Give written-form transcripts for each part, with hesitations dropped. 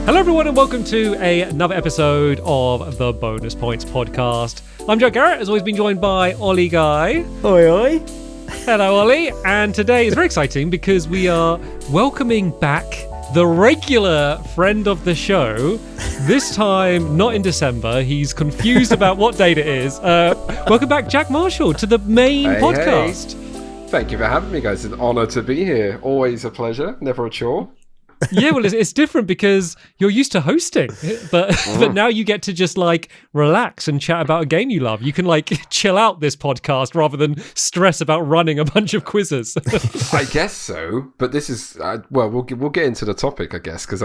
Hello everyone and welcome to another episode of the Bonus Points podcast. I'm Joe Garrett, as always been joined by Ollie Guy. Oi oi. Hello Ollie, and today is very exciting because we are welcoming back the regular friend of the show. This time not in December, he's confused about what date it is. Welcome back Jack Marshall to the main podcast. Hey. Thank you for having me, guys. It's an honour to be here. Always a pleasure, never a chore. Yeah, well, it's different because you're used to hosting, but now you get to just like relax and chat about a game you love. You can like chill out this podcast rather than stress about running a bunch of quizzes. I guess so, but this is we'll get into the topic, I guess, because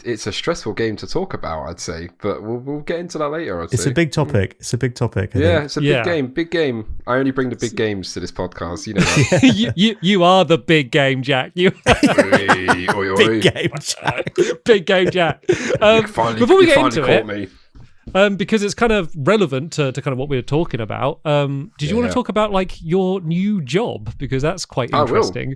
it's a stressful game to talk about, I'd say, but we'll get into that later. It's a big topic. It's a big topic. It's a big game. Big game. I only bring the big games to this podcast. You know that. you are the big game, Jack. You. Oi, oi, oi. Big game, Jack. Big game, Jack. Before we get into it, because it's kind of relevant to kind of what we were talking about. Did you want to talk about like your new job, because that's quite interesting?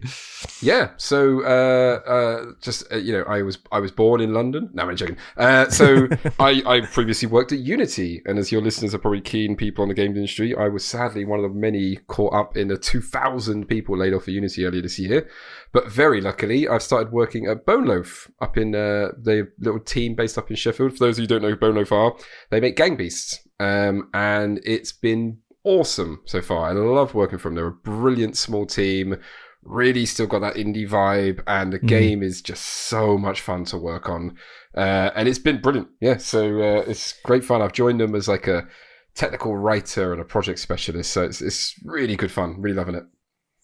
Yeah. So I was born in London. No, I'm joking. So I previously worked at Unity, and as your listeners are probably keen people on the games industry, I was sadly one of the many caught up in the 2,000 people laid off at Unity earlier this year. But very luckily, I've started working at Bone Loaf up in the little team based up in Sheffield. For those of you who don't know who Bone Loaf are, they make Gangbeasts, and it's been awesome so far. I love working for them. They're a brilliant small team, really still got that indie vibe, and the game is just so much fun to work on. And it's been brilliant. Yeah, so it's great fun. I've joined them as like a technical writer and a project specialist, so it's really good fun. Really loving it.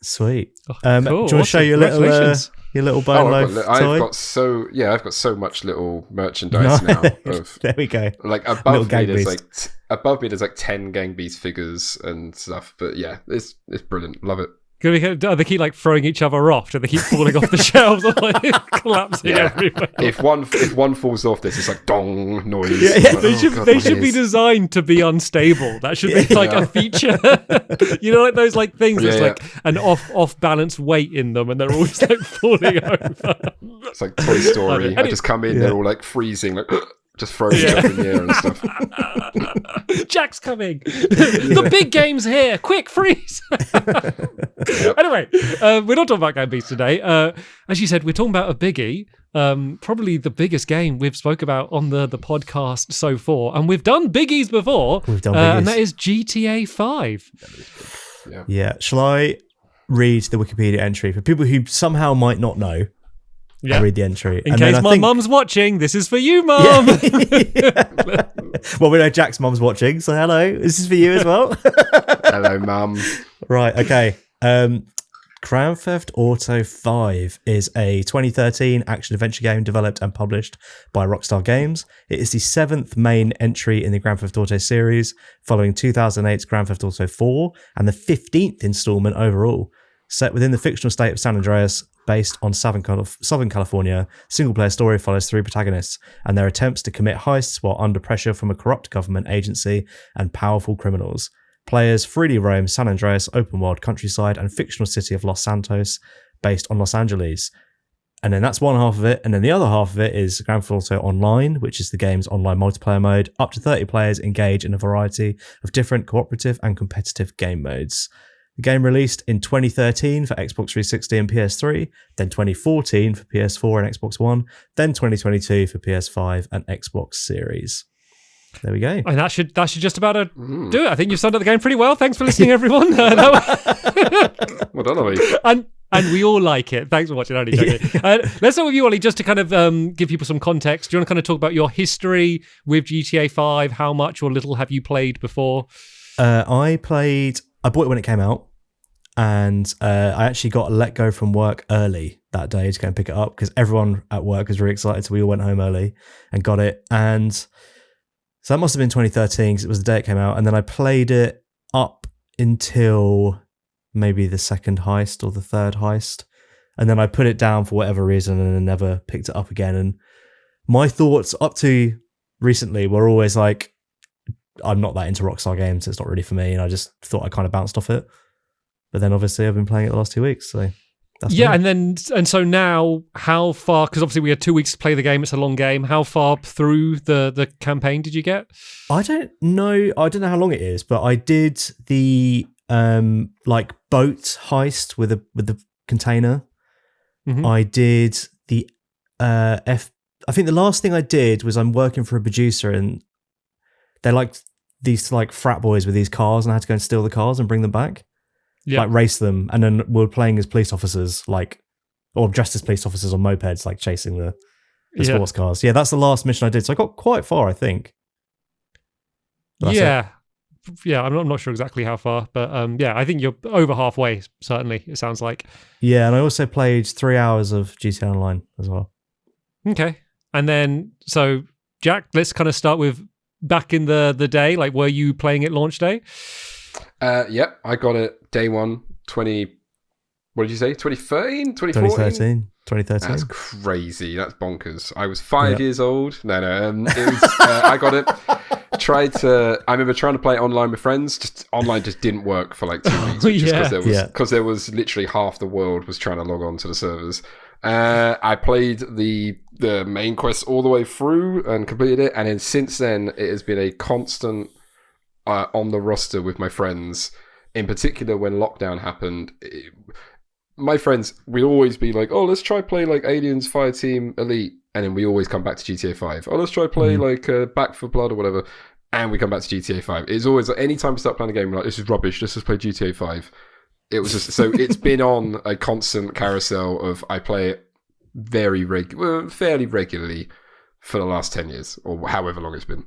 Sweet. Cool. Do you want to show your little Bone Loaf toy? I've got so much little merchandise now. There we go. Like above me, there's like 10 Gangbeasts figures and stuff. But yeah, it's brilliant. Love it. They keep like throwing each other off, and they keep falling off the shelves, or like collapsing everywhere. If one falls off, this is like dong noise. Yeah. They should be designed to be unstable. That should be like a feature. You know, like those like things. There's like an off balance weight in them, and they're always like falling over. It's like Toy Story. I just come in, they're all like freezing, like just throwing stuff in the air and stuff. Jack's coming. The big game's here. Quick, freeze. Anyway, we're not talking about Gangbeasts today. As you said, we're talking about a biggie. Probably the biggest game we've spoke about on the podcast so far. And we've done biggies before. And that is GTA 5. Yeah. Shall I read the Wikipedia entry for people who somehow might not know? Yeah. I'll read the entry. In case my mum's watching, this is for you, Mum. Yeah. Well, we know Jack's mum's watching, so hello. This is for you as well. Hello, Mum. Right, okay. Grand Theft Auto 5 is a 2013 action-adventure game developed and published by Rockstar Games. It is the 7th main entry in the Grand Theft Auto series, following 2008's Grand Theft Auto 4, and the 15th installment overall. Set within the fictional state of San Andreas, based on Southern California, single-player story follows 3 protagonists and their attempts to commit heists while under pressure from a corrupt government agency and powerful criminals. Players freely roam San Andreas' open-world countryside and fictional city of Los Santos, based on Los Angeles. And then that's one half of it. And then the other half of it is Grand Theft Auto Online, which is the game's online multiplayer mode. Up to 30 players engage in a variety of different cooperative and competitive game modes. The game released in 2013 for Xbox 360 and PS3, then 2014 for PS4 and Xbox One, then 2022 for PS5 and Xbox Series. There we go. And that should just about do it. I think you've summed up the game pretty well. Thanks for listening, everyone. Well done, Ollie. And we all like it. Thanks for watching. Only joking. Let's start with you, Ollie, just to kind of give people some context. Do you want to kind of talk about your history with GTA 5? How much or little have you played before? I bought it when it came out, and I actually got let go from work early that day to go and pick it up because everyone at work was really excited, so we all went home early and got it. And so that must have been 2013 because it was the day it came out, and then I played it up until maybe the second heist or the third heist, and then I put it down for whatever reason and then never picked it up again. And my thoughts up to recently were always like, I'm not that into Rockstar games, it's not really for me, and I just thought I kind of bounced off it. But then obviously I've been playing it the last 2 weeks, so That's Yeah, me. and so now, how far? Because obviously we had 2 weeks to play the game. It's a long game. How far through the campaign did you get? I don't know. I don't know how long it is, but I did the like boat heist with the container. Mhm. I did the I think the last thing I did was I'm working for a producer, and they're like these like frat boys with these cars, and I had to go and steal the cars and bring them back. Yeah. Like race them, and then we're playing as police officers, like, or dressed as police officers on mopeds, like chasing the sports cars. Yeah, that's the last mission I did. So I got quite far, I think. That's Yeah. Yeah, I'm not sure exactly how far, but yeah, I think you're over halfway, certainly, it sounds like. Yeah, and I also played 3 hours of GTA Online as well. Okay. And then, so, Jack, let's kind of start with back in the day. Like, were you playing it launch day? Yep, I got it day one, what did you say? 2013? 2014? 2013. That's crazy. That's bonkers. I was 5 years old. No. It was, I got it. I remember trying to play it online with friends. Online just didn't work for like 2 weeks. Because there was literally half the world was trying to log on to the servers. I played the main quest all the way through and completed it. And then since then, it has been a constant on the roster with my friends. In particular, when lockdown happened, my friends, we'd always be like, oh, let's try play like Aliens Fireteam Elite. And then we always come back to GTA 5. Oh, let's try play like Back for Blood or whatever. And we come back to GTA 5. It's always like, anytime we start playing a game, we're like, this is rubbish. Let's just play GTA 5. It was just, so it's been on a constant carousel of, I play it fairly regularly for the last 10 years or however long it's been.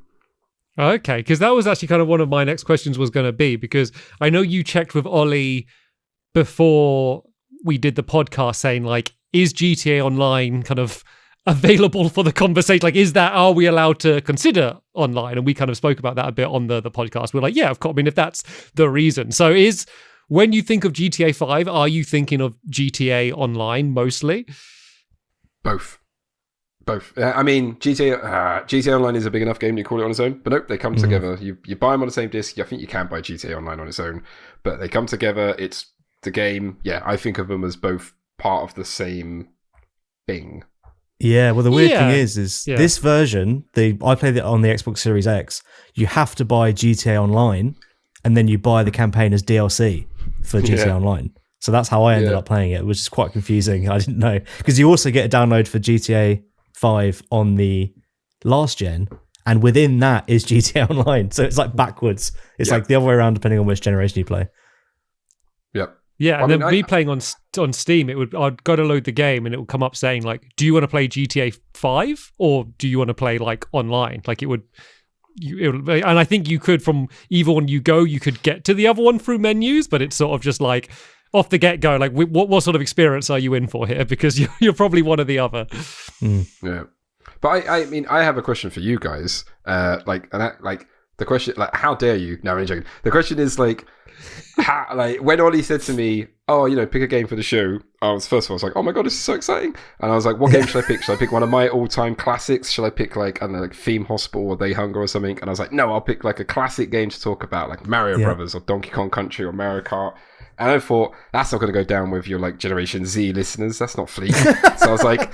Okay, because that was actually kind of one of my next questions was going to be, because I know you checked with Ollie before we did the podcast saying, like, is GTA Online kind of available for the conversation? Like, are we allowed to consider online? And we kind of spoke about that a bit on the podcast. We're like, yeah, of course. I mean, if that's the reason. So when you think of GTA 5, are you thinking of GTA Online mostly? Both. I mean, GTA Online is a big enough game to call it on its own, but nope, they come together. You buy them on the same disc. I think you can buy GTA Online on its own, but they come together. It's the game. Yeah, I think of them as both part of the same thing. Yeah, well, the weird thing is this version, I played it on the Xbox Series X. You have to buy GTA Online, and then you buy the campaign as DLC for GTA Online. So that's how I ended up playing it, which is quite confusing. I didn't know, because you also get a download for GTA 5 on the last gen, and within that is GTA Online. So it's like backwards. It's like the other way around depending on which generation you play. Yep. Yeah, and then me playing on Steam, I'd go to load the game and it would come up saying, like, do you want to play GTA 5 or do you want to play like online? Like and I think you could, from either one you could get to the other one through menus, but it's sort of just like off the get-go, like, what sort of experience are you in for here? Because you're probably one or the other. Yeah. But I mean, I have a question for you guys. The question, like, how dare you? No, I'm joking. The question is, like, when Ollie said to me, oh, pick a game for the show, I was like, oh my God, this is so exciting. And I was like, what game should I pick? Should I pick one of my all-time classics? Should I pick, like, I don't know, like Theme Hospital or They Hunger or something? And I was like, no, I'll pick like a classic game to talk about, like Mario Brothers or Donkey Kong Country or Mario Kart. And I thought, that's not going to go down with your, like, Generation Z listeners. That's not fleek. So I was like,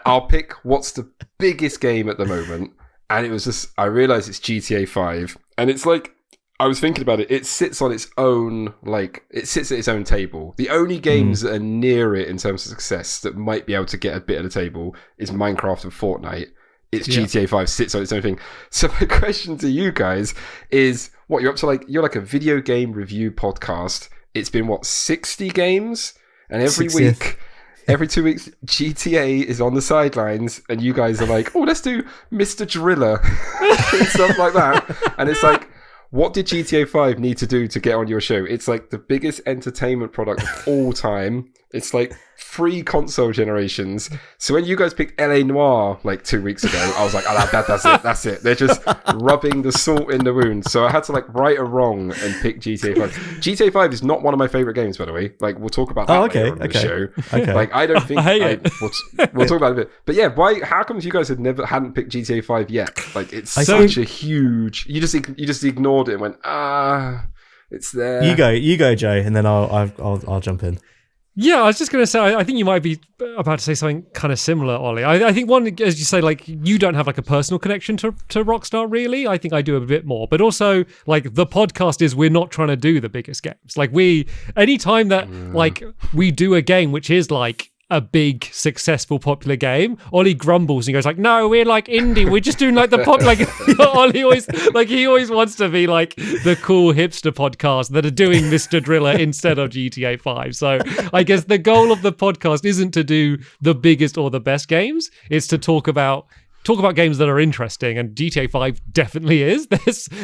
I'll pick what's the biggest game at the moment. And it was just, I realized it's GTA 5. And it's like, I was thinking about it. It sits on its own, like, it sits at its own table. The only games that are near it in terms of success that might be able to get a bit of the table is Minecraft and Fortnite. It's GTA 5 sits on its own thing. So my question to you guys is, what, you're up to, like, you're like a video game review podcast. It's been, 60 games? And every 60th. week, every 2 weeks, GTA is on the sidelines, and you guys are like, oh, let's do Mr. Driller and stuff like that. And it's like, what did GTA 5 need to do to get on your show? It's like the biggest entertainment product of all time. It's like 3 console generations. So when you guys picked LA Noire like 2 weeks ago, I was like, oh, that's it. They're just rubbing the salt in the wound. So I had to, like, right or wrong and pick GTA 5. GTA 5 is not one of my favorite games, by the way. Like, we'll talk about that later on the show. Okay. Like, I don't think we'll talk about it a bit. But yeah, how come you guys hadn't picked GTA 5 yet? Like, it's such a huge, you just ignored it and went, it's there. You go, Joe, and then I'll jump in. Yeah, I was just going to say, I think you might be about to say something kind of similar, Ollie. I think one, as you say, like, you don't have like a personal connection to Rockstar, really. I think I do a bit more. But also, like, the podcast is we're not trying to do the biggest games. Like, anytime that, like, we do a game which is like a big, successful, popular game, Ollie grumbles and goes like, no, we're like indie. We're just doing like the pop. Like, Ollie always, like, he always wants to be like the cool hipster podcast that are doing Mr. Driller instead of GTA 5. So I guess the goal of the podcast isn't to do the biggest or the best games. It's to talk about games that are interesting, and GTA 5 definitely is.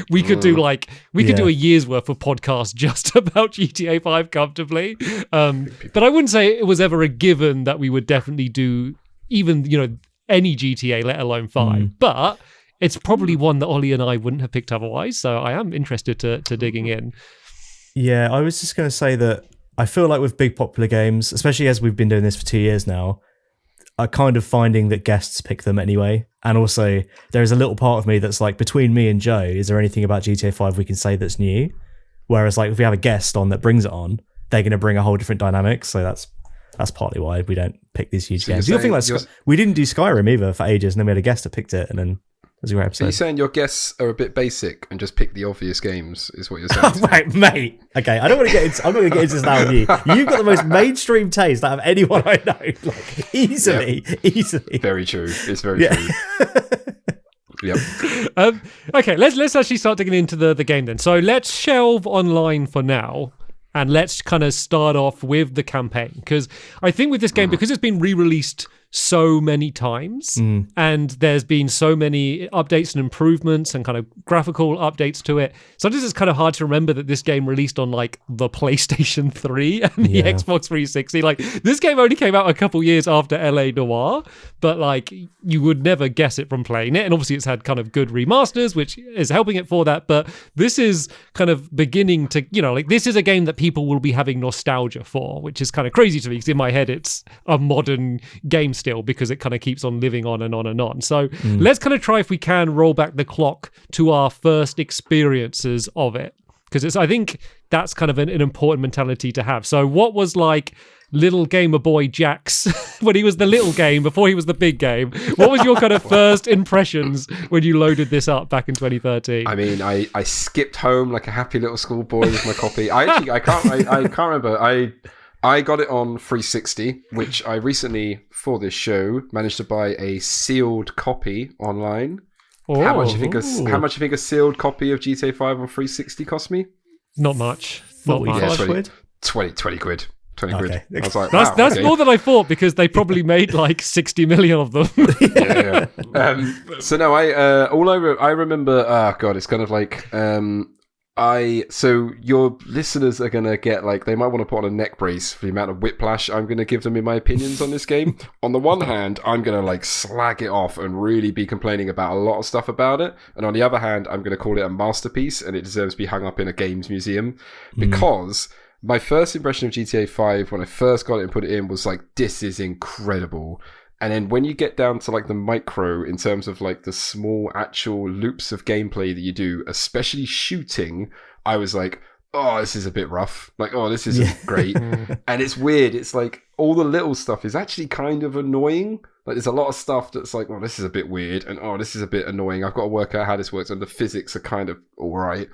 We could do a year's worth of podcasts just about GTA 5 comfortably. But I wouldn't say it was ever a given that we would definitely do even, any GTA, let alone 5. But it's probably one that Ollie and I wouldn't have picked otherwise. So I am interested to digging in. Yeah, I was just going to say that I feel like with big popular games, especially as we've been doing this for 2 years now, are kind of finding that guests pick them anyway. And also, there's a little part of me that's like, between me and Joe, is there anything about GTA 5 we can say that's new? Whereas, like, if we have a guest on that brings it on, they're going to bring a whole different dynamic. So that's partly why we don't pick these huge games. The thing we didn't do Skyrim either for ages, and then we had a guest that picked it, and then it was a great episode. So you're saying your guests are a bit basic and just pick the obvious games, is what you're saying? Right, mate. Okay, I'm not going to get into this now with you. You've got the most mainstream taste out of anyone I know. Like, easily. Very true. It's very true. Yep. Okay, let's actually start digging into the game then. So let's shelve online for now, and let's kind of start off with the campaign, because I think with this game, because it's been re-released so many times and there's been so many updates and improvements and kind of graphical updates to it, sometimes it's kind of hard to remember that this game released on like the PlayStation 3 and the Xbox 360. Like, this game only came out a couple years after LA Noire, but like, you would never guess it from playing it. And obviously it's had kind of good remasters, which is helping it for that. But this is kind of beginning to, like, this is a game that people will be having nostalgia for, which is kind of crazy to me, because in my head it's a modern game still, because it kind of keeps on living on and on and on. So let's kind of try, if we can, roll back the clock to our first experiences of it, because I think that's kind of an important mentality to have. So what was like little gamer boy Jax when he was the little game before he was the big game? What was your kind of first impressions when you loaded this up back in 2013? I mean, I skipped home like a happy little schoolboy with my copy. I can't remember. I got it on 360, which I recently, for this show, managed to buy a sealed copy online. Oh. How much do you think a sealed copy of GTA 5 on 360 cost me? Not much. Not much. Yeah, 20 quid. 20 Okay. quid. I was like, that's more than I thought, because they probably made like 60 million of them. yeah. So no, I remember. Oh god, it's kind of like so your listeners are gonna get like, they might want to put on a neck brace for the amount of whiplash I'm gonna give them in my opinions on this game. On the one hand, I'm gonna like slag it off and really be complaining about a lot of stuff about it, and on the other hand, I'm gonna call it a masterpiece and it deserves to be hung up in a games museum, because my first impression of GTA 5 when I first got it and put it in was like, this is incredible. And then when you get down to like the micro, in terms of like the small actual loops of gameplay that you do, especially shooting, I was like, oh, this is a bit rough. Like, oh, this isn't great. And it's weird. It's like all the little stuff is actually kind of annoying. Like, there's a lot of stuff that's like, oh, this is a bit weird. And oh, this is a bit annoying. I've got to work out how this works. And the physics are kind of all right.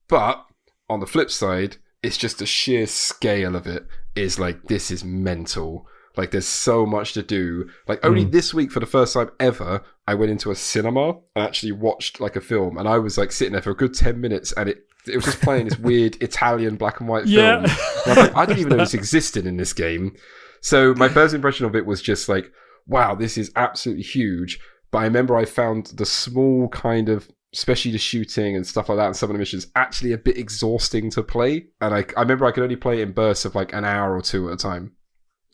But on the flip side, it's just the sheer scale of it is like, this is mental. Like, there's so much to do. Like, only this week, for the first time ever, I went into a cinema and actually watched like a film, and I was like sitting there for a good 10 minutes, and it was just playing this weird Italian black and white film. And I was like, I didn't even know this existed in this game. So my first impression of it was just like, wow, this is absolutely huge. But I remember I found the small kind of, especially the shooting and stuff like that, and some of the missions actually a bit exhausting to play. And I remember I could only play it in bursts of like an hour or two at a time.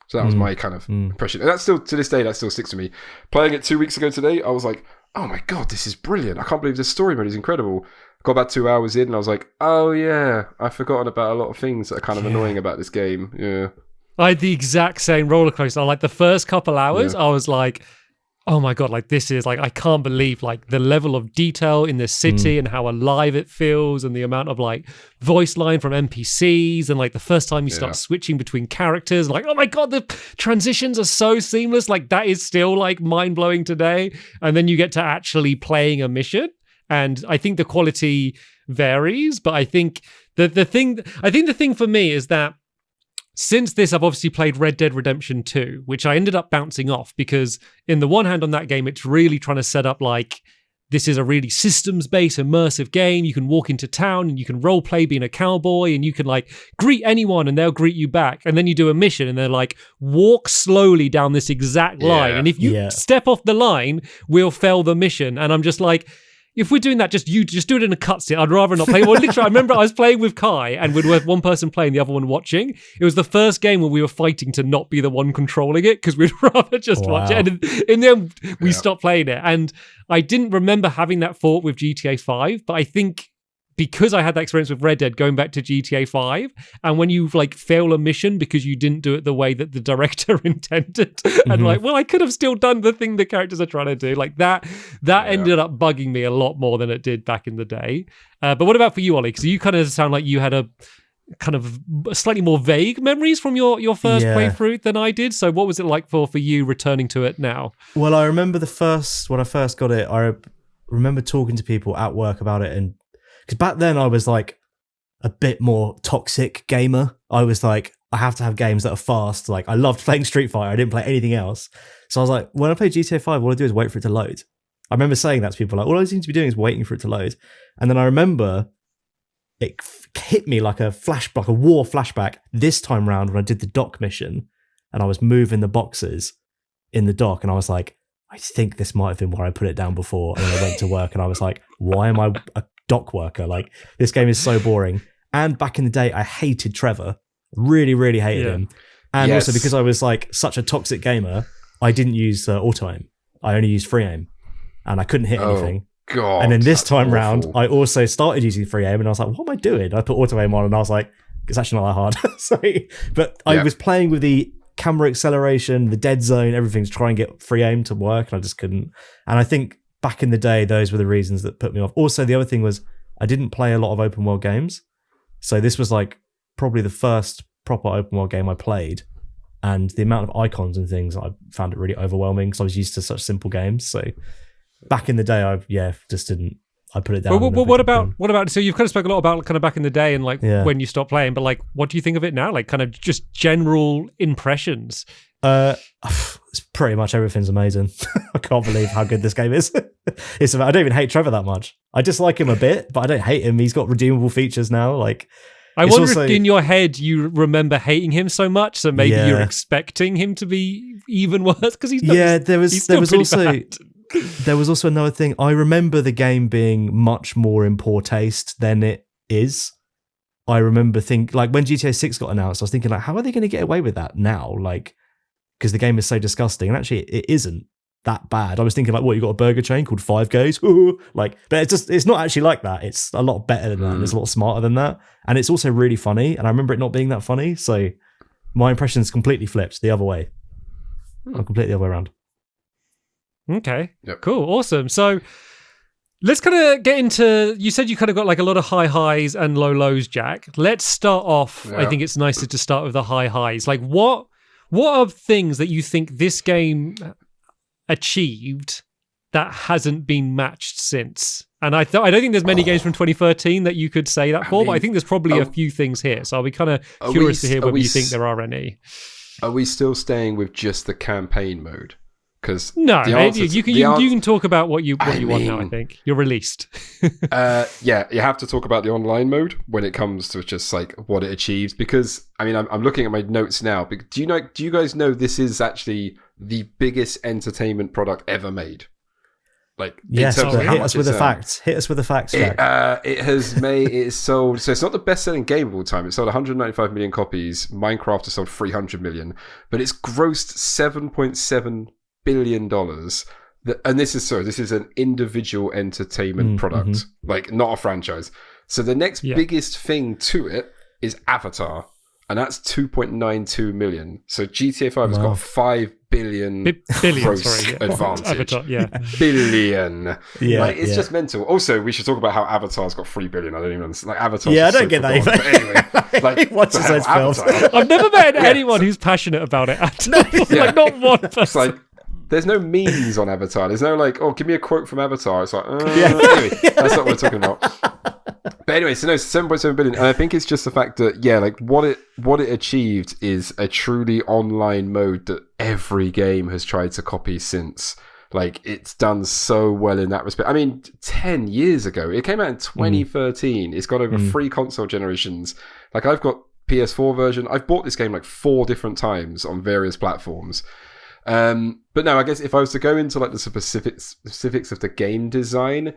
So that was my kind of impression. And that's still, to this day, that still sticks to me. Playing it 2 weeks ago today, I was like, oh my God, this is brilliant. I can't believe this story mode is incredible. Got about 2 hours in and I was like, oh yeah, I've forgotten about a lot of things that are kind of annoying about this game. Yeah. I had the exact same roller coaster. Like, the first couple hours, I was like, oh my God, like this is like, I can't believe like the level of detail in this city and how alive it feels, and the amount of like voice line from NPCs, and like the first time you start switching between characters, like, oh my God, the transitions are so seamless. Like that is still like mind blowing today. And then you get to actually playing a mission. And I think the quality varies, but I think the thing for me is that since this, I've obviously played Red Dead Redemption 2, which I ended up bouncing off because in the one hand on that game, it's really trying to set up like, this is a really systems-based, immersive game. You can walk into town and you can role play being a cowboy, and you can like greet anyone and they'll greet you back. And then you do a mission and they're like, walk slowly down this exact line. And if you step off the line, we'll fail the mission. And I'm just like, if we're doing that, just do it in a cutscene. I'd rather not play. Well, literally, I remember I was playing with Kai, and we'd have one person playing, the other one watching. It was the first game where we were fighting to not be the one controlling it because we'd rather just watch it. And in the end, we stopped playing it. And I didn't remember having that thought with GTA 5, but I think because I had that experience with Red Dead going back to GTA 5, and when you like fail a mission because you didn't do it the way that the director intended, and like, well, I could have still done the thing the characters are trying to do, like that ended up bugging me a lot more than it did back in the day. But what about for you, Ollie? Because you kind of sound like you had a kind of slightly more vague memories from your first playthrough than I did. So what was it like for you returning to it now? Well, I remember when I first got it, I remember talking to people at work about it, and because back then I was like a bit more toxic gamer. I was like, I have to have games that are fast. Like I loved playing Street Fighter. I didn't play anything else. So I was like, when I play GTA 5, all I do is wait for it to load. I remember saying that to people, like, all I seem to be doing is waiting for it to load. And then I remember it hit me like a flashback, a war flashback this time round when I did the dock mission and I was moving the boxes in the dock, and I was like, I think this might have been where I put it down before. And then I went to work and I was like, why am I a dock worker? Like, this game is so boring. And back in the day, I hated Trevor. Really, really hated him. And also because I was like such a toxic gamer, I didn't use auto aim. I only used free aim, and I couldn't hit anything. God, and then this time round, I also started using free aim, and I was like, what am I doing? I put auto aim on, and I was like, it's actually not that hard. Sorry. But I was playing with the camera acceleration, the dead zone, everything to try and get free aim to work, and I just couldn't. And I think back in the day, those were the reasons that put me off. Also, the other thing was I didn't play a lot of open world games. So this was like probably the first proper open world game I played. And the amount of icons and things, I found it really overwhelming because I was used to such simple games. So back in the day, I just didn't. I put it down. Well, what about? So you've kind of spoke a lot about kind of back in the day and like when you stopped playing, but like, what do you think of it now? Like, kind of just general impressions. It's pretty much everything's amazing. I can't believe how good this game is. I don't even hate Trevor that much. I dislike him a bit, but I don't hate him. He's got redeemable features now. Like, I wonder if in your head you remember hating him so much, so maybe you're expecting him to be even worse because he's not, there was also another thing. I remember the game being much more in poor taste than it is. I remember like when GTA 6 got announced, I was thinking like, how are they going to get away with that now? Like, because the game is so disgusting, and actually it isn't that bad. I was thinking like, what, you got a burger chain called Five Guys? Like, but it's not actually like that. It's a lot better than that. It's a lot smarter than that. And it's also really funny. And I remember it not being that funny. So my impression's completely flipped the other way. I'm completely the other way around. Okay, cool, awesome. So let's kind of get into, you said you kind of got like a lot of high highs and low lows, Jack. Let's start off, I think it's nicer to start with the high highs. Like what are things that you think this game achieved that hasn't been matched since? And I don't think there's many games from 2013 that you could say that for, but I think there's probably a few things here. So I'll be kind of curious to hear whether you think there are any. Are we still staying with just the campaign mode? Because you can talk about what you want now. I think you're released. You have to talk about the online mode when it comes to just like what it achieves. Because I mean, I'm looking at my notes now. But do you guys know this is actually the biggest entertainment product ever made? Like, yes, but hit us with the facts. Hit us with the facts, Jack. It's sold. So it's not the best-selling game of all time. It sold 195 million copies. Minecraft has sold 300 million, but it's grossed $7.7 billion. And this is an individual entertainment product, like not a franchise. So the next biggest thing to it is Avatar, and that's 2.92 million. So GTA 5 has got $5 billion billion, gross sorry, yeah. advantage. Avatar, yeah. Billion. Yeah, like, it's yeah. just mental. Also, we should talk about how Avatar's got 3 billion. I don't even understand. Like, Avatar's Yeah, I just don't so get that forgotten. either. But anyway, like, Watches the hell, those films. Avatar. I've never met anyone who's passionate about it at all. Yeah. Like, not one person. It's like, there's no memes on Avatar. There's no like, oh, give me a quote from Avatar. It's like, Yeah. Anyway, that's not what we're talking about. But anyway, so no, 7.7 billion, and I think it's just the fact that like what it achieved is a truly online mode that every game has tried to copy since. Like, it's done so well in that respect. I mean, 10 years ago, it came out in 2013. It's got over 3 console generations. Like, I've got PS4 version. I've bought this game like 4 different times on various platforms. But no, I guess if I was to go into like the specifics of the game design,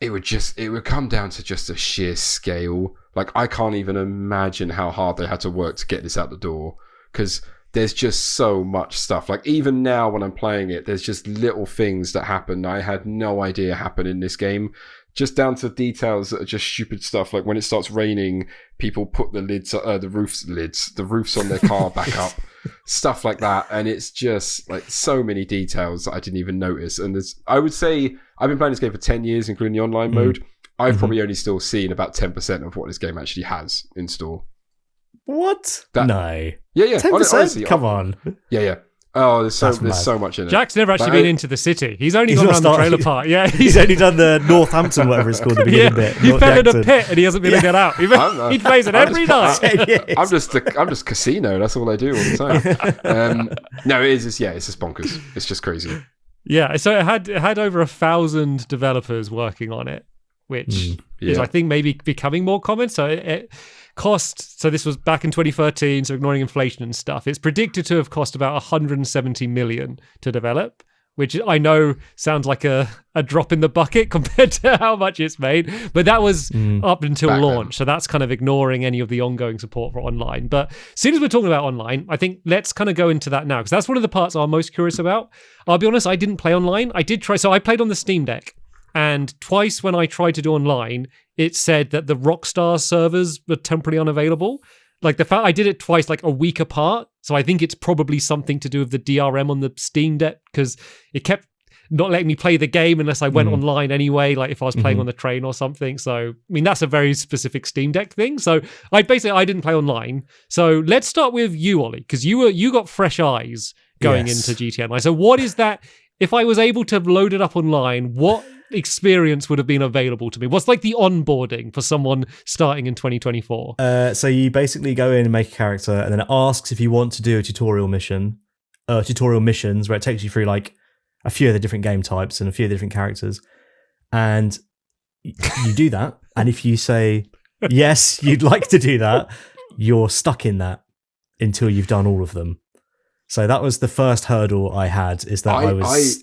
it would come down to just a sheer scale. Like, I can't even imagine how hard they had to work to get this out the door, because there's just so much stuff. Like, even now when I'm playing it, there's just little things that happen I had no idea happen in this game. Just down to details that are just stupid stuff. Like, when it starts raining, people put the roofs on their car back up. Stuff like that. And it's just like so many details that I didn't even notice. And I would say I've been playing this game for 10 years, including the online mode. I've probably only still seen about 10% of what this game actually has in store. What? No. Yeah. 10%? Honestly, Come on. Yeah. Oh, there's That's mad. so much in it. Jack's never actually been into the city. He's only He's gone not around the started- trailer park. Yeah, He's only done the Northampton, whatever it's called, the beginning bit. He fell in a Northampton. pit and he hasn't been able to get out. He plays it every night. I'm just casino. That's all I do all the time. No, it is. It's just bonkers. It's just crazy. Yeah, so it had over 1,000 developers working on it, which is, I think, maybe becoming more common. So it cost, so this was back in 2013, so ignoring inflation and stuff, it's predicted to have cost about 170 million to develop, which I know sounds like a drop in the bucket compared to how much it's made, but that was up until Back launch. then. So that's kind of ignoring any of the ongoing support for online. But as soon as we're talking about online, I think let's kind of go into that now, because that's one of the parts I'm most curious about. I'll be honest, I didn't play online. I did try, so I played on the Steam Deck, and twice when I tried to do online, it said that the Rockstar servers were temporarily unavailable. Like, the fact I did it twice, like a week apart. So I think it's probably something to do with the DRM on the Steam Deck, because it kept not letting me play the game unless I went online anyway, like if I was playing on the train or something. So, I mean, that's a very specific Steam Deck thing. So I didn't play online. So let's start with you, Ollie, because you got fresh eyes going into GTA Online. So what is that? If I was able to load it up online, what experience would have been available to me? What's like the onboarding for someone starting in 2024? So you basically go in and make a character, and then it asks if you want to do a tutorial missions where it takes you through like a few of the different game types and a few of the different characters. And you do that. And if you say, yes, you'd like to do that, you're stuck in that until you've done all of them. So that was the first hurdle I had, is that I was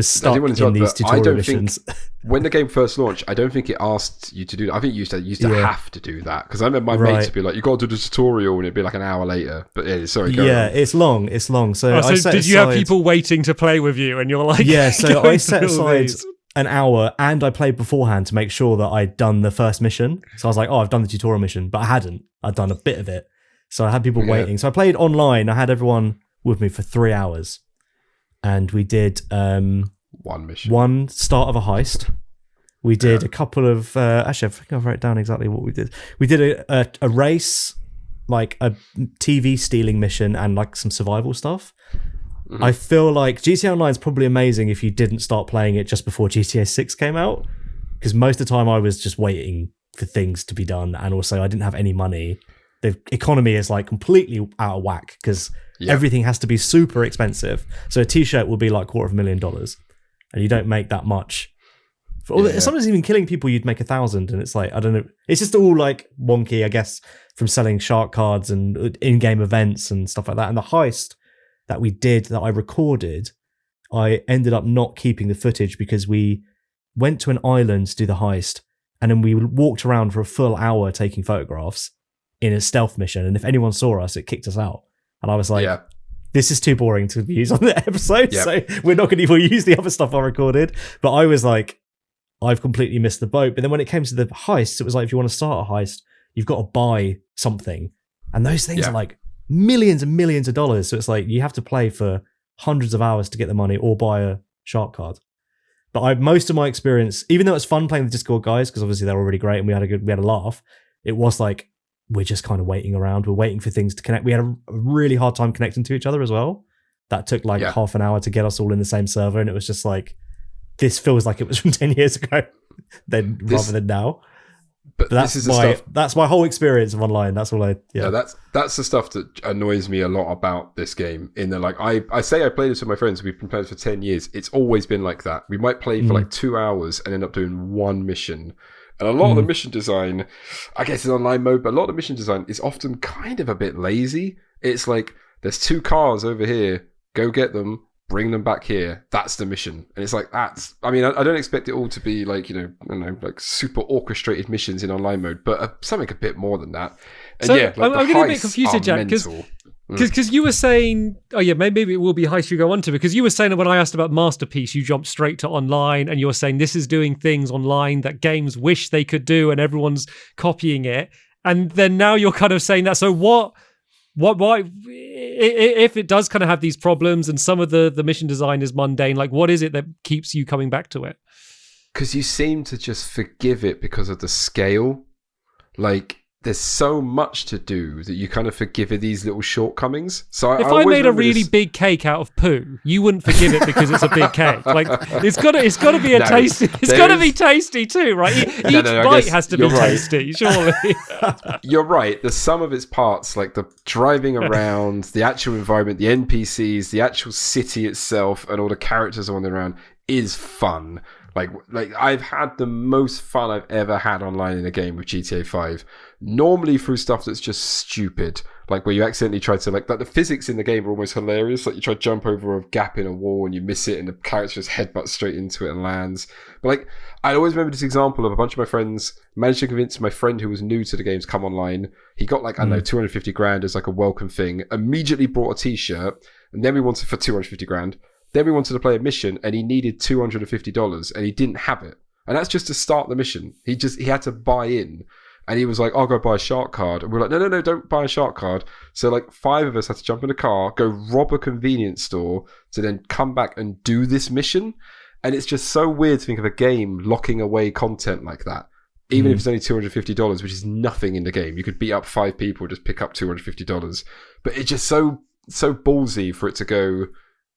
stuck in these tutorial missions. When the game first launched, I don't think it asked you to do that. I think you used to have to do that, because I remember my mates would be like, you got to do the tutorial, and it'd be like an hour later. But sorry, go on. It's long. So did you have people waiting to play with you, and you're like, so I set aside an hour, and I played beforehand to make sure that I'd done the first mission. So I was like, I've done the tutorial mission, but I hadn't. I'd done a bit of it. So I had people waiting. So I played online. I had everyone with me for 3 hours, and we did one mission, one start of a heist. We did a couple of actually, I think I've wrote down exactly what we did. We did a race, like a TV stealing mission, and like some survival stuff. I feel like GTA Online is probably amazing if you didn't start playing it just before GTA 6 came out, because most of the time I was just waiting for things to be done, and also I didn't have any money. The economy is like completely out of whack, because everything has to be super expensive. So a t-shirt will be like $250,000, and you don't make that much. Sometimes even killing people, you'd make 1,000, and it's like, I don't know. It's just all like wonky, I guess, from selling shark cards and in-game events and stuff like that. And the heist that we did, that I recorded, I ended up not keeping the footage because we went to an island to do the heist, and then we walked around for a full hour taking photographs in a stealth mission. And if anyone saw us, it kicked us out. And I was like, this is too boring to use on the episode, so we're not going to even use the other stuff I recorded. But I was like, I've completely missed the boat. But then when it came to the heist, it was like, if you want to start a heist, you've got to buy something. And those things are like millions and millions of dollars. So it's like, you have to play for hundreds of hours to get the money or buy a shark card. But most of my experience, even though it's fun playing with Discord guys, because obviously they're already great and we had a laugh, it was like we're just kind of waiting around. We're waiting for things to connect. We had a really hard time connecting to each other as well. That took like half an hour to get us all in the same server, and it was just like, this feels like it was from 10 years ago, rather than now. But that's my whole experience of online. That's all that's the stuff that annoys me a lot about this game. In that, like, I say I play this with my friends. We've been playing for 10 years. It's always been like that. We might play for like 2 hours and end up doing one mission. And a lot of the mission design, I guess, is online mode, but a lot of the mission design is often kind of a bit lazy. It's like, there's 2 cars over here. Go get them. Bring them back here. That's the mission. And it's like, I don't expect it all to be like, I don't know, like super orchestrated missions in online mode, but something a bit more than that. And I'm getting a bit confused here, Jack, because you were saying, maybe it will be heist you go on to, because you were saying that when I asked about Masterpiece, you jumped straight to online, and you were saying this is doing things online that games wish they could do, and everyone's copying it. And then now you're kind of saying that. So why, if it does kind of have these problems and some of the mission design is mundane, like what is it that keeps you coming back to it? Because you seem to just forgive it because of the scale. Like, there's so much to do that you kind of forgive it these little shortcomings. So if I made a really big cake out of poo, you wouldn't forgive it because it's a big cake. Like, it's got to be tasty. It's got to be tasty too, right? Each bite has to be tasty, surely. You're right. The sum of its parts, like the driving around, the actual environment, the NPCs, the actual city itself, and all the characters wandering around is fun. Like I've had the most fun I've ever had online in a game with GTA 5. Normally through stuff that's just stupid, like where you accidentally try to like the physics in the game are almost hilarious. Like you try to jump over a gap in a wall and you miss it, and the character just headbutts straight into it and lands. But like, I always remember this example of a bunch of my friends managed to convince my friend who was new to the game to come online. He got like, I don't know, 250 grand as like a welcome thing. Immediately brought a t-shirt, and then we wanted for 250 grand. Then we wanted to play a mission, and he needed $250, and he didn't have it. And that's just to start the mission. He had to buy in. And he was like, I'll go buy a shark card. And we're like, no, don't buy a shark card. So like 5 of us had to jump in a car, go rob a convenience store to then come back and do this mission. And it's just so weird to think of a game locking away content like that. Even if it's only $250, which is nothing in the game. You could beat up 5 people, just pick up $250. But it's just so ballsy for it to go,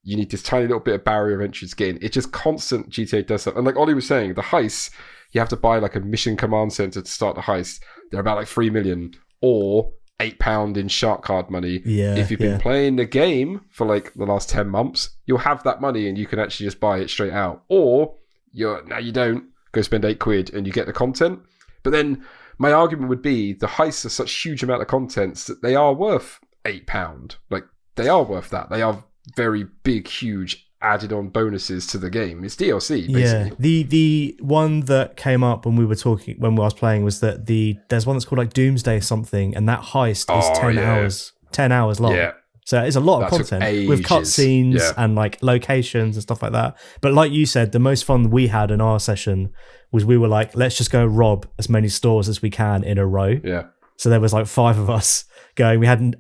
you need this tiny little bit of barrier of entry to get in. It's just constant GTA does that. And like Ollie was saying, the heists, you have to buy like a mission command center to start the heist. They're about like 3 million or £8 in shark card money. Yeah, if you've been playing the game for like the last 10 months, you'll have that money and you can actually just buy it straight out. Or you don't go spend £8 and you get the content. But then my argument would be the heists are such huge amount of contents that they are worth £8. Like they are worth that. They are very big, huge added on bonuses to the game. It's DLC, basically. Yeah. The one that came up when we were talking, when I was playing, was that there's one that's called like Doomsday something, and that heist is 10 hours long. Yeah. So it's a lot of content with cutscenes and like locations and stuff like that. But like you said, the most fun we had in our session was we were like, let's just go rob as many stores as we can in a row. Yeah. So there was like 5 of us going. We had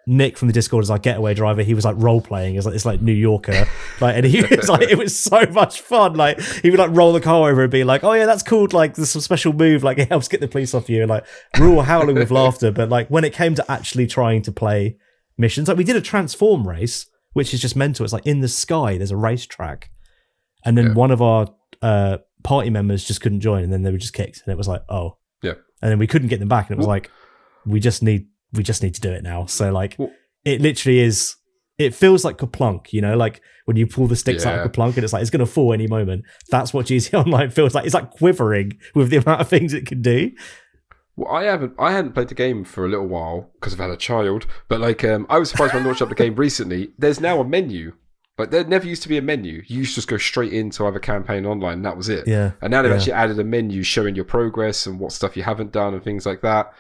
Nick from the Discord as our getaway driver. He was like role playing as like this like New Yorker, like, and he was like, it was so much fun. Like he would like roll the car over and be like, "Oh yeah, that's cool. Like there's some special move. Like it helps get the police off you." And like we're all howling with laughter. But like when it came to actually trying to play missions, like we did a transform race, which is just mental. It's like in the sky, there's a racetrack, and then one of our party members just couldn't join, and then they were just kicked, and it was like, oh yeah, and then we couldn't get them back, and it was like, we just need to do it now. So like it literally is, it feels like Kaplunk, you know, like when you pull the sticks out of Kaplunk and it's like it's gonna fall any moment. That's what GTA Online feels like. It's like quivering with the amount of things it can do. Well, I hadn't played the game for a little while because I've had a child, but like I was surprised when I launched up the game recently. There's now a menu. Like there never used to be a menu. You used to just go straight into either campaign online and that was it. Yeah. And now they've actually added a menu showing your progress and what stuff you haven't done and things like that.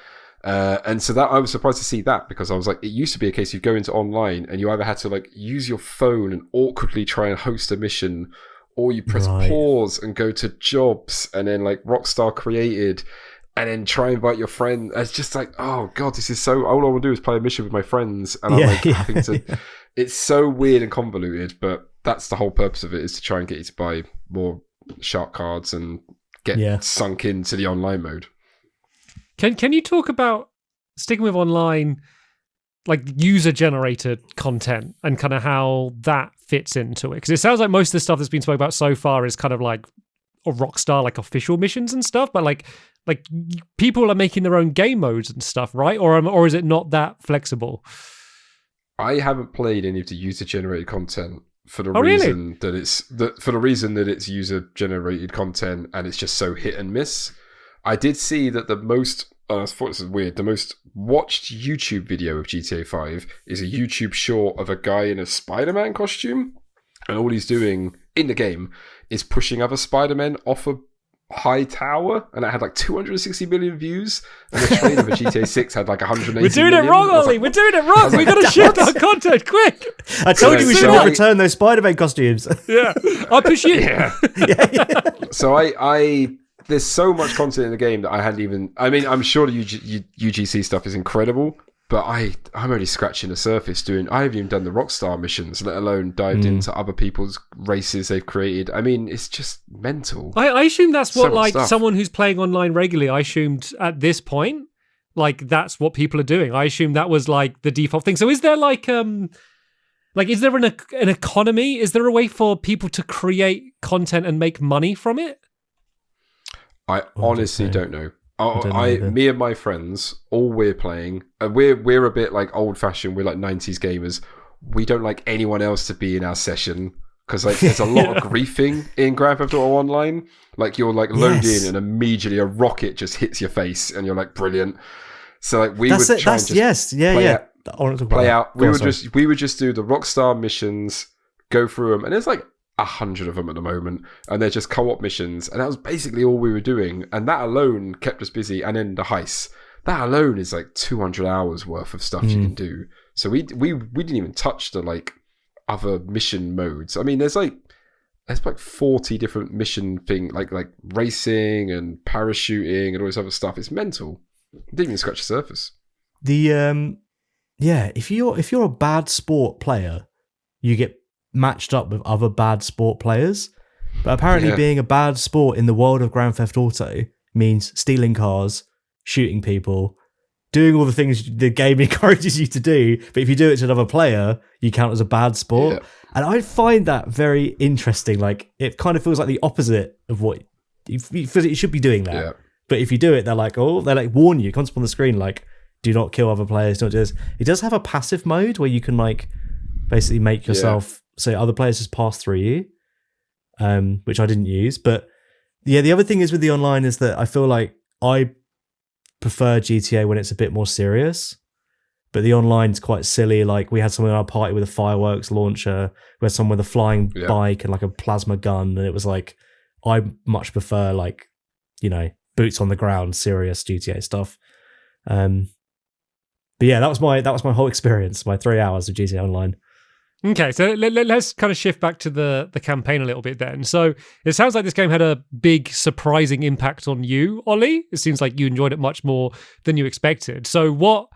And so that I was surprised to see that, because I was like, it used to be a case you go into online and you either had to like use your phone and awkwardly try and host a mission, or you press pause and go to jobs and then like Rockstar created and then try and invite your friend. It's just like, oh god, this is so, all I want to do is play a mission with my friends, and I'm like having to it's so weird and convoluted, but that's the whole purpose of it, is to try and get you to buy more shark cards and get sunk into the online mode. Can you talk about, sticking with online, like user-generated content and kind of how that fits into it? Because it sounds like most of the stuff that's been spoken about so far is kind of like a Rockstar, like official missions and stuff, but like people are making their own game modes and stuff, right? Or is it not that flexible? I haven't played any of the user-generated content for the reason that it's user-generated content and it's just so hit and miss. I did see that the most watched YouTube video of GTA 5 is a YouTube short of a guy in a Spider-Man costume, and all he's doing in the game is pushing other Spider-Men off a high tower, and it had like 260 million views, and the trailer for GTA 6 had like 180 We're doing it wrong, Ollie! We're doing it wrung! We gotta shift our content, quick! I told you we should not return those Spider-Man costumes. Yeah, I'll push you. Yeah. So there's so much content in the game that I hadn't even... I mean, I'm sure the UGC stuff is incredible, but I'm only scratching the surface I haven't even done the Rockstar missions, let alone dived into other people's races they've created. I mean, it's just mental. I assume that's what, like, someone who's playing online regularly, I assumed at this point, like, that's what people are doing. I assume that was, like, the default thing. So is there, like is there an economy? Is there a way for people to create content and make money from it? I honestly don't know. Me and my friends, all we're playing, we're a bit like old fashioned. We're like 90s gamers. We don't like anyone else to be in our session because like there's a lot of griefing in Grand Theft Auto Online. Like you're like load in and immediately a rocket just hits your face and you're like brilliant. So like we would try and just play out. We would just do the Rockstar missions, go through them, and there's like 100 of them at the moment, and they're just co-op missions, and that was basically all we were doing, and that alone kept us busy. And then the heists, that alone is like 200 hours worth of stuff you can do. So we didn't even touch the like other mission modes. I mean, there's like 40 different mission thing, like racing and parachuting and all this other stuff. It's mental. Didn't even scratch the surface. If you're a bad sport player, you get matched up with other bad sport players, but apparently being a bad sport in the world of Grand Theft Auto means stealing cars, shooting people, doing all the things the game encourages you to do, but if you do it to another player, you count as a bad sport. And I find that very interesting. Like, it kind of feels like the opposite of what you should be doing that. But if you do it, they warn you, it comes up on the screen like, do not kill other players, don't do this. It does have a passive mode where you can like basically make yourself so other players just pass through you, which I didn't use. But yeah, the other thing is with the online is that I feel like I prefer GTA when it's a bit more serious, but the online's quite silly. Like we had someone in our party with a fireworks launcher, we had someone with a flying bike and like a plasma gun, and it was like, I much prefer like, you know, boots on the ground, serious GTA stuff. But yeah, that was my whole experience, my 3 hours of GTA Online. Okay, so let's kind of shift back to the campaign a little bit then. So it sounds like this game had a big, surprising impact on you, Ollie. It seems like you enjoyed it much more than you expected. So what,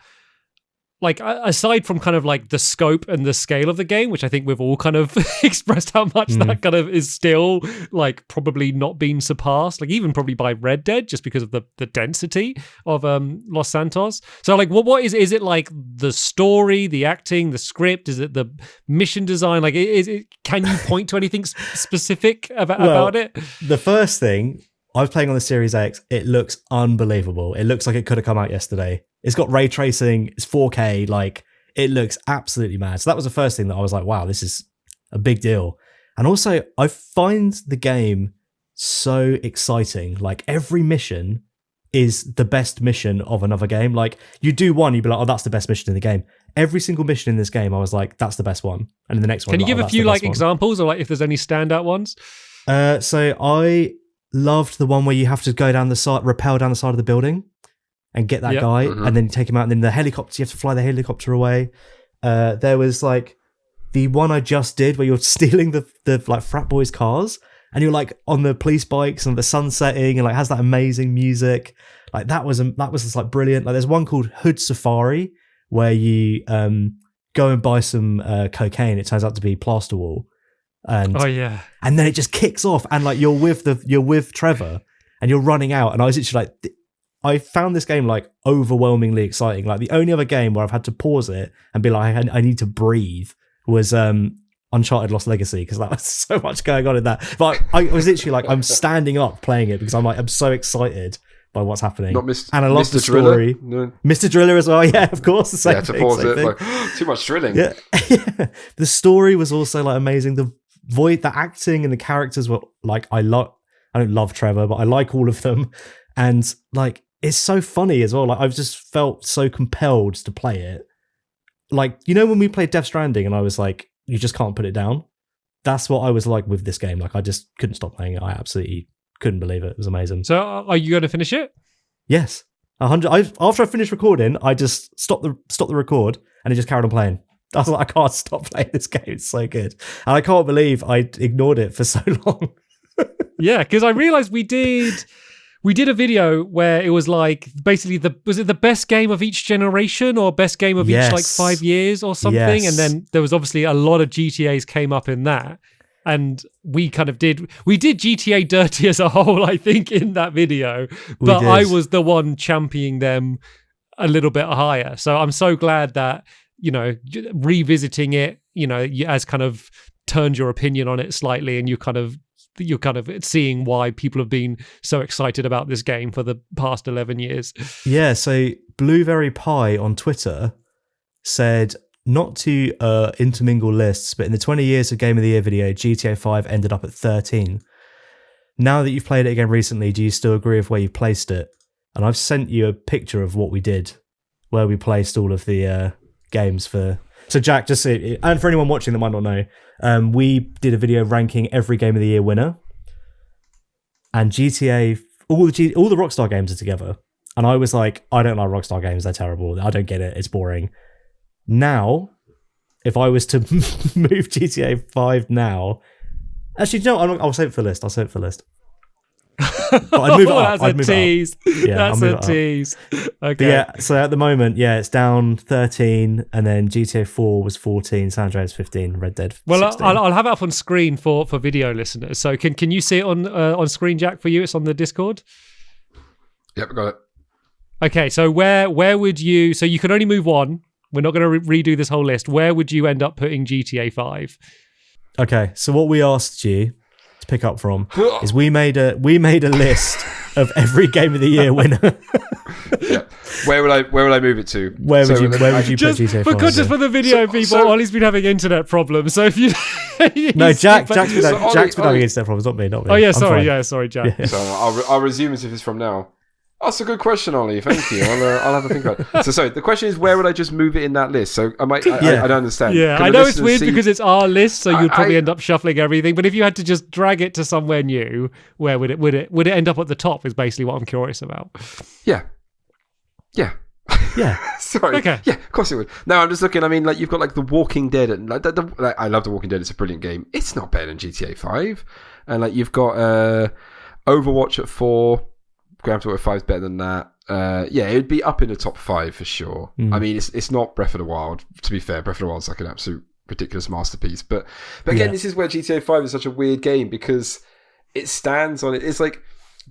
like, aside from kind of like the scope and the scale of the game, which I think we've all kind of expressed how much that kind of is still like probably not being surpassed, like even probably by Red Dead, just because of the density of Los Santos. So like, what is it like the story, the acting, the script? Is it the mission design? Like, can you point to anything specific about it? The first thing, I was playing on the Series X. It looks unbelievable. It looks like it could have come out yesterday. It's got ray tracing. It's 4K. Like, it looks absolutely mad. So that was the first thing that I was like, wow, this is a big deal. And also, I find the game so exciting. Like, every mission is the best mission of another game. Like, you do one, you'd be like, oh, that's the best mission in the game. Every single mission in this game, I was like, that's the best one. And in the next one, can you give a few like examples, or like if there's any standout ones? So I loved the one where you have to go down the side, rappel down the side of the building and get that guy, and then take him out, and then the helicopter, you have to fly the helicopter away. There was like the one I just did where you're stealing the like frat boys' cars, and you're like on the police bikes and the sun setting, and like has that amazing music. Like that was just like brilliant. Like there's one called Hood Safari where you go and buy some cocaine. It turns out to be plasterwall, and and then it just kicks off, and like you're with Trevor, and you're running out, and I was literally like, I found this game like overwhelmingly exciting. Like the only other game where I've had to pause it and be like, I need to breathe was Uncharted Lost Legacy, because that was so much going on in that. But I was literally like, I'm standing up playing it because I'm so excited by what's happening. And I love the story. No. Mr. Driller as well. Yeah, of course. The same thing, to pause it, like, too much drilling. Yeah. The story was also like amazing. The acting and the characters were like, I don't love Trevor, but I like all of them. And like, it's so funny as well. Like, I've just felt so compelled to play it. Like, you know, when we played Death Stranding and I was like, you just can't put it down. That's what I was like with this game. Like, I just couldn't stop playing it. I absolutely couldn't believe it. It was amazing. So are you going to finish it? Yes. 100. After I finished recording, I just stopped the record and it just carried on playing. I was like, I can't stop playing this game. It's so good. And I can't believe I ignored it for so long. Yeah, because I realized we did a video where it was like basically was it the best game of each generation or best game of each like 5 years or something? Yes. And then there was obviously a lot of GTAs came up in that. And we did GTA dirty as a whole, I think, in that video. But I was the one championing them a little bit higher. So I'm so glad that, you know, revisiting it, you know, has kind of turned your opinion on it slightly, and you're kind of seeing why people have been so excited about this game for the past 11 years. Yeah, so Blueberry Pie on Twitter said, not to intermingle lists, but in the 20 years of Game of the Year video, GTA 5 ended up at 13. Now that you've played it again recently, do you still agree with where you placed it? And I've sent you a picture of what we did, where we placed all of the games for... So Jack, just see, and for anyone watching that might not know, we did a video ranking every Game of the Year winner, and GTA, all the Rockstar games are together. And I was like, I don't like Rockstar games; they're terrible. I don't get it; it's boring. Now, if I was to move GTA 5 now, actually, no, I'll save it for the list. But I'd move it up. That's a tease. That's a tease. Okay. But yeah, so at the moment, yeah, it's down 13, and then GTA 4 was 14, San Andreas 15, Red Dead 16. Well, I'll have it up on screen for video listeners. So can you see it on screen, Jack, for you? It's on the Discord. Yep, got it. Okay, so where would you... So you can only move one. We're not going to redo this whole list. Where would you end up putting GTA 5? Okay, so what we asked you to pick up from is we made a list of every Game of the Year winner. Yeah. Where would I move it to? Where would you put GTA 5? Just for the video people, Ollie's been having internet problems. So if you no, Jack's been having internet problems, not me. Oh yeah, sorry, Jack. Yeah. So I'll resume as if it's from now. That's a good question, Ollie. Thank you. I'll have a think about it. So, sorry, the question is, where would I just move it in that list? So, I don't understand. Yeah, I know it's weird because it's our list, so you'd probably end up shuffling everything. But if you had to just drag it to somewhere new, where would it end up at the top? Is basically what I'm curious about. Yeah. Sorry. Okay. Yeah, of course it would. No, I'm just looking. I mean, like you've got like The Walking Dead, and like I love The Walking Dead. It's a brilliant game. It's not better than GTA 5, and like you've got Overwatch at 4. Grand Theft Auto 5 is better than that. Yeah, it would be up in the top 5 for sure. I mean, it's not Breath of the Wild. To be fair, Breath of the Wild is like an absolute ridiculous masterpiece. But again, this is where GTA 5 is such a weird game because it stands on it. It's like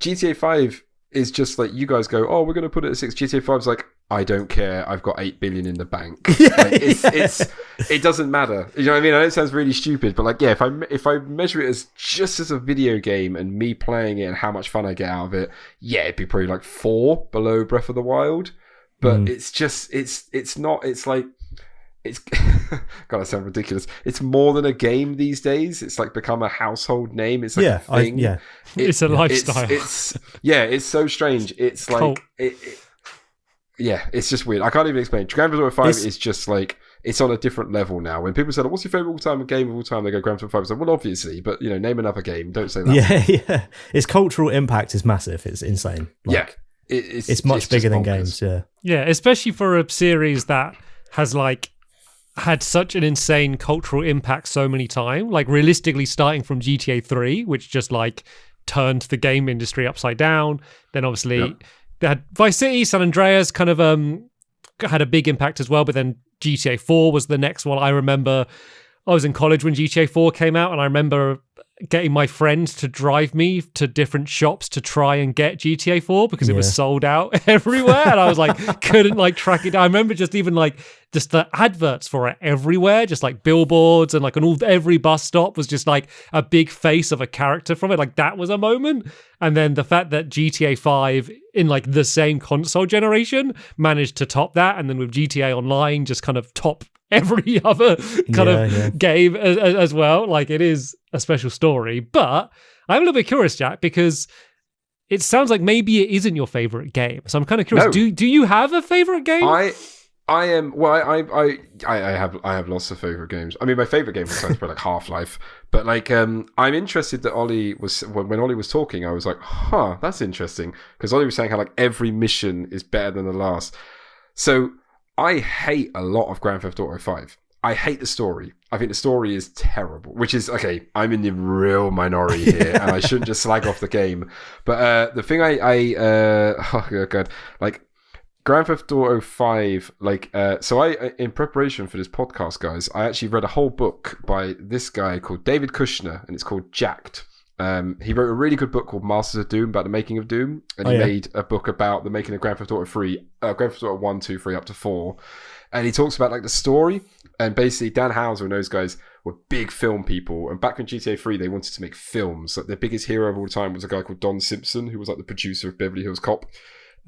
GTA 5 is just like you guys go, oh, we're going to put it at 6. GTA 5 is like, I don't care. I've got 8 billion in the bank. It doesn't matter. You know what I mean? I know it sounds really stupid, but like, yeah, if I measure it as just as a video game and me playing it and how much fun I get out of it, yeah, it'd be probably like 4 below Breath of the Wild. But it's God, I sound ridiculous. It's more than a game these days. It's like become a household name. It's like a thing. It's a lifestyle. It's so strange. It's like yeah, it's just weird. I can't even explain. Grand Theft Auto 5 is just like, it's on a different level now. When people say, what's your favourite all-time game of all time? They go Grand Theft Auto 5. It's like, well, obviously, but, you know, name another game. Don't say that. Yeah. Its cultural impact is massive. It's insane. Like, it's much bigger than games, Yeah, especially for a series that has, like, had such an insane cultural impact so many times. Like, realistically, starting from GTA 3, which just, like, turned the game industry upside down. Then, obviously... They had Vice City, San Andreas, kind of had a big impact as well. But then GTA 4 was the next one. I remember I was in college when GTA 4 came out, and I remember getting my friends to drive me to different shops to try and get GTA 4 because it was sold out everywhere, and I was like couldn't like track it down. I remember just the adverts for it everywhere, just like billboards, and like on every bus stop was just like a big face of a character from it. Like that was a moment. And then the fact that GTA 5 in like the same console generation managed to top that, and then with GTA Online just kind of top every other kind of game as well. Like it is a special story. But I'm a little bit curious, Jack, because it sounds like maybe it isn't your favorite game. So I'm kind of curious. No. Do you have a favorite game? I am. Well, I have lots of favorite games. I mean, my favorite game was probably like Half-Life. But like, I'm interested that Ollie was when Ollie was talking. I was like, huh, that's interesting, because Ollie was saying how like every mission is better than the last. So I hate a lot of Grand Theft Auto 5. I hate the story. I think the story is terrible, which is, okay, I'm in the real minority here, and I shouldn't just slag off the game. But the thing oh god, like Grand Theft Auto 5, like, so I, in preparation for this podcast, guys, I actually read a whole book by this guy called David Kushner, and it's called Jacked. He wrote a really good book called Masters of Doom, about the making of Doom, and he made a book about the making of Grand Theft Auto 3, Grand Theft Auto 1, 2, 3, up to 4, and he talks about like the story, and basically Dan Houser and those guys were big film people, and back in GTA 3 they wanted to make films. Like their biggest hero of all time was a guy called Don Simpson, who was like the producer of Beverly Hills Cop.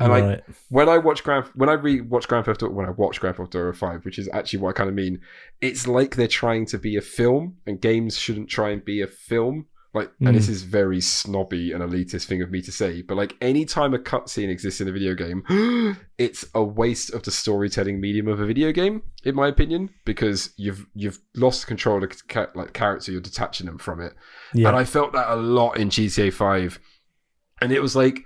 And like when I watch Grand Theft Auto 5, which is actually what I kind of mean, it's like they're trying to be a film, and games shouldn't try and be a film. Like, and this is very snobby and elitist thing of me to say, but like any-time a cutscene exists in a video game, it's a waste of the storytelling medium of a video game, in my opinion, because you've lost control of the character, you're detaching them from it. Yeah. And I felt that a lot in GTA 5, and it was like,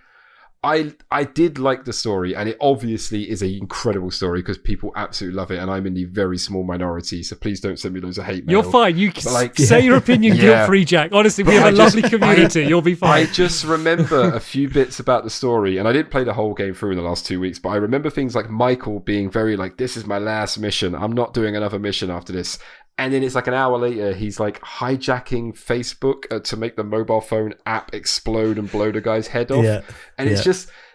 I did like the story, and it obviously is an incredible story because people absolutely love it, and I'm in the very small minority, so please don't send me loads of hate mail. You're fine. You say your opinion guilt-free, Jack. Honestly, we have a lovely community. You'll be fine. I just remember a few bits about the story, and I didn't play the whole game through in the last 2 weeks, but I remember things like Michael being very like, this is my last mission. I'm not doing another mission after this. And then it's like an hour later, he's like hijacking Facebook to make the mobile phone app explode and blow the guy's head off. Yeah. And it's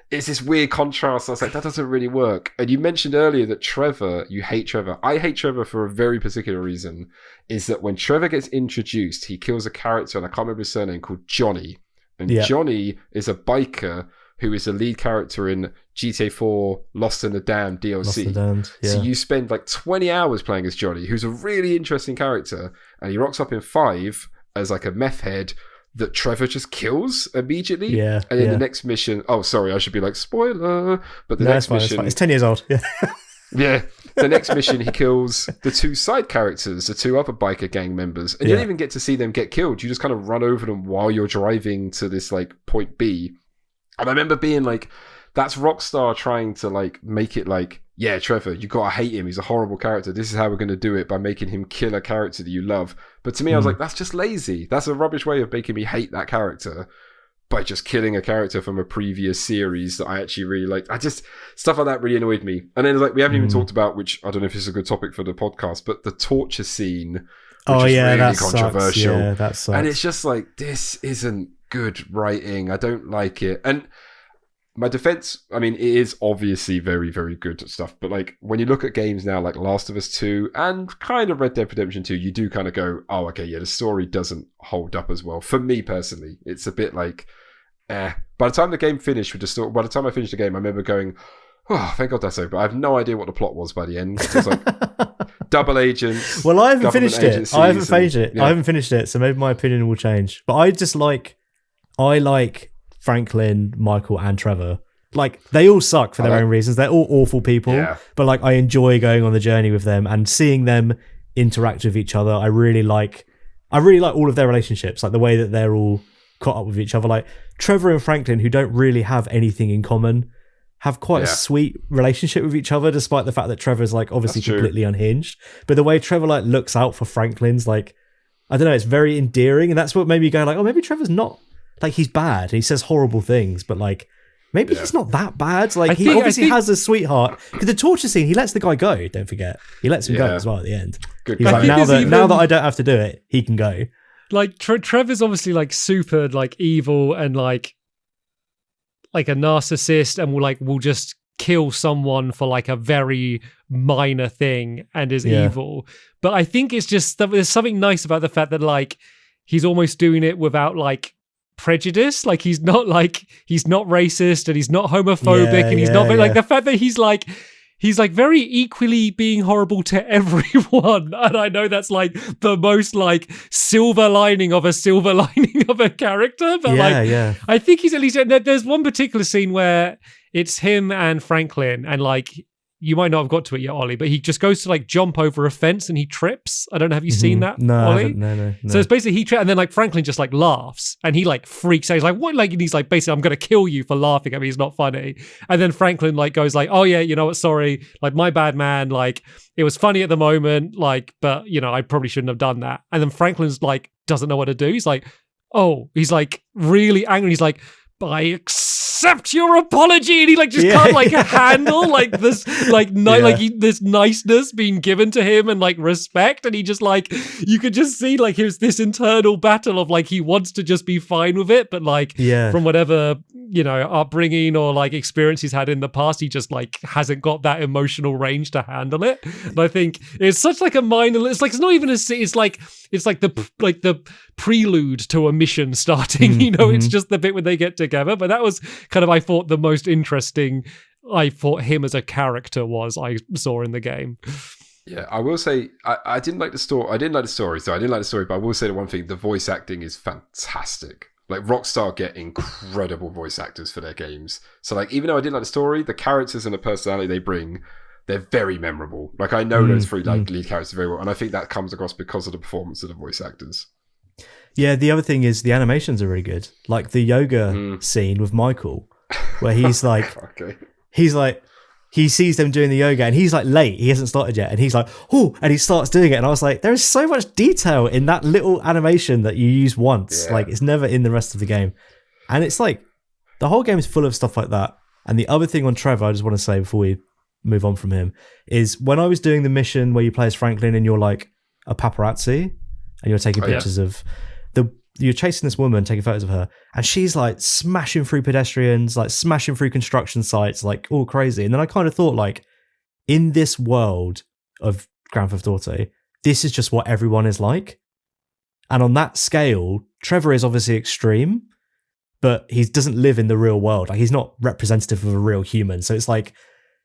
this weird contrast. I was like, that doesn't really work. And you mentioned earlier that Trevor, you hate Trevor. I hate Trevor for a very particular reason, is that when Trevor gets introduced, he kills a character, and I can't remember his surname, called Johnny. And Johnny is a biker who is the lead character in GTA 4 Lost in the Damned DLC. So you spend like 20 hours playing as Johnny, who's a really interesting character, and he rocks up in 5 as like a meth head that Trevor just kills immediately. Yeah. And then the next mission, oh, sorry, I should be like, spoiler, but the next mission... It's 10 years old. Yeah. Yeah. The next mission, he kills the 2 side characters, the 2 other biker gang members, and you don't even get to see them get killed. You just kind of run over them while you're driving to this like point B. And I remember being like, that's Rockstar trying to like make it like, yeah, Trevor, you gotta hate him. He's a horrible character. This is how we're gonna do it, by making him kill a character that you love. But to me, I was like, that's just lazy. That's a rubbish way of making me hate that character, by just killing a character from a previous series that I actually really liked. Stuff like that really annoyed me. And then like we haven't even talked about, which I don't know if this is a good topic for the podcast, but the torture scene, which is really controversial. Yeah, that sucks. And it's just like, this isn't good writing. I don't like it. And my defense, I mean, it is obviously very, very good stuff, but like when you look at games now like Last of Us 2 and kind of Red Dead Redemption 2, you do kind of go, oh, okay, yeah, the story doesn't hold up as well. For me personally, it's a bit like, by the time the game finished with the story, by the time I finished the game, I remember going, oh, thank God that's over. I have no idea what the plot was by the end. It was like double agents. Well, I haven't finished it. I haven't finished it, so maybe my opinion will change. But I like Franklin, Michael, and Trevor. Like, they all suck for their own reasons. They're all awful people. But like, I enjoy going on the journey with them and seeing them interact with each other. I really like all of their relationships, like the way that they're all caught up with each other. Like Trevor and Franklin, who don't really have anything in common, have quite a sweet relationship with each other, despite the fact that Trevor's like obviously completely unhinged. But the way Trevor like looks out for Franklin's, like, I don't know, it's very endearing, and that's what made me go like, oh, maybe Trevor's not like, he's bad, he says horrible things, but like Maybe he's not that bad. Like, he think has a sweetheart. Because the torture scene, he lets the guy go, don't forget. He lets him go as well at the end. Good. He's like, now that I don't have to do it, he can go. Like, Trevor's obviously, like, super, like, evil and, like a narcissist, and will just kill someone for, like, a very minor thing and is evil. But I think it's just, there's something nice about the fact that, like, he's almost doing it without, like, prejudice. Like, he's not racist, and he's not homophobic, and he's not like, the fact that he's very equally being horrible to everyone. And I know that's like the most like silver lining of a character, but I think he's at least, there's one particular scene where it's him and Franklin, and like, you might not have got to it yet, Ollie, but he just goes to like jump over a fence and he trips. I don't know. Have you seen that, No, Ollie? I haven't. No. So it's basically he trips, and then like Franklin just like laughs, and he like freaks out. He's like, what? Like, and he's like, basically, I'm going to kill you for laughing at me. It's not funny. And then Franklin like goes like, oh yeah, you know what? Sorry. Like, my bad, man. Like, it was funny at the moment. Like, but you know, I probably shouldn't have done that. And then Franklin's like, doesn't know what to do. He's like, oh, he's like really angry. He's like, I accept your apology, and he like just can't like handle like this like this niceness being given to him and like respect, and he just like, you could just see like here's this internal battle of like he wants to just be fine with it, but like from whatever, you know, upbringing or like experience he's had in the past, he just like hasn't got that emotional range to handle it. And I think it's such like a minor, it's like, it's not even a, it's like the prelude to a mission starting, you know, it's just the bit when they get together. But that was kind of, I thought, the most interesting I thought him as a character I saw in the game. Yeah, I will say I didn't like the story. I didn't like the story, but I will say the one thing: the voice acting is fantastic. Like, Rockstar get incredible voice actors for their games. So like, even though I didn't like the story, the characters and the personality they bring, they're very memorable. Like, I know those three like lead characters very well, and I think that comes across because of the performance of the voice actors. Yeah, the other thing is the animations are really good. Like the yoga scene with Michael, where he's like, he sees them doing the yoga and he's like late, he hasn't started yet, and he's like, oh, and he starts doing it, and I was like, there is so much detail in that little animation that you use once. Like, it's never in the rest of the game, and it's like the whole game is full of stuff like that. And the other thing on Trevor, I just want to say before we move on from him, is when I was doing the mission where you play as Franklin and you're like a paparazzi and you're taking pictures of you're chasing this woman, taking photos of her, and she's like smashing through pedestrians, like smashing through construction sites, like all crazy. And then I kind of thought, like, in this world of Grand Theft Auto, this is just what everyone is like. And on that scale, Trevor is obviously extreme, but he doesn't live in the real world. Like, he's not representative of a real human. So it's like,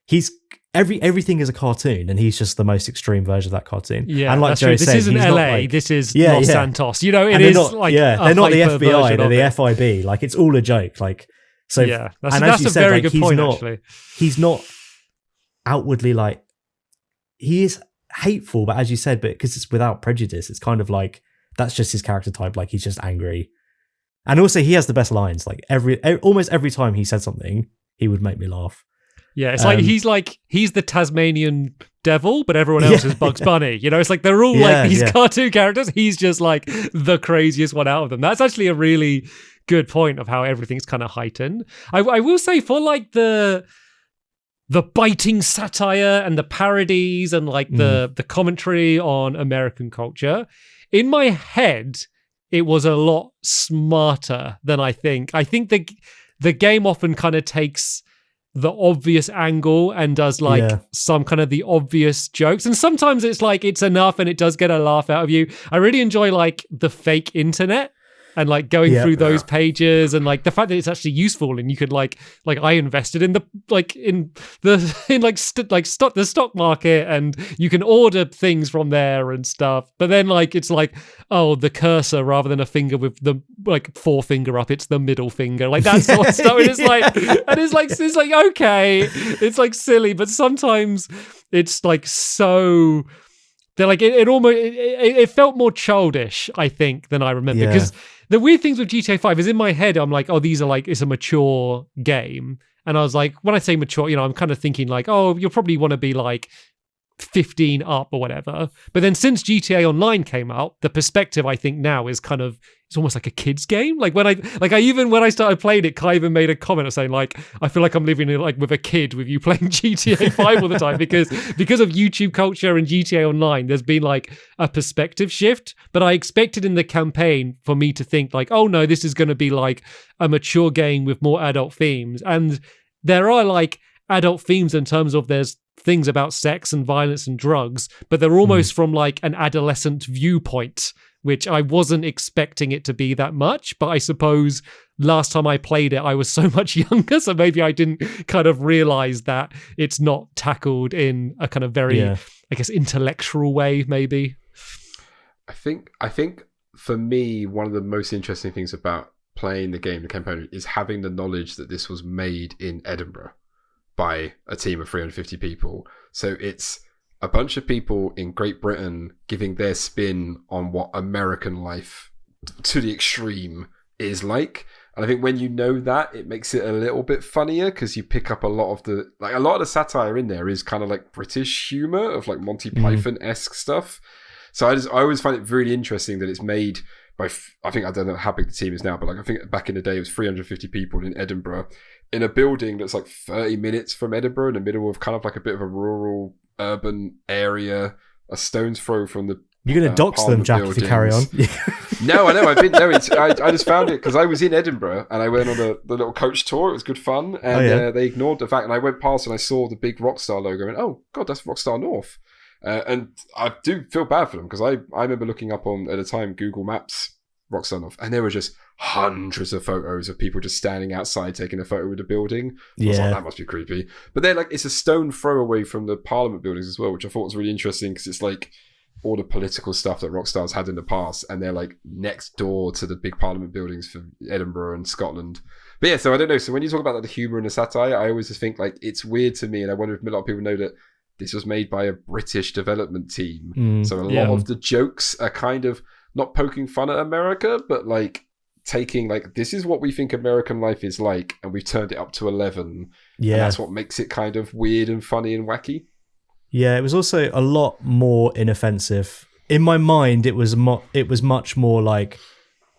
he's everything is a cartoon, and he's just the most extreme version of that cartoon. Yeah, and like Joe said, this isn't LA. Like, this is Los Santos. You know, it is not, like they're not the FBI, they're the FIB. Like, it's all a joke. Like, so that's a very good point. Actually, he's not outwardly like, he is hateful, but as you said, but because it's without prejudice, it's kind of like that's just his character type. Like, he's just angry, and also he has the best lines. Like, almost every time he said something, he would make me laugh. Yeah, it's like he's the Tasmanian devil, but everyone else is Bugs Bunny. You know, it's like they're all like these cartoon characters. He's just like the craziest one out of them. That's actually a really good point of how everything's kind of heightened. I will say, for like the biting satire and the parodies and like the commentary on American culture, in my head, it was a lot smarter than I think. I think the game often kind of takes the obvious angle and does like some kind of the obvious jokes, and sometimes it's like it's enough and it does get a laugh out of you. I really enjoy like the fake internet and like going through those pages, and like the fact that it's actually useful, and you could like I invested in the stock market, and you can order things from there and stuff. But then like it's like, oh, the cursor rather than a finger with the like forefinger up, it's the middle finger, like that sort of stuff. And it's like okay, it's like silly, but sometimes it's like so. They're like it felt more childish, I think, than I remember. Because the weird things with GTA 5 is in my head, I'm like, oh, these are like, it's a mature game. And I was like, when I say mature, you know, I'm kind of thinking like, oh, you'll probably want to be like 15 up or whatever. But then since GTA Online came out, the perspective I think now is kind of it's almost like a kid's game. Like when I started playing it, Kai even made a comment of saying like, I feel like I'm living in, like with a kid with you playing GTA 5 all the time because of YouTube culture and GTA Online, there's been like a perspective shift. But I expected in the campaign for me to think like, oh no, this is going to be like a mature game with more adult themes. And there are like adult themes in terms of there's things about sex and violence and drugs, but they're almost from like an adolescent viewpoint, which I wasn't expecting it to be that much. But I suppose last time I played it, I was so much younger, so maybe I didn't kind of realize that it's not tackled in a kind of very, I guess, intellectual way, maybe. I think for me, one of the most interesting things about playing the game, the campaign, is having the knowledge that this was made in Edinburgh by a team of 350 people. So it's a bunch of people in Great Britain giving their spin on what American life to the extreme is like. And I think when you know that, it makes it a little bit funnier because you pick up a lot of the satire in there is kind of like British humor of like Monty Python-esque stuff. So I always find it really interesting that it's made by, I think, I don't know how big the team is now, but like I think back in the day it was 350 people in Edinburgh in a building that's like 30 minutes from Edinburgh in the middle of kind of like a bit of a rural urban area, a stone's throw from the You're going to dox them, Jack, buildings. If you carry on. No, I know. I just found it because I was in Edinburgh and I went on the little coach tour. It was good fun. And they ignored the fact. And I went past and I saw the big Rockstar logo and, oh, God, that's Rockstar North. And I do feel bad for them because I remember looking up on, at the time, Google Maps, Rockstar North, and there were just hundreds of photos of people just standing outside taking a photo with the building. I was like, that must be creepy. But they're like, it's a stone throw away from the Parliament buildings as well, which I thought was really interesting because it's like all the political stuff that Rockstar's had in the past, and they're like next door to the big Parliament buildings for Edinburgh and Scotland. But yeah, so I don't know. So when you talk about like the humor and the satire, I always just think like it's weird to me, and I wonder if a lot of people know that this was made by a British development team. So a lot of the jokes are kind of not poking fun at America, but like taking like, this is what we think American life is like, and we've turned it up to 11. Yeah. And that's what makes it kind of weird and funny and wacky. Yeah, it was also a lot more inoffensive. In my mind, it was much more like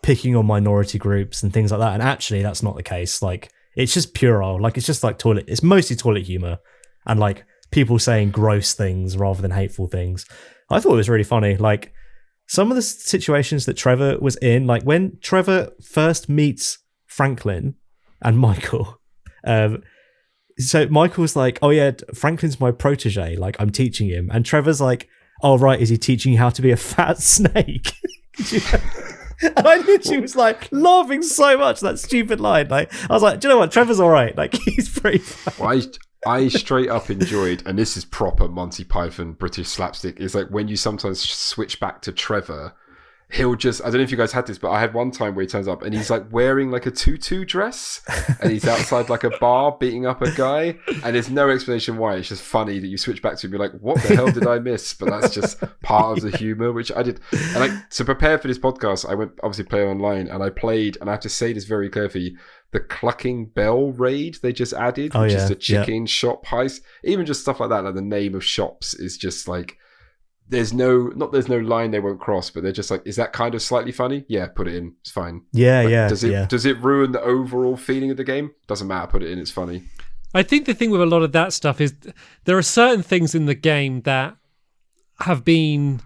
picking on minority groups and things like that. And actually, that's not the case. Like, it's just puerile. Like, it's just like it's mostly toilet humor and like people saying gross things rather than hateful things. I thought it was really funny. Like, some of the situations that Trevor was in, like when Trevor first meets Franklin and Michael, so Michael's like, oh yeah, Franklin's my protege, like I'm teaching him. And Trevor's like, oh right, is he teaching you how to be a fat snake? And I literally was like laughing so much at that stupid line. Like, I was like, do you know what? Trevor's all right. Like, he's pretty funny. Well, I straight up enjoyed, and this is proper Monty Python British slapstick, is like when you sometimes switch back to Trevor, he'll just, I don't know if you guys had this, but I had one time where he turns up and he's like wearing like a tutu dress and he's outside like a bar beating up a guy, and there's no explanation why. It's just funny that you switch back to him, you're like, what the hell did I miss? But that's just part of the humor, which I did. And like, to prepare for this podcast, I went obviously play online and I played, and I have to say this very carefully, the Clucking Bell raid they just added, which is the chicken shop heist. Even just stuff like that, like the name of shops is just like, there's no line they won't cross, but they're just like, is that kind of slightly funny? Yeah, put it in. It's fine. Does it ruin the overall feeling of the game? Doesn't matter, put it in, it's funny. I think the thing with a lot of that stuff is there are certain things in the game that have been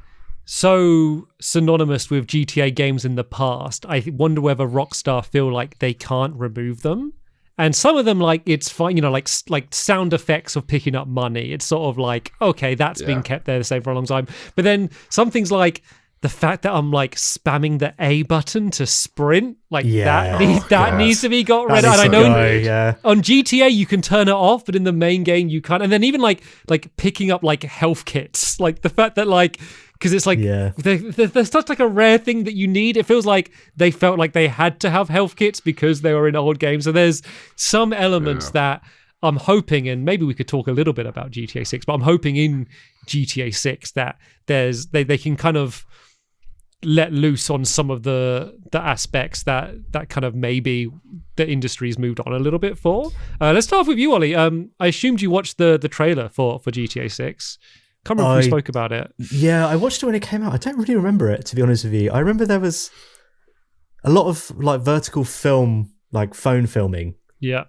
so synonymous with GTA games in the past. I wonder whether Rockstar feel like they can't remove them. And some of them, like, it's fine, you know, like sound effects of picking up money. It's sort of like, okay, that's been kept there the same for a long time. But then some things like the fact that I'm like spamming the A button to sprint, like that needs to be got rid of. And I know on GTA you can turn it off, but in the main game you can't. And then even like picking up like health kits, like the fact that like, because it's like there's such like a rare thing that you need. It feels like they felt like they had to have health kits because they were in old games. So there's some elements that I'm hoping, and maybe we could talk a little bit about GTA 6, but I'm hoping in GTA 6 that they can kind of let loose on some of the aspects that kind of maybe the industry's moved on a little bit for. Let's start off with you, Ollie. I assumed you watched the trailer for GTA 6. Can't remember if we spoke about it. Yeah, I watched it when it came out. I don't really remember it, to be honest with you. I remember a lot of like vertical film, like phone filming. Yeah.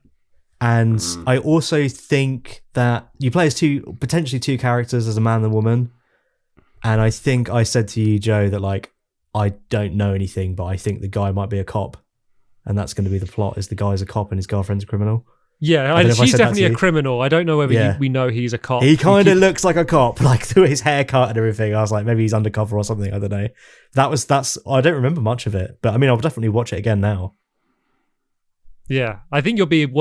And I also think that you play as potentially two characters, as a man and a woman. And I think I said to you, Joe, that like, I don't know anything, but I think the guy might be a cop. And that's going to be the plot, is the guy's a cop and his girlfriend's a criminal. Yeah, she's definitely a criminal. I don't know whether we know he's a cop. He kind of looks like a cop, like through his haircut and everything. I was like, maybe he's undercover or something. I don't know. I don't remember much of it, but I mean, I'll definitely watch it again now. Yeah, I think you'll be the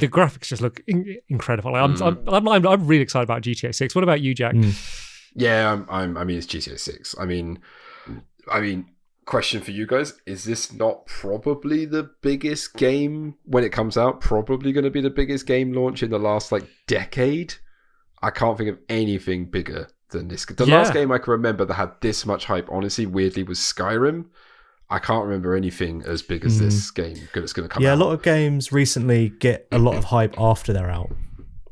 graphics just look incredible. Like, I'm really excited about GTA 6. What about you, Jack? Yeah, I mean, it's GTA 6. I mean, question for you guys: is this not probably the biggest game when it comes out? Probably going to be the biggest game launch in the last like decade. I can't think of anything bigger than this. The last game I can remember that had this much hype, honestly, weirdly, was Skyrim. I can't remember anything as big as this game that's going to come out. Yeah, a lot of games recently get a lot of hype after they're out.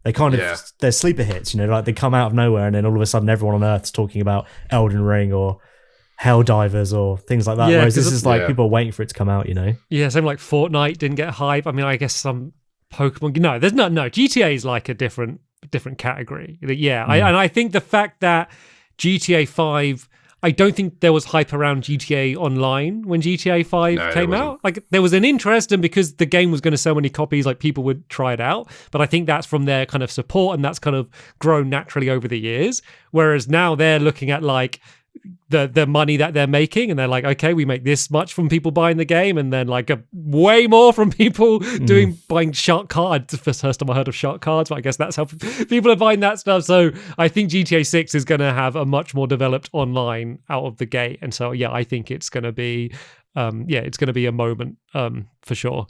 They kind of, they're sleeper hits, like they come out of nowhere and then all of a sudden everyone on Earth's talking about Elden Ring or Helldivers or things like that. Yeah, whereas this is like people are waiting for it to come out, Yeah, same like Fortnite didn't get hype. I mean, I guess some Pokemon. No, there's no. GTA is like a different category. Yeah, and I think the fact that GTA 5. I don't think there was hype around GTA Online when GTA 5 came out. Like, there was an interest, and because the game was going to sell many copies, like, people would try it out. But I think that's from their kind of support, and that's kind of grown naturally over the years. Whereas now they're looking at, like, the money that they're making, and they're like, okay, we make this much from people buying the game, and then like way more from people buying shark cards. The first time I heard of shark cards, but I guess that's how people are buying that stuff. So I think GTA 6 is going to have a much more developed online out of the gate, and so I think it's going to be it's going to be a moment for sure.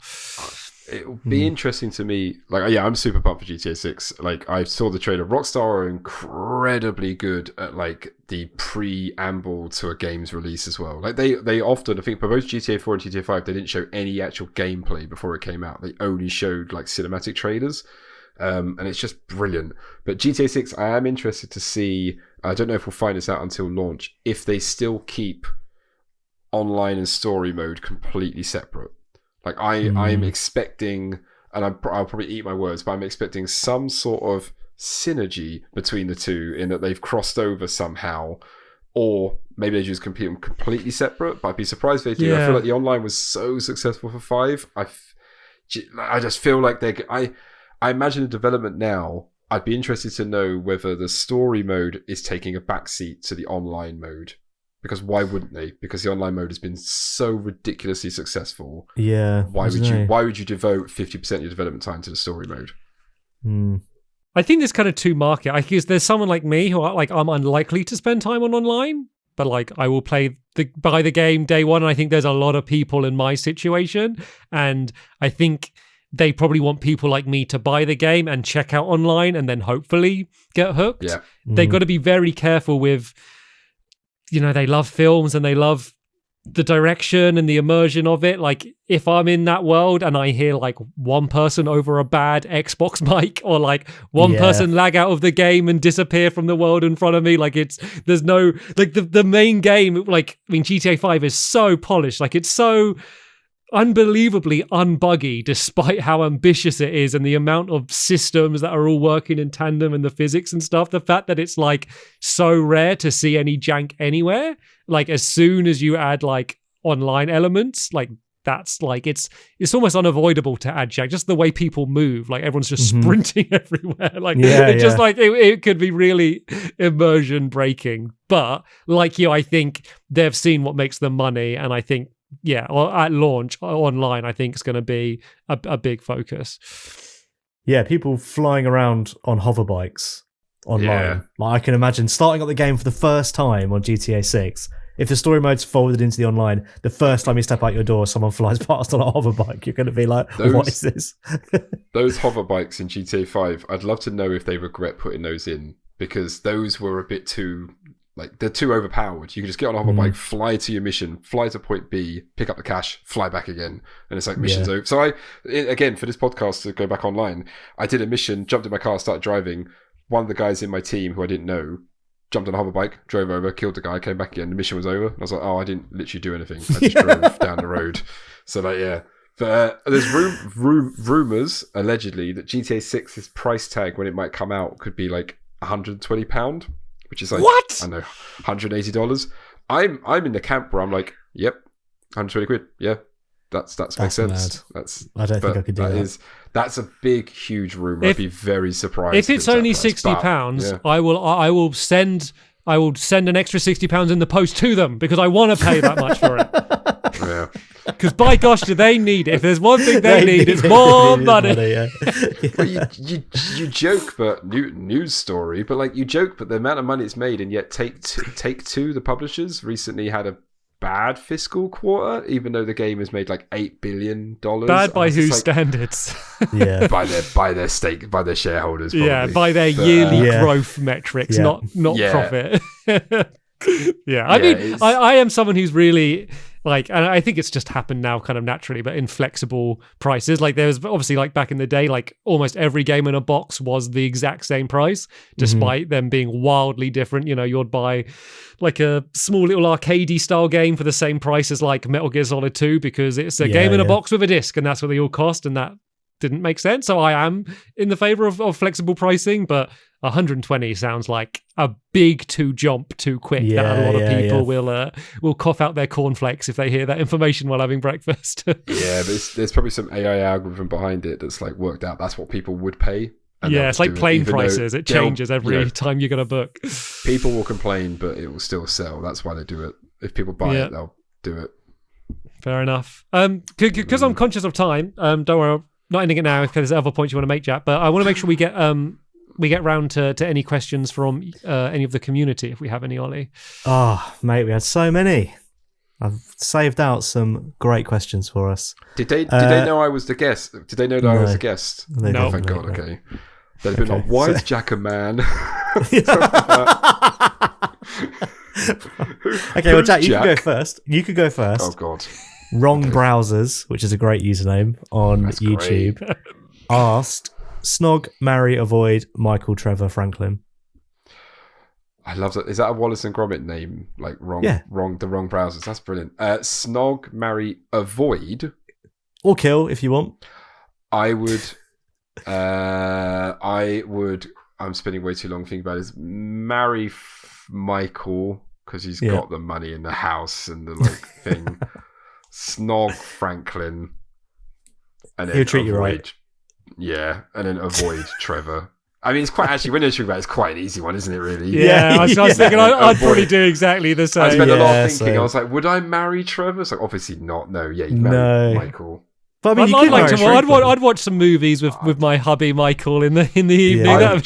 It'll be interesting to me. Like, I'm super pumped for GTA 6. Like, I saw the trailer. Rockstar are incredibly good at like the preamble to a game's release as well. Like, they often, I think, for both GTA 4 and GTA 5, they didn't show any actual gameplay before it came out. They only showed like cinematic trailers, and it's just brilliant. But GTA 6, I am interested to see. I don't know if we'll find this out until launch. If they still keep online and story mode completely separate. Like, I'm expecting, and I'll probably eat my words, but I'm expecting some sort of synergy between the two in that they've crossed over somehow, or maybe they just compete them completely separate, but I'd be surprised if they do. Yeah. I feel like the online was so successful for 5. I just feel like I imagine the development now, I'd be interested to know whether the story mode is taking a backseat to the online mode. Because why wouldn't they? Because the online mode has been so ridiculously successful. Yeah. Why would you devote 50% of your development time to the story mode? I think there's kind of two markets. I guess there's someone like me who I'm unlikely to spend time on online, but like I will buy the game day one. And I think there's a lot of people in my situation, and I think they probably want people like me to buy the game and check out online and then hopefully get hooked. Yeah. They've got to be very careful with. They love films and they love the direction and the immersion of it. Like, if I'm in that world and I hear like one person over a bad Xbox mic or like one person lag out of the game and disappear from the world in front of me, like there's no, like the main game, like, I mean, GTA 5 is so polished. Like, it's so unbelievably unbuggy despite how ambitious it is and the amount of systems that are all working in tandem and the physics and stuff. The fact that it's like so rare to see any jank anywhere, like as soon as you add like online elements, like that's like it's almost unavoidable to add jank. Just the way people move, like everyone's just sprinting everywhere, like just like it could be really immersion breaking. But like I think they've seen what makes them money, and I think or at launch online, I think it's going to be a big focus. Yeah, people flying around on hover bikes online. Yeah. Like, I can imagine starting up the game for the first time on GTA 6. If the story mode's folded into the online, the first time you step out your door, someone flies past on a hover bike. You're going to be like, what is this? Those hover bikes in GTA 5, I'd love to know if they regret putting those in, because those were a bit too... Like, they're too overpowered. You can just get on a hover bike, fly to your mission, fly to point B, pick up the cash, fly back again. And it's like mission's over. So again, for this podcast to go back online, I did a mission, jumped in my car, started driving. One of the guys in my team who I didn't know jumped on a hover bike, drove over, killed the guy, came back again. The mission was over. And I was like, oh, I didn't literally do anything. I just drove down the road. So like, yeah. But there's rumors, allegedly, that GTA 6's price tag when it might come out could be like £120, which is like, what? I know, $180. I'm in the camp where I'm like, yep, 120 quid. Yeah, that's makes sense. Mad. I don't think I could do that. That's a big, huge rumor. I'd be very surprised if it's only £60. I will send an extra £60 in the post to them because I want to pay that much for it. Yeah. Because by gosh, do they need it? If there's one thing they need, it's more money. Well, you joke, but news story. But like you joke, but the amount of money it's made, and yet Take Two, the publishers, recently had a bad fiscal quarter, even though the game has made like $8 billion. Bad by whose standards? Yeah, by their shareholders. Probably. Yeah, by their yearly growth metrics, not profit. I am someone who's really like, and I think it's just happened now kind of naturally, but inflexible prices. Like there was obviously like back in the day, like almost every game in a box was the exact same price, despite them being wildly different. You know, you'd buy like a small little arcadey style game for the same price as like Metal Gear Solid 2 because it's a game in a box with a disc and that's what they all cost, and that didn't make sense. So I am in the favor of flexible pricing, but 120 sounds like a big jump too quick that a lot of people will cough out their cornflakes if they hear that information while having breakfast. Yeah, there's probably some AI algorithm behind it that's like worked out that's what people would pay. Yeah, it's like plane prices. It changes every time you're going to book. People will complain, but it will still sell. That's why they do it. If people buy it, they'll do it. Fair enough. Because I'm conscious of time, don't worry, I'm not ending it now because there's other points you want to make, Jack, but I want to make sure we get round to any questions from any of the community, if we have any, Ollie. Oh, mate, we had so many. I've saved out some great questions for us. Did they know I was the guest? Did they know that I was the guest? No. Thank God, okay. They'd been like, why is Jack a man? Okay, well, Jack, you can go first. Oh, God. Wrong Browsers, which is a great username on YouTube, asked, Snog, marry, avoid Michael, Trevor, Franklin. I love that. Is that a Wallace and Gromit name? Like the wrong browsers. That's brilliant. Snog, marry, avoid, or kill if you want. I would. I'm spending way too long thinking about this. Marry Michael because he's got the money in the house and the like thing. Snog Franklin, and then he'll treat you right. Yeah, and then avoid Trevor. I mean, it's quite actually when you think about it, it's quite an easy one, isn't it? Really? Yeah, I was thinking I'd probably do exactly the same. I spent a lot of thinking. I was like, would I marry Trevor? It's like obviously not. No, yeah, you'd marry Michael. But I mean, I'd watch some movies with my hubby Michael in the evening. I would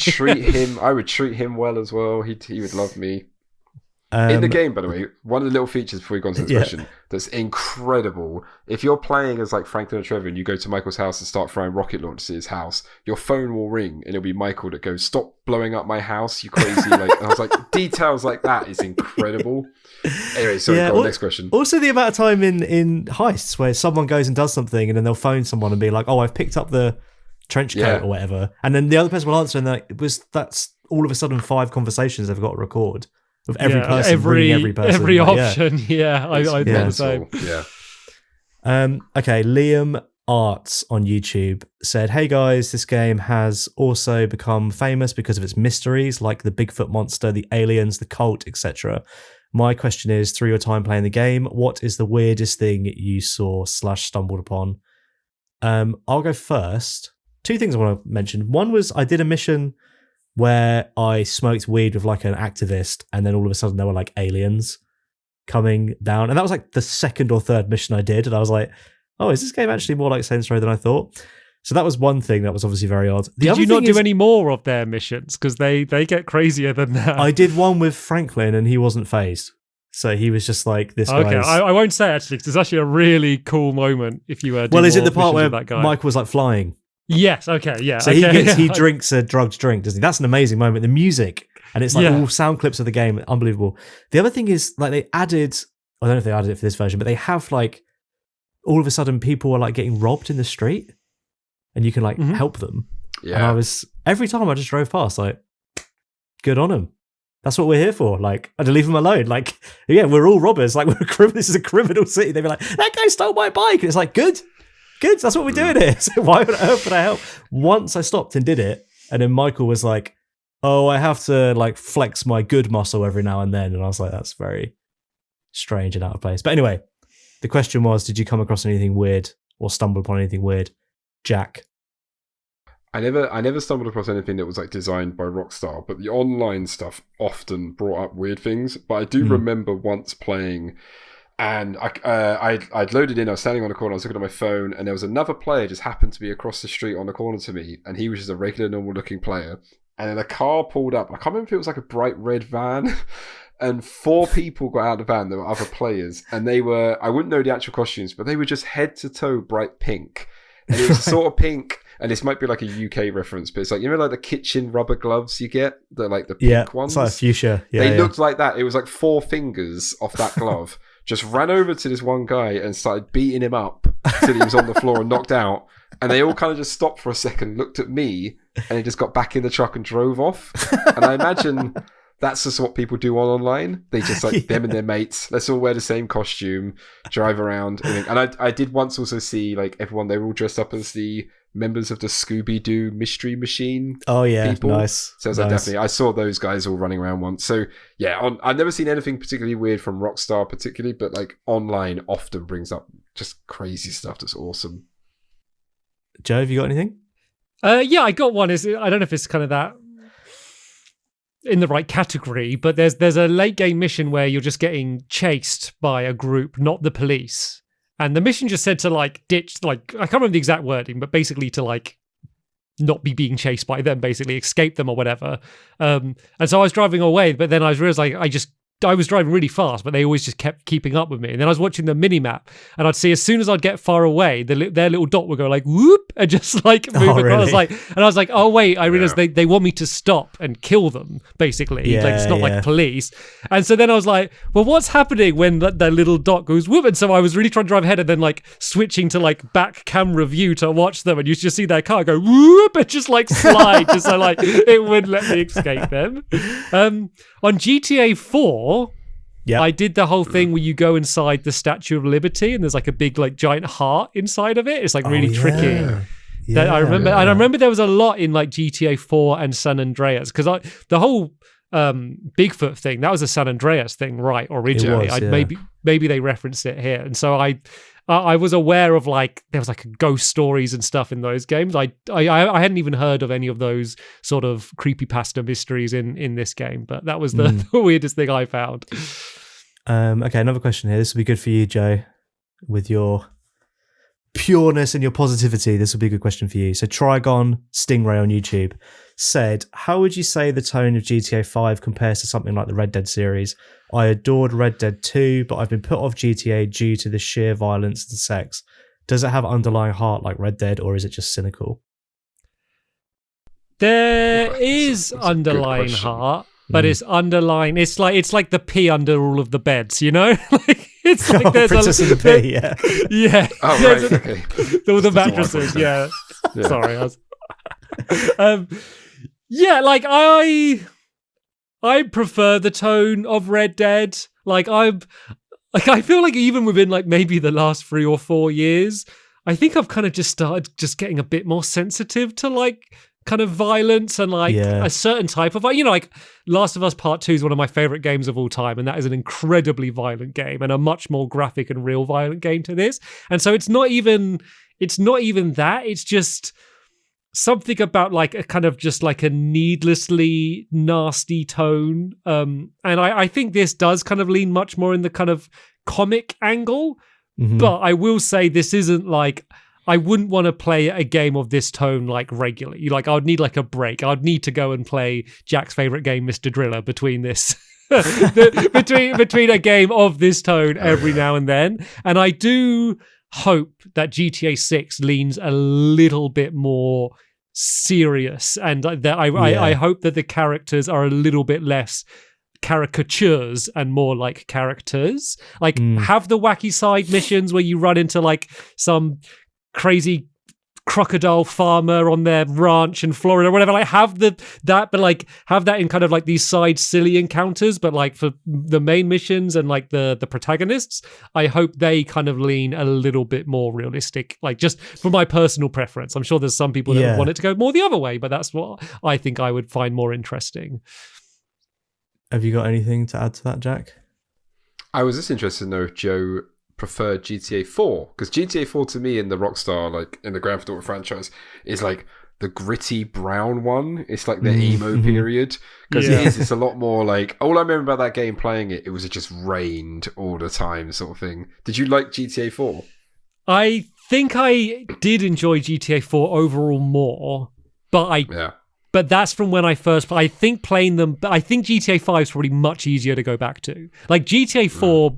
treat him well as well. He would love me. In the game, by the way, one of the little features before we go on to this question that's incredible. If you're playing as like Franklin or Trevor and you go to Michael's house and start throwing rocket launchers at his house, your phone will ring and it'll be Michael that goes, "Stop blowing up my house, you crazy!" Like, and I was like, details like that is incredible. Anyway, so next question. Also, the amount of time in heists where someone goes and does something and then they'll phone someone and be like, "Oh, I've picked up the trench coat or whatever," and then the other person will answer and that's all of a sudden 5 conversations they've got to record. Of every person, every person, every option. I thought the same. Yeah. Okay, Liam Arts on YouTube said, "Hey guys, this game has also become famous because of its mysteries, like the Bigfoot monster, the aliens, the cult, etc. My question is, through your time playing the game, what is the weirdest thing you saw/stumbled upon?" I'll go first. 2 things I want to mention. One was I did a mission where I smoked weed with like an activist, and then all of a sudden there were like aliens coming down. And that was like the 2nd or 3rd mission I did. And I was like, oh, is this game actually more like Saints Row than I thought? So that was one thing that was obviously very odd. Did you not do any more of their missions? Because they get crazier than that. I did one with Franklin and he wasn't phased. So he was just like, this okay, I won't say actually, because it's actually a really cool moment if you do is it the part where Mike was like flying? Yes, okay, yeah. So he drinks a drugged drink, doesn't he? That's an amazing moment. The music, and it's like all sound clips of the game, unbelievable. The other thing is, like, they added, I don't know if they added it for this version, but they have like, all of a sudden people are like getting robbed in the street, and you can like help them. Yeah. And every time I just drove past, like, good on them. That's what we're here for. Like, I had to leave them alone. Like, yeah, we're all robbers. Like, this is a criminal city. They'd be like, that guy stole my bike. And it's like, good. That's what we're doing here. So why on earth would I help? Once I stopped and did it, and then Michael was like, oh, I have to like flex my good muscle every now and then. And I was like, that's very strange and out of place. But anyway, the question was, did you come across anything weird or stumble upon anything weird? Jack? I never stumbled across anything that was like designed by Rockstar, but the online stuff often brought up weird things. But I do remember once playing, and I'd loaded in. I was standing on the corner. I was looking at my phone, and there was another player just happened to be across the street on the corner to me, and he was just a regular, normal-looking player. And then a car pulled up. I can't remember if it was like a bright red van. And 4 people got out of the van. There were other players, and they were, I wouldn't know the actual costumes, but they were just head to toe bright pink. And it was sort of pink. And this might be like a UK reference, but it's like, you know, like the kitchen rubber gloves you get, the like the pink ones. It's like fuchsia. Yeah, they looked like that. It was like 4 fingers off that glove. Just ran over to this one guy and started beating him up till he was on the floor and knocked out. And they all kind of just stopped for a second, looked at me, and he just got back in the truck and drove off. And I imagine that's just what people do online. They just like them and their mates. Let's all wear the same costume, drive around. And I did once also see like everyone, they were all dressed up as the members of the Scooby-Doo Mystery Machine. Oh yeah, people. Nice. So nice. Like definitely, I saw those guys all running around once. So yeah, I've never seen anything particularly weird from Rockstar particularly, but like online often brings up just crazy stuff that's awesome. Joe, have you got anything? Yeah, I got one. I don't know if it's kind of that in the right category, but there's a late game mission where you're just getting chased by a group, not the police. And the mission just said to like ditch, like I can't remember the exact wording, but basically to like not be being chased by them, basically escape them or whatever. And so I was driving away, but then I realized like I was driving really fast, but they always just kept keeping up with me. And then I was watching the mini-map, and I'd see as soon as I'd get far away, their little dot would go like whoop and just like move across. Really? I was like, oh wait, I realized they want me to stop and kill them, basically. Yeah, like it's not like police. And so then I was like, well, what's happening when that little dot goes whoop? And so I was really trying to drive ahead and then like switching to like back camera view to watch them, and you just see their car go whoop and just like slide, just so like it wouldn't let me escape them. On GTA 4, I did the whole thing where you go inside the Statue of Liberty and there's like a big like giant heart inside of it. It's like really tricky. That I remember, and I remember there was a lot in like GTA 4 and San Andreas, because the whole Bigfoot thing, that was a San Andreas thing, right? Originally, maybe they referenced it here, and so I was aware of like there was like ghost stories and stuff in those games. I hadn't even heard of any of those sort of creepypasta mysteries in this game, but that was the weirdest thing I found. Okay, another question here. This will be good for you, Joe, with your pureness and your positivity. This will be a good question for you. So Trigon Stingray on YouTube said, how would you say the tone of GTA 5 compares to something like the Red Dead series? I adored Red Dead 2, but I've been put off GTA due to the sheer violence and sex. Does it have underlying heart like Red Dead, or is it just cynical? There is underlying heart, but it's underlying. It's like the pee under all of the beds, you know? Like it's like there's Princess and the Pea, yeah. Yeah. Oh right, okay. All the mattresses, yeah. Sorry, yeah, like I prefer the tone of Red Dead. Like I feel like even within like maybe the last 3 or 4 years, I think I've kind of just started just getting a bit more sensitive to like kind of violence and like a certain type of, you know, like Last of Us Part 2 is one of my favorite games of all time, and that is an incredibly violent game and a much more graphic and real violent game to this. And so it's not even that, it's just something about like a kind of just like a needlessly nasty tone. And I think this does kind of lean much more in the kind of comic angle. Mm-hmm. But I will say this isn't like, I wouldn't want to play a game of this tone like regularly. Like I would need like a break. I would need to go and play Jack's favorite game, Mr. Driller, between this, between a game of this tone every now and then. And I do hope that GTA 6 leans a little bit more serious, and that I hope that the characters are a little bit less caricatures and more like characters. Like have the wacky side missions where you run into like some crazy crocodile farmer on their ranch in Florida or whatever. Like have that, but like have that in kind of like these side silly encounters, but like for the main missions and like the protagonists, I hope they kind of lean a little bit more realistic. Like just for my personal preference, I'm sure there's some people that would want it to go more the other way, but that's what I think I would find more interesting. Have you got anything to add to that, Jack? I was just interested to know if Joe preferred GTA 4, because GTA 4 to me in the Rockstar, like in the Grand Theft Auto franchise, is like the gritty brown one. It's like the emo period, because it's a lot more like, all I remember about that game playing it was it just rained all the time sort of thing. Did you like GTA 4? I think I did enjoy GTA 4 overall more, but but that's from when I first. I think playing them. I think GTA 5 is probably much easier to go back to. Like GTA 4.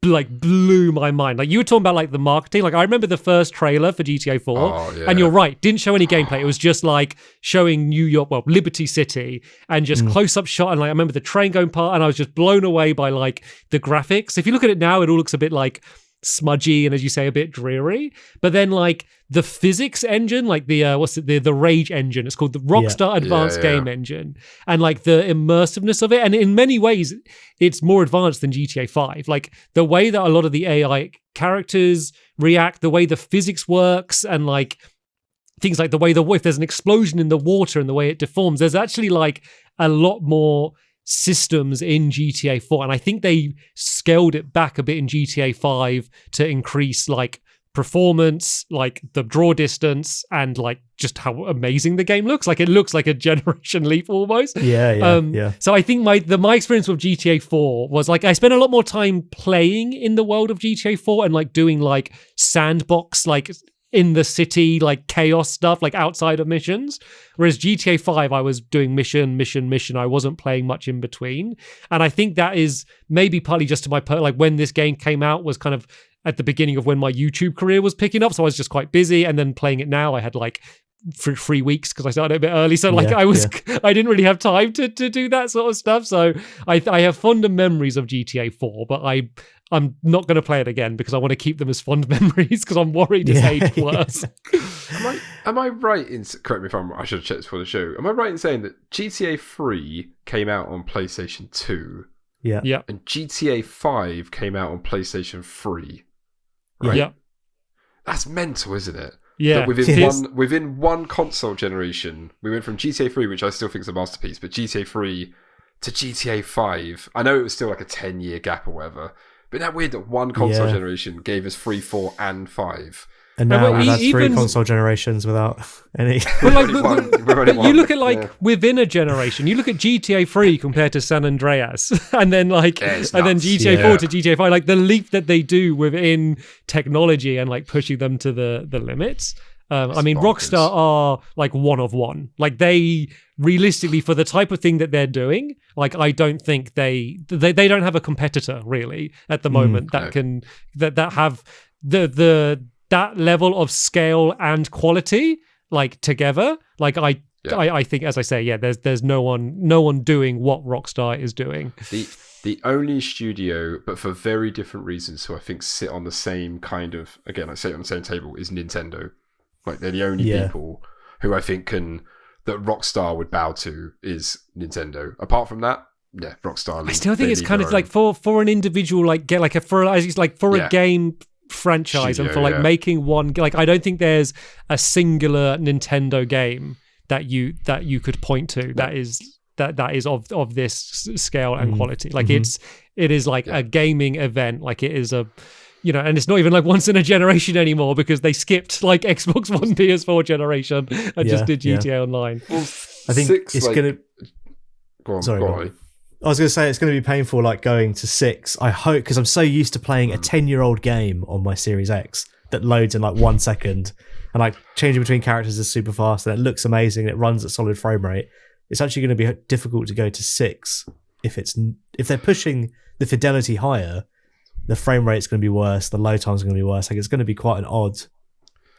Like blew my mind. Like you were talking about like the marketing. Like I remember the first trailer for GTA 4 and you're right, didn't show any gameplay. It was just like showing New York, well, Liberty City, and just close up shot. And like I remember the train going past, and I was just blown away by like the graphics. If you look at it now, it all looks a bit like smudgy and, as you say, a bit dreary. But then like the physics engine, like the the Rage engine, it's called the Rockstar Advanced Game Engine, and like the immersiveness of it, and in many ways it's more advanced than GTA 5. Like the way that a lot of the AI characters react, the way the physics works, and like things like the way if there's an explosion in the water and the way it deforms, there's actually like a lot more systems in GTA 4, and I think they scaled it back a bit in GTA 5 to increase like performance, like the draw distance, and like just how amazing the game looks. Like it looks like a generation leap almost. So I think my experience with GTA 4 was like I spent a lot more time playing in the world of GTA 4 and like doing like sandbox, like in the city, like chaos stuff, like outside of missions. Whereas GTA 5, I was doing mission. I wasn't playing much in between. And I think that is maybe partly just to my, like when this game came out was kind of at the beginning of when my YouTube career was picking up. So I was just quite busy. And then playing it now, I had like 3 weeks because I started a bit early. So like I didn't really have time to do that sort of stuff. So I have fonder memories of GTA 4, but I'm not going to play it again because I want to keep them as fond memories because I'm worried it's aged worse. Am I right in, correct me if I'm wrong, I should have checked this for the show. Am I right in saying that GTA 3 came out on PlayStation 2? Yeah. And GTA 5 came out on PlayStation 3? Right? Yeah. That's mental, isn't it? Yeah. That within one console generation, we went from GTA 3, which I still think is a masterpiece, but GTA 3 to GTA 5. I know it was still like a 10-year gap or whatever, but isn't that weird that one console generation gave us 3, 4, and 5? And now we've had 3 console generations without any. Well, you look at like within a generation, you look at GTA 3 compared to San Andreas, and then like, and then GTA 4 to GTA 5, like the leap that they do within technology and like pushing them to the limits. I mean, Rockstar are like one of one. Like they realistically, for the type of thing that they're doing, like I don't think they don't have a competitor really at the moment that can that have that level of scale and quality like together. Like I think, as I say, there's no one doing what Rockstar is doing. The only studio, but for very different reasons, who I think sit on the same kind of, again, I say on the same table, is Nintendo. Like they're the only people who I think that Rockstar would bow to is Nintendo. Apart from that, Rockstar. I still think it's kind of like for an individual, like get like for a game franchise studio, and for like making one, like I don't think there's a singular Nintendo game that you could point to that is of this scale and quality. Like it is like a gaming event. Like it is a. And it's not even like once in a generation anymore because they skipped like Xbox One, PS4 generation and just did GTA Online. Well, I think it's going to... Go on. I was going to say it's going to be painful like going to 6. I hope, because I'm so used to playing a 10-year-old game on my Series X that loads in like 1 second and like changing between characters is super fast and it looks amazing and it runs at solid frame rate. It's actually going to be difficult to go to 6 if they're pushing the fidelity higher. The frame rate's going to be worse. The load time's going to be worse. Like it's going to be quite an odd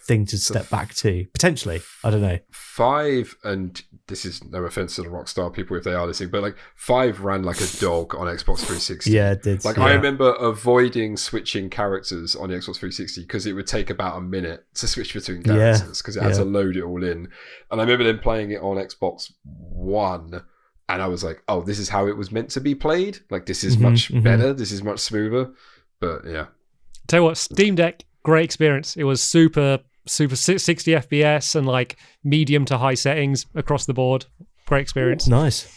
thing to step back to, potentially. I don't know. 5, and this is no offense to the Rockstar people if they are listening, but like 5 ran like a dog on Xbox 360. Yeah, it did. Like I remember avoiding switching characters on the Xbox 360 because it would take about a minute to switch between characters because it had to load it all in. And I remember then playing it on Xbox One, and I was like, oh, this is how it was meant to be played. Like this is much better. This is much smoother. But yeah. Tell you what, Steam Deck, great experience. It was super 60 FPS and like medium to high settings across the board. Great experience. Nice.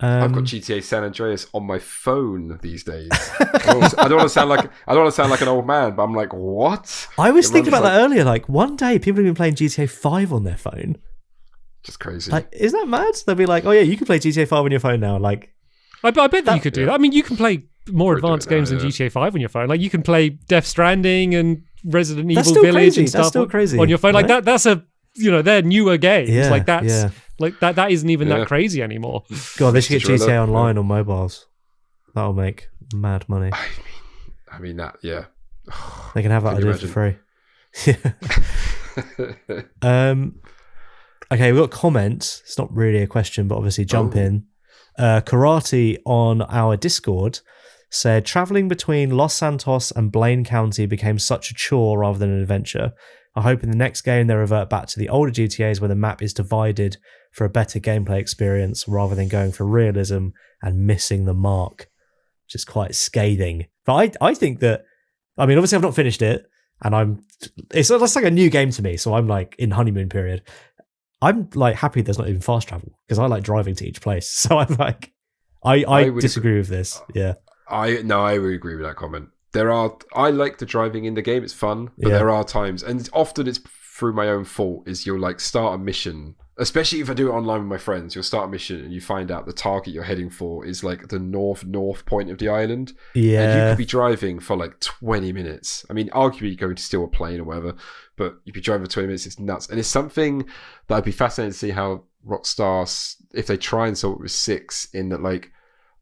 I've got GTA San Andreas on my phone these days. I don't want to sound like an old man, but I'm like, what? I was thinking about that earlier. Like one day, people have been playing GTA 5 on their phone. Just crazy. Like, isn't that mad? They'll be like, oh yeah, you can play GTA 5 on your phone now. Like, I bet that you could do that. I mean, you can play more advanced games than GTA 5 on your phone. Like you can play Death Stranding and Resident Evil Village and stuff on your phone. Like that's a, they're newer games. Yeah, like that isn't even that crazy anymore. God, they should get GTA Online on mobiles. That'll make mad money. I mean that, yeah. They can have that idea for free. Okay, we've got comments. It's not really a question, but obviously jump in. Karate on our Discord said, traveling between Los Santos and Blaine County became such a chore rather than an adventure. I hope in the next game they revert back to the older GTAs where the map is divided for a better gameplay experience rather than going for realism and missing the mark, which is quite scathing. But I think that, I mean, obviously I've not finished it, and it's like a new game to me, so I'm like in honeymoon period. I'm like happy there's not even fast travel because I like driving to each place. So I'm like, I disagree with this. Yeah. I would agree with that comment. I like the driving in the game. It's fun, but there are times, and often it's through my own fault, is you'll like start a mission, especially if I do it online with my friends. You'll start a mission and you find out the target you're heading for is like the north point of the island. Yeah. And you could be driving for like 20 minutes. I mean, arguably going to steal a plane or whatever, but you'd be driving for 20 minutes. It's nuts. And it's something that I'd be fascinated to see how Rockstar, if they try and solve it with 6, in that like,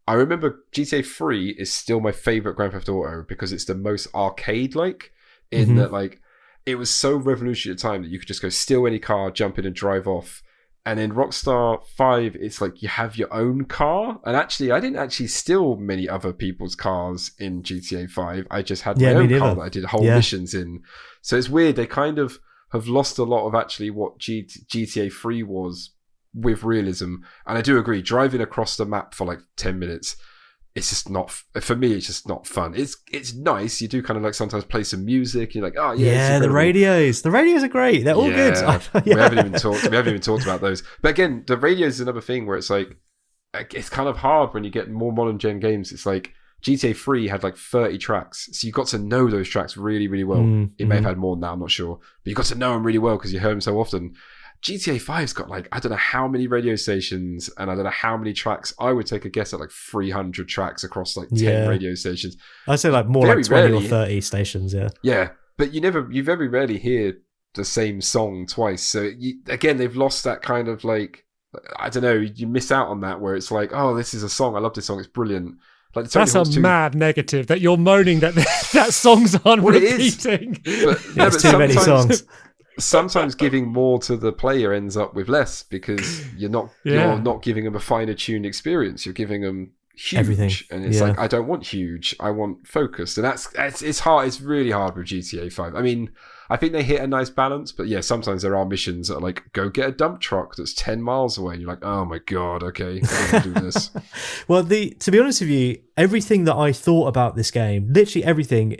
I remember GTA 3 is still my favorite Grand Theft Auto because it's the most arcade-like, in that like it was so revolutionary at the time that you could just go steal any car, jump in and drive off. And in Rockstar 5, it's like you have your own car. And actually, I didn't actually steal many other people's cars in GTA 5. I just had my own car that I did whole missions in. So it's weird. They kind of have lost a lot of actually what GTA 3 was with realism. And I do agree, driving across the map for like 10 minutes, it's just not, for me, it's just not fun. It's nice. You do kind of like sometimes play some music. You're like, oh yeah, the radios are great. They're all good. We haven't even talked about those. But again, the radios is another thing where it's like, it's kind of hard when you get more modern gen games. It's like GTA 3 had like 30 tracks, so you got to know those tracks really, really well. It may have had more than that, I'm not sure, but you got to know them really well because you heard them so often. GTA 5's got like, I don't know how many radio stations and I don't know how many tracks. I would take a guess at like 300 tracks across like 10 radio stations. I'd say like more very like 20 rarely, or 30 stations, Yeah, but you very rarely hear the same song twice. So again, they've lost that kind of like, I don't know, you miss out on that where it's like, oh, this is a song. I love this song. It's brilliant. Like that's a mad negative that you're moaning that that songs aren't repeating. It's too many songs. Sometimes giving more to the player ends up with less because you're not giving them a finer tuned experience. You're giving them huge, everything. And it's like, I don't want huge. I want focused, and it's hard. It's really hard with GTA 5. I mean, I think they hit a nice balance, but yeah, sometimes there are missions that are like, go get a dump truck that's 10 miles away, and you're like, oh my god, okay, I'm gonna do this. Well, to be honest with you, everything that I thought about this game, literally everything,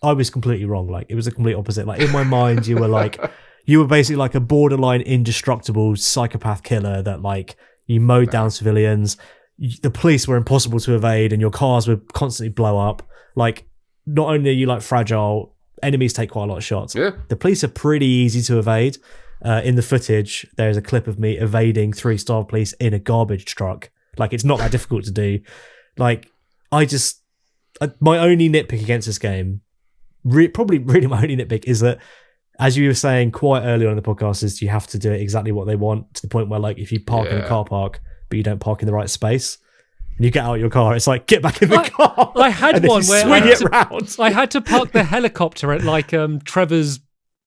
I was completely wrong. Like, it was the complete opposite. Like, in my mind, you were basically like a borderline indestructible psychopath killer that like you mowed down civilians. The police were impossible to evade and your cars would constantly blow up. Like, not only are you like fragile, enemies take quite a lot of shots. Yeah. The police are pretty easy to evade. In the footage, there's a clip of me evading 3-star police in a garbage truck. Like, it's not that difficult to do. Like, my only nitpick against this game, probably really my only nitpick, is that, as you were saying quite early on in the podcast, is you have to do it exactly what they want, to the point where like if you park in a car park but you don't park in the right space and you get out of your car, it's like, get back in the car. I had one where I had to park the helicopter at like Trevor's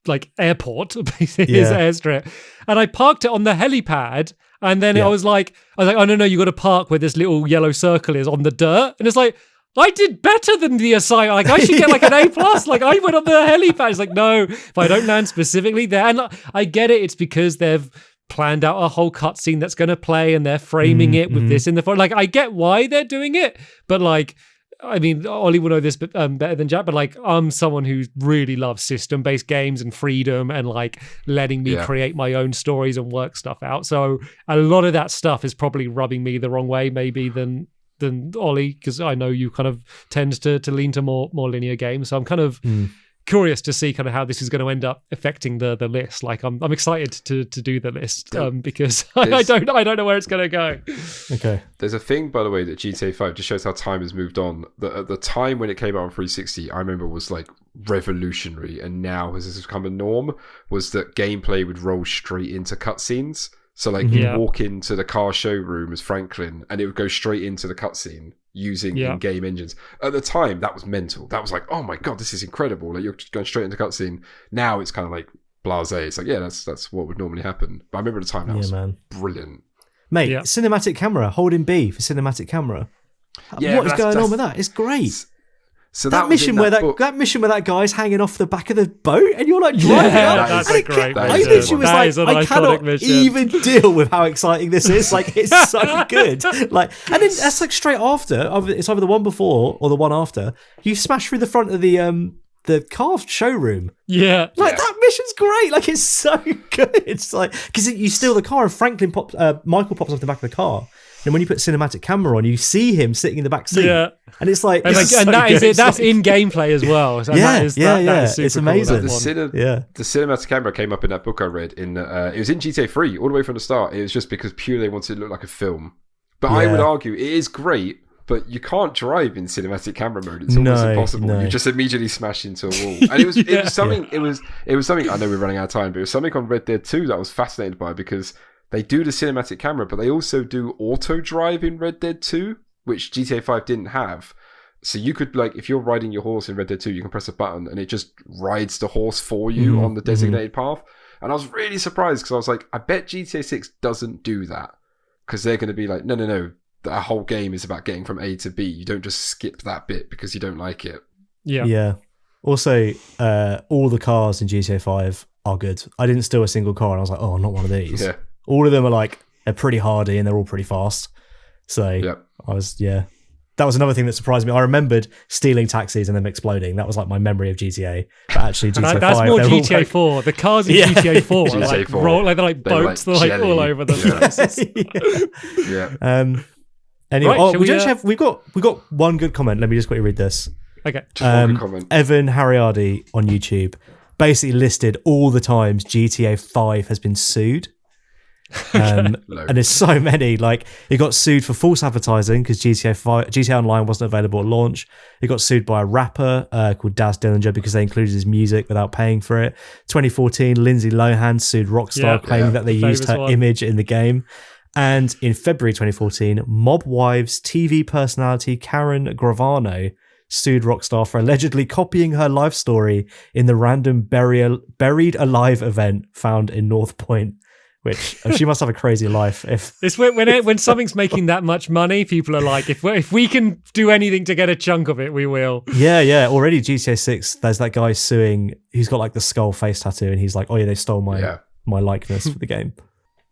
like airport, basically his airstrip, and I parked it on the helipad. And then I was like, oh no, you got to park where this little yellow circle is on the dirt. And it's like, I did better than the assignment. Like, I should get like an A+. Like, I went on the helipad. It's like, no, if I don't land specifically there. And I get it. It's because they've planned out a whole cutscene that's going to play and they're framing it with this in the front. Like, I get why they're doing it. But like, I mean, Ollie will know this better than Jack, but like, I'm someone who really loves system-based games and freedom and like letting me create my own stories and work stuff out. So a lot of that stuff is probably rubbing me the wrong way, maybe than Ollie, because I know you kind of tend to lean to more linear games. So I'm kind of curious to see kind of how this is going to end up affecting the list. Like I'm excited to do the list because I don't know where it's going to go. Okay. There's a thing, by the way, that GTA 5 just shows how time has moved on. That at the time when it came out on 360, I remember was like revolutionary, and now has become a norm. Was that gameplay would roll straight into cutscenes. So like you'd walk into the car showroom as Franklin, and it would go straight into the cutscene using in-game engines. At the time, that was mental. That was like, oh my god, this is incredible. Like you're just going straight into cutscene. Now it's kind of like blasé. It's like, yeah, that's what would normally happen. But I remember at the time that was brilliant. Mate, cinematic camera, holding B for cinematic camera. Yeah, what is going on with that? It's great. So that mission where that guy's hanging off the back of the boat and you're like driving up. That's a great I literally was like, I cannot even deal with how exciting this is. Like, it's so good. Like, and then that's like straight after. It's either the one before or the one after. You smash through the front of the car showroom. Yeah. Like, that mission's great. Like, it's so good. It's like, because you steal the car and Michael pops off the back of the car. And when you put cinematic camera on, you see him sitting in the back seat. Yeah. And it's like, and that is it. That's in gameplay as well. So that is super it's amazing. Cool, the cinematic camera came up in that book I read. It was in GTA 3 all the way from the start. It was just because purely they wanted it to look like a film. But I would argue it is great, but you can't drive in cinematic camera mode. It's almost impossible. No. You just immediately smash into a wall. And it was something. It was something. I know we're running out of time, but it was something on Red Dead 2 that I was fascinated by because they do the cinematic camera, but they also do auto drive in Red Dead 2, which GTA 5 didn't have. So you could, like, if you're riding your horse in Red Dead 2, you can press a button and it just rides the horse for you on the designated path. And I was really surprised because I was like, I bet GTA 6 doesn't do that. Because they're going to be like, no, the whole game is about getting from A to B. You don't just skip that bit because you don't like it. Yeah. Yeah. Also, all the cars in GTA 5 are good. I didn't steal a single car and I was like, oh, not one of these. Yeah. All of them are like, they're pretty hardy and they're all pretty fast. So that was another thing that surprised me. I remembered stealing taxis and them exploding. That was like my memory of GTA. But actually, GTA 5. That's more GTA 4. The cars in GTA 4 are like, they're like boats. They're like all over the place. Anyway, we've got one good comment. Let me just quickly read this. Okay. Just one good comment. Evan Harriardi on YouTube basically listed all the times GTA 5 has been sued. And there's so many. Like, it got sued for false advertising because GTA Online wasn't available at launch. It got sued by a rapper called Daz Dillinger because they included his music without paying for it. 2014, Lindsay Lohan sued Rockstar claiming that they used her image in the game. And in February 2014, Mob Wives TV personality Karen Gravano sued Rockstar for allegedly copying her life story in the random Buried Alive event found in North Point. Which she must have a crazy life. It's when something's making that much money, people are like, if we can do anything to get a chunk of it, we will. Yeah. Already GTA 6, there's that guy suing. He's got like the skull face tattoo, and he's like, "Oh yeah, they stole my likeness for the game."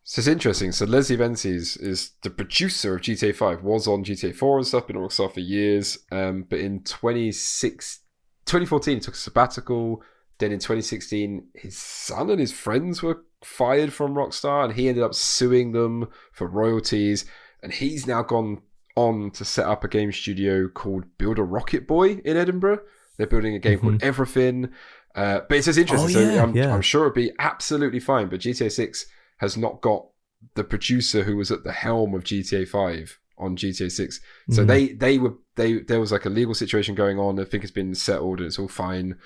So it's interesting. So Leslie Vences is the producer of GTA 5. Was on GTA 4 and stuff. Been at Rockstar for years. But in 2014, he took a sabbatical. Then in 2016, his son and his friends were fired from Rockstar and he ended up suing them for royalties. And he's now gone on to set up a game studio called Build a Rocket Boy in Edinburgh. They're building a game called Everything. But it's just interesting. I'm sure it'd be absolutely fine. But GTA 6 has not got the producer who was at the helm of GTA 5 on GTA 6. So there was like a legal situation going on. I think it's been settled and it's all fine.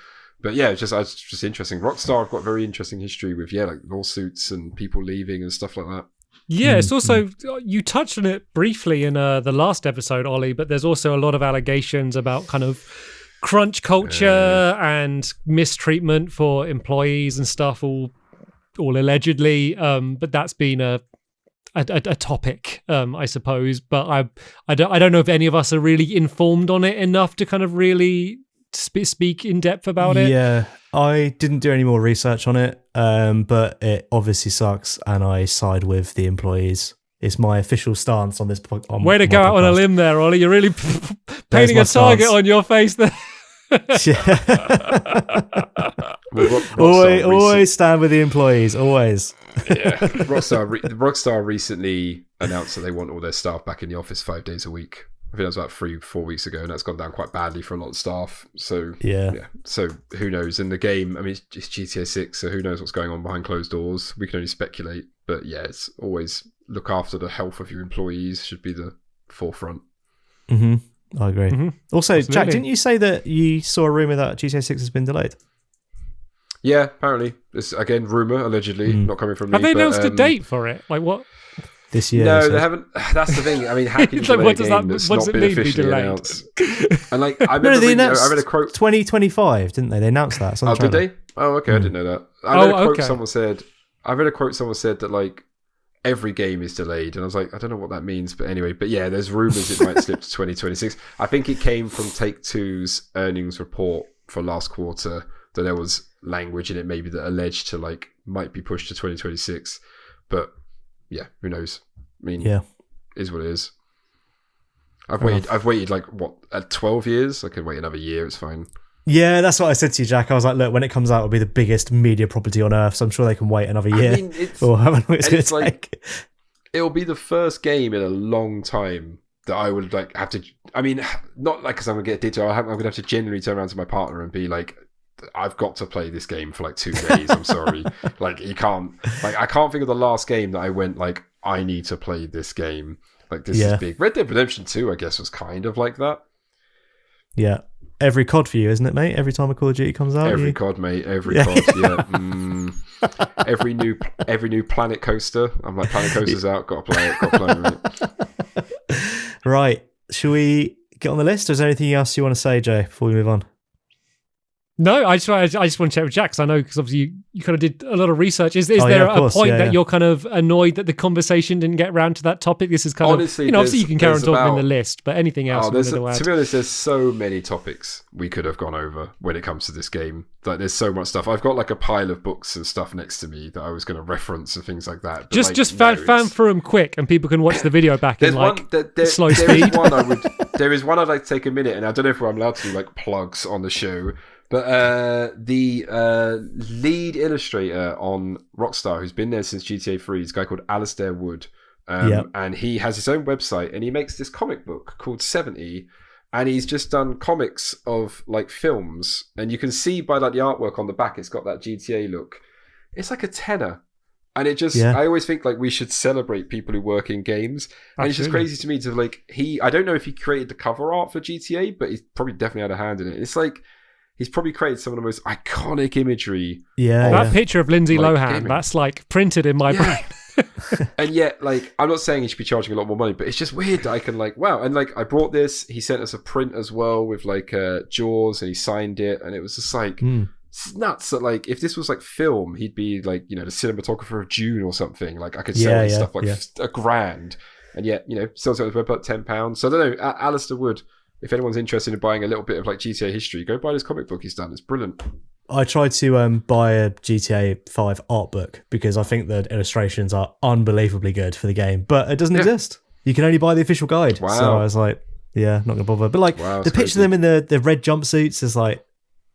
But yeah, it's just interesting. Rockstar have got very interesting history with like lawsuits and people leaving and stuff like that. Yeah, it's also, you touched on it briefly in the last episode, Ollie, but there's also a lot of allegations about kind of crunch culture and mistreatment for employees and stuff, all allegedly. But that's been a topic, I suppose. But I don't know if any of us are really informed on it enough to kind of really speak in depth about it. Yeah, I didn't do any more research on it, but it obviously sucks, and I side with the employees. It's my official stance on this. Way to go out on a limb there, Ollie. You're really painting a target on your face there. Always stand with the employees. Always. Yeah, Rockstar recently announced that they want all their staff back in the office 5 days a week. I think that was about 3-4 weeks ago, and that's gone down quite badly for a lot of staff. So yeah. So who knows? In the game, I mean, it's GTA 6, so who knows what's going on behind closed doors? We can only speculate. But yeah, it's always look after the health of your employees should be the forefront. I agree. Also, Absolutely. Jack, didn't you say that you saw a rumor that GTA 6 has been delayed? Yeah, apparently. It's again rumor, allegedly, not coming from me. Have they announced a date for it? Like what? This year? No, they haven't. That's the thing. I mean, how can you delay a game that's not been officially announced? And like, I remember I read a quote. 2025, didn't they? They announced that. Oh, did they? Oh, okay. I didn't know that. I read a quote someone said. I read a quote someone said that like every game is delayed, and I was like, I don't know what that means, but anyway. But yeah, there's rumors it might slip to 2026. I think it came from Take-Two's earnings report for last quarter that there was language in it maybe that alleged to like might be pushed to 2026, but yeah, who knows? I mean, is what it is. I've waited like what, 12 years? I can wait another year. It's fine. Yeah, that's what I said to you, Jack. I was like, look, when it comes out, it'll be the biggest media property on earth, so I'm sure they can wait another year. I mean, or however long it's going to take. It'll be the first game in a long time that I would like have to. I mean, not like because I'm going to get addicted. I'm going to have to genuinely turn around to my partner and be like, I've got to play this game for like 2 days. I'm sorry. Like, you can't. Like, I can't think of the last game that I went like, I need to play this game. Like, this is big. Red Dead Redemption 2, I guess, was kind of like that. Yeah. Every COD for you, isn't it, mate? Every time a Call of Duty comes out, every COD, mate. Every COD, yeah. Every new Planet Coaster. I'm like, Planet Coaster's out. Got to play it. Got to play it. Right. Shall we get on the list? Or is there anything else you want to say, Jay, before we move on? No, I just want to check with Jack because I know because obviously you kind of did a lot of research. Is there a course, point that you're kind of annoyed that the conversation didn't get round to that topic? This is kind honestly, of obviously you can carry on talking in the list, but anything else? To be honest, there's so many topics we could have gone over when it comes to this game. Like, there's so much stuff. I've got like a pile of books and stuff next to me that I was going to reference and things like that. But just fan through them quick, and people can watch the video back in like slow speed. There is one I'd like to take a minute, and I don't know if I'm allowed to like plugs on the show. But the lead illustrator on Rockstar, who's been there since GTA 3, is a guy called Alistair Wood. And he has his own website, and he makes this comic book called 70. And he's just done comics of like films. And you can see by like the artwork on the back, it's got that GTA look. It's like a tenner. And it just, I always think like we should celebrate people who work in games. And it's just crazy to me to like, I don't know if he created the cover art for GTA, but he's probably definitely had a hand in it. It's like, he's probably created some of the most iconic imagery. That picture of Lindsay Lohan, that's like printed in my brain. And yet, like, I'm not saying he should be charging a lot more money, but it's just weird that I can like, wow. And like, I brought this, he sent us a print as well with like Jaws, and he signed it, and it was just like, it's nuts that like, if this was like film, he'd be like, you know, the cinematographer of June or something. Like, I could sell his stuff like $1,000, and yet, you know, sells it on his website £10. So I don't know, Alistair Wood. If anyone's interested in buying a little bit of like GTA history, go buy this comic book he's done. It's brilliant. I tried to buy a GTA 5 art book because I think the illustrations are unbelievably good for the game, but it doesn't exist. You can only buy the official guide. Wow. So I was like, not going to bother. But like the picture of them in the red jumpsuits is like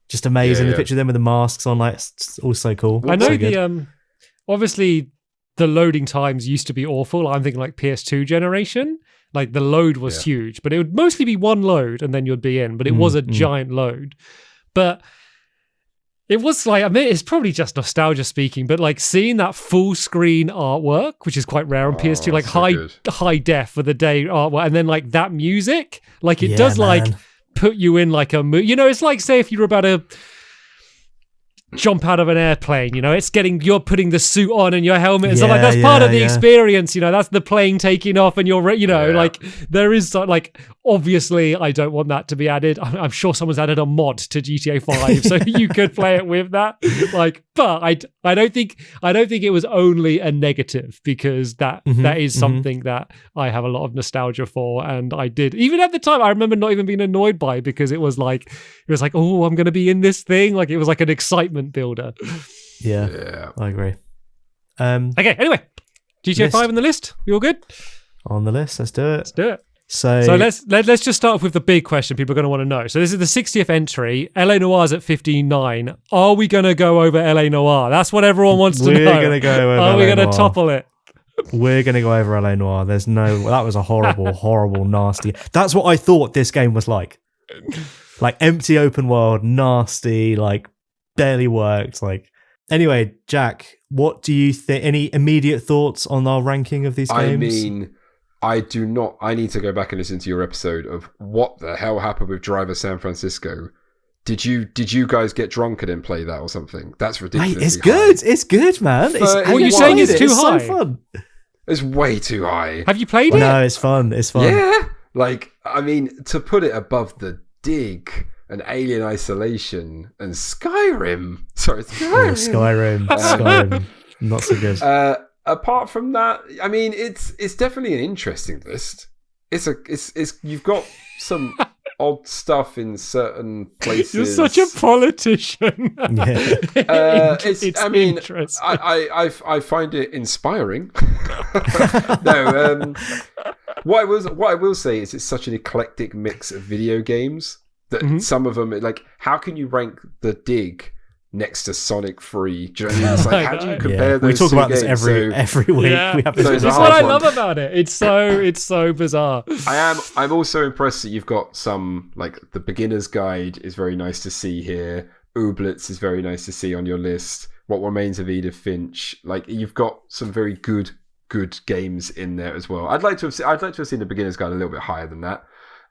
just amazing. The picture of them with the masks on, like, it's all so cool. I know obviously the loading times used to be awful. I'm thinking like PS2 generation. Like the load was huge, but it would mostly be one load and then you'd be in, but it was a giant load. But it was like, I mean, it's probably just nostalgia speaking, but like seeing that full screen artwork, which is quite rare on PS2, like high def for the day artwork, and then like that music, like it does like put you in like a mood. You know, it's like say if you were about to jump out of an airplane, you're putting the suit on and your helmet and stuff like that's part of the experience, that's the plane taking off and you're like there is obviously I don't want that to be added. I'm sure someone's added a mod to GTA 5 so you could play it with that, but I don't think it was only a negative, because that is something that I have a lot of nostalgia for, and I did even at the time I remember not even being annoyed by it, because it was like oh, I'm gonna be in this thing, it was like an excitement builder. Yeah, I agree. Okay, anyway, GTA 5 on the list. We all good? On the list, let's do it. So let's just start off with the big question people are going to want to know. So this is the 60th entry. LA Noir's at 59. Are we going to go over LA Noir? That's what everyone wants to know. We're going to go over. Are we going to topple it? We're going to go over LA Noir. That was a horrible, horrible, nasty. That's what I thought this game was like. Empty open world, nasty, barely worked. Anyway, Jack, what do you think? Any immediate thoughts on our ranking of these games? I mean, I do not. I need to go back and listen to your episode of what the hell happened with Driver San Francisco. Did you guys get drunk and then play that or something? That's ridiculous. Mate, it's good. It's good, man. What are you saying is too high? So fun. It's way too high. Have you played it? No, it's fun. It's fun. Yeah. I mean, to put it above The Dig and Alien Isolation and Skyrim. Sorry, Skyrim. Skyrim. Not so good. Apart from that, I mean, it's definitely an interesting list. It's you've got some odd stuff in certain places. You're such a politician. Yeah. I mean, interesting. I find it inspiring. No, what I will say is it's such an eclectic mix of video games that some of them, how can you rank The Dig next to Sonic 3? Do you know what I mean? It's how do you compare those? We talk about this games? every week. Yeah. We have That's what I love about it. It's so bizarre. I'm also impressed that you've got some, the beginner's guide is very nice to see here. Ooblets is very nice to see on your list. What Remains of Edith Finch. You've got some very good games in there as well. I'd like to have seen the beginner's guide a little bit higher than that.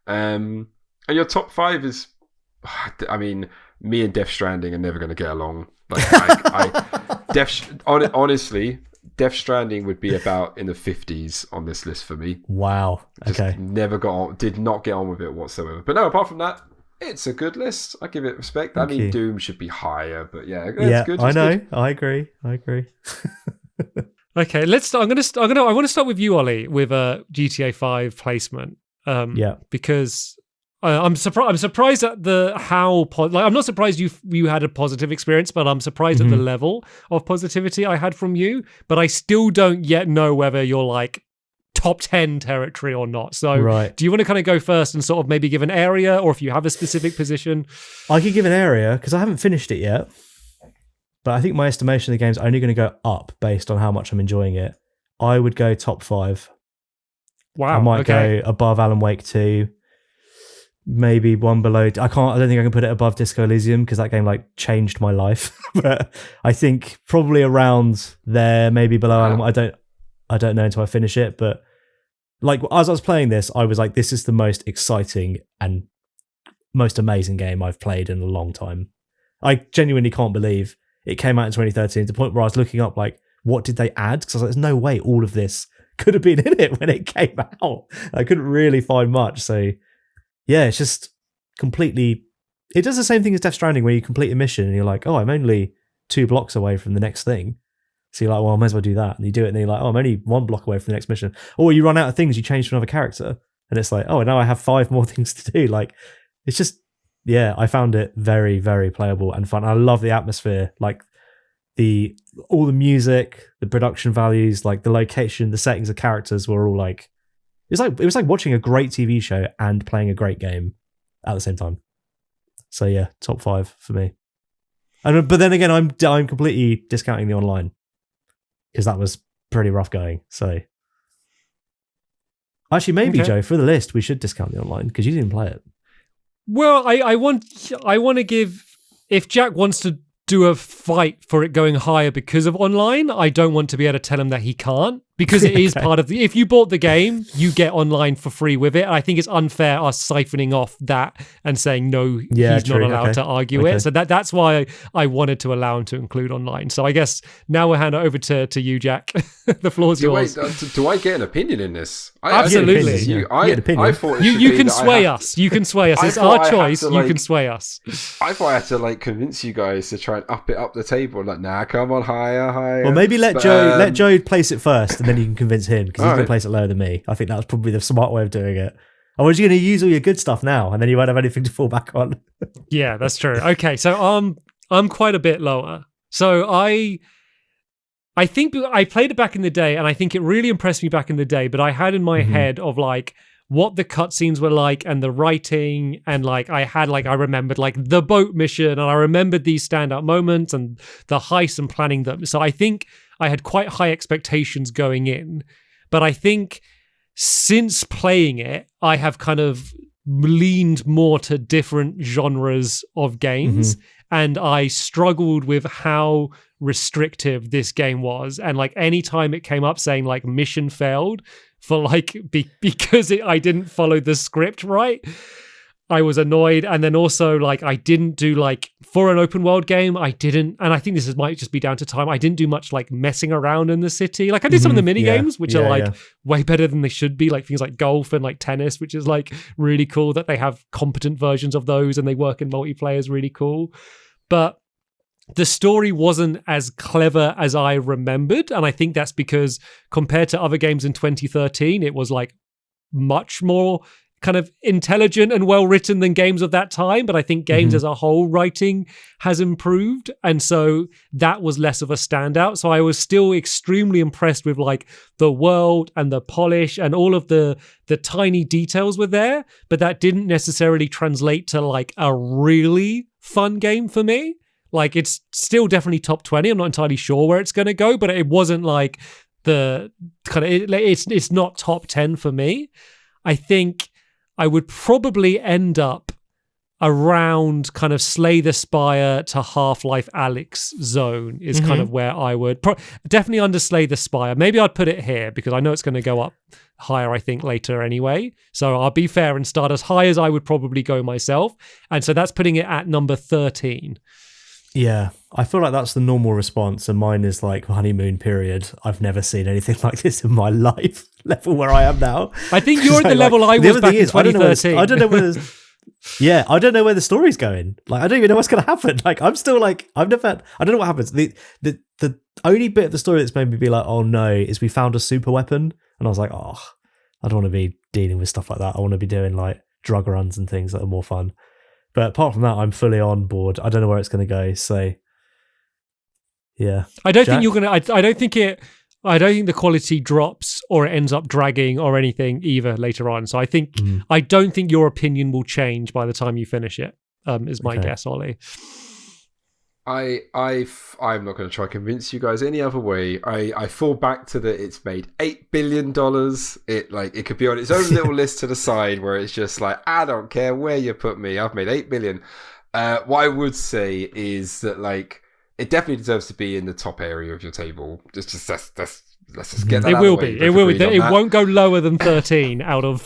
And your top 5 is, I mean, me and Death Stranding are never going to get along. Honestly, Death Stranding would be about in the 50s on this list for me. Wow. Okay. Did not get on with it whatsoever. But no, apart from that, it's a good list. I give it respect. Thank you. Doom should be higher, but it's good. I know. Good. I agree. Okay, let's start. I want to start with you, Ollie, with a GTA 5 placement. Because I'm surprised at I'm not surprised you had a positive experience, but I'm surprised at the level of positivity I had from you. But I still don't yet know whether you're top 10 territory or not. So do you want to kind of go first and sort of maybe give an area, or if you have a specific position? I could give an area because I haven't finished it yet. But I think my estimation of the game's only going to go up based on how much I'm enjoying it. I would go top 5. Wow. I might go above Alan Wake 2. Maybe one below. I don't think I can put it above Disco Elysium because that game changed my life. But I think probably around there, maybe below Alan. I don't know until I finish it. But as I was playing this, I was like, this is the most exciting and most amazing game I've played in a long time. I genuinely can't believe it came out in 2013 to the point where I was looking up what did they add? Because I was like, there's no way all of this could have been in it when it came out. I couldn't really find much. So yeah, it's just completely... It does the same thing as Death Stranding where you complete a mission and you're like, oh, I'm only 2 blocks away from the next thing. So you're like, well, I might as well do that. And you do it and then you're like, oh, I'm only 1 block away from the next mission. Or you run out of things, you change to another character. And it's like, oh, now I have 5 more things to do. It's just... Yeah, I found it very, very playable and fun. I love the atmosphere, all the music, the production values, the location, the settings, the characters were all it was like watching a great TV show and playing a great game at the same time. So yeah, top 5 for me. But then again, I'm completely discounting the online because that was pretty rough going. So actually, maybe Joe, for the list, we should discount the online because you didn't play it. Well, I want to give, if Jack wants to do a fight for it going higher because of online, I don't want to be able to tell him that he can't, because it is part of the. If you bought the game, you get online for free with it. I think it's unfair us siphoning off that and saying no, he's not allowed to argue it. So that's why I wanted to allow him to include online. So I guess now we'll hand it over to you, Jack. The floor's yours. Do I get an opinion in this? Absolutely. I thought you can sway us. You can sway us. It's our choice. You can sway us. I thought I had to like convince you guys to try and up it up the table. Like, nah, come on, higher. Well, maybe let Joe place it first, and then you can convince him because he's going to place it lower than me. I think that was probably the smart way of doing it. Or was you going to use all your good stuff now, and then you won't have anything to fall back on? Yeah, that's true. Okay, so I'm quite a bit lower. So I think I played it back in the day, and I think it really impressed me back in the day. But I had in my head of like what the cutscenes were like and the writing, and like I remembered like the boat mission, and I remembered these standout moments and the heist and planning them. So I think I had quite high expectations going in, but I think since playing it, I have kind of leaned more to different genres of games, and I struggled with how restrictive this game was. And like any time it came up saying like mission failed for like because I didn't follow the script right, I was annoyed. And then also like I didn't do like for an open world game, and I think might just be down to time, I didn't do much like messing around in the city. Like I did some of the mini games, which are like way better than they should be, like things like golf and like tennis, which is like really cool that they have competent versions of those and they work in multiplayer, is really cool. But the story wasn't as clever as I remembered. And I think that's because compared to other games in 2013, it was like much more kind of intelligent and well written than games of that time. But I think games as a whole writing has improved, and so that was less of a standout. So I was still extremely impressed with like the world and the polish, and all of the tiny details were there, but that didn't necessarily translate to like a really fun game for me. Like it's still definitely top 20. I'm not entirely sure where it's going to go, but it wasn't like the kind of it's not top 10 for me. I think I would probably end up around kind of Slay the Spire to Half-Life Alyx zone is kind of where I would definitely under Slay the Spire. Maybe I'd put it here because I know it's going to go up higher, I think, later anyway. So I'll be fair and start as high as I would probably go myself. And so that's putting it at number 13. Yeah, I feel like that's the normal response, and mine is like honeymoon period. I've never seen anything like this in my life. Level where I am now. I think you're at the level I was back in 2013. I don't know where I don't know where the story's going. Like, I don't even know what's going to happen. Like, I'm still like, I don't know what happens. The only bit of the story that's made me be like, oh no, is we found a super weapon, and I was like, oh, I don't want to be dealing with stuff like that. I want to be doing like drug runs and things that are more fun. But apart from that, I'm fully on board. I don't know where it's going to go. So, yeah. I don't think you're going to... I don't think the quality drops or it ends up dragging or anything either later on. So I think... I don't think your opinion will change by the time you finish it, is my guess, Ollie. I'm not going to try to convince you guys any other way. I fall back to that it's made $8 billion. It could be on its own little list to the side where it's just like, I don't care where you put me, I've made $8 billion. What I would say is that like it definitely deserves to be in the top area of your table. Let's just get that. It will be. It will be. It won't go lower than 13 out of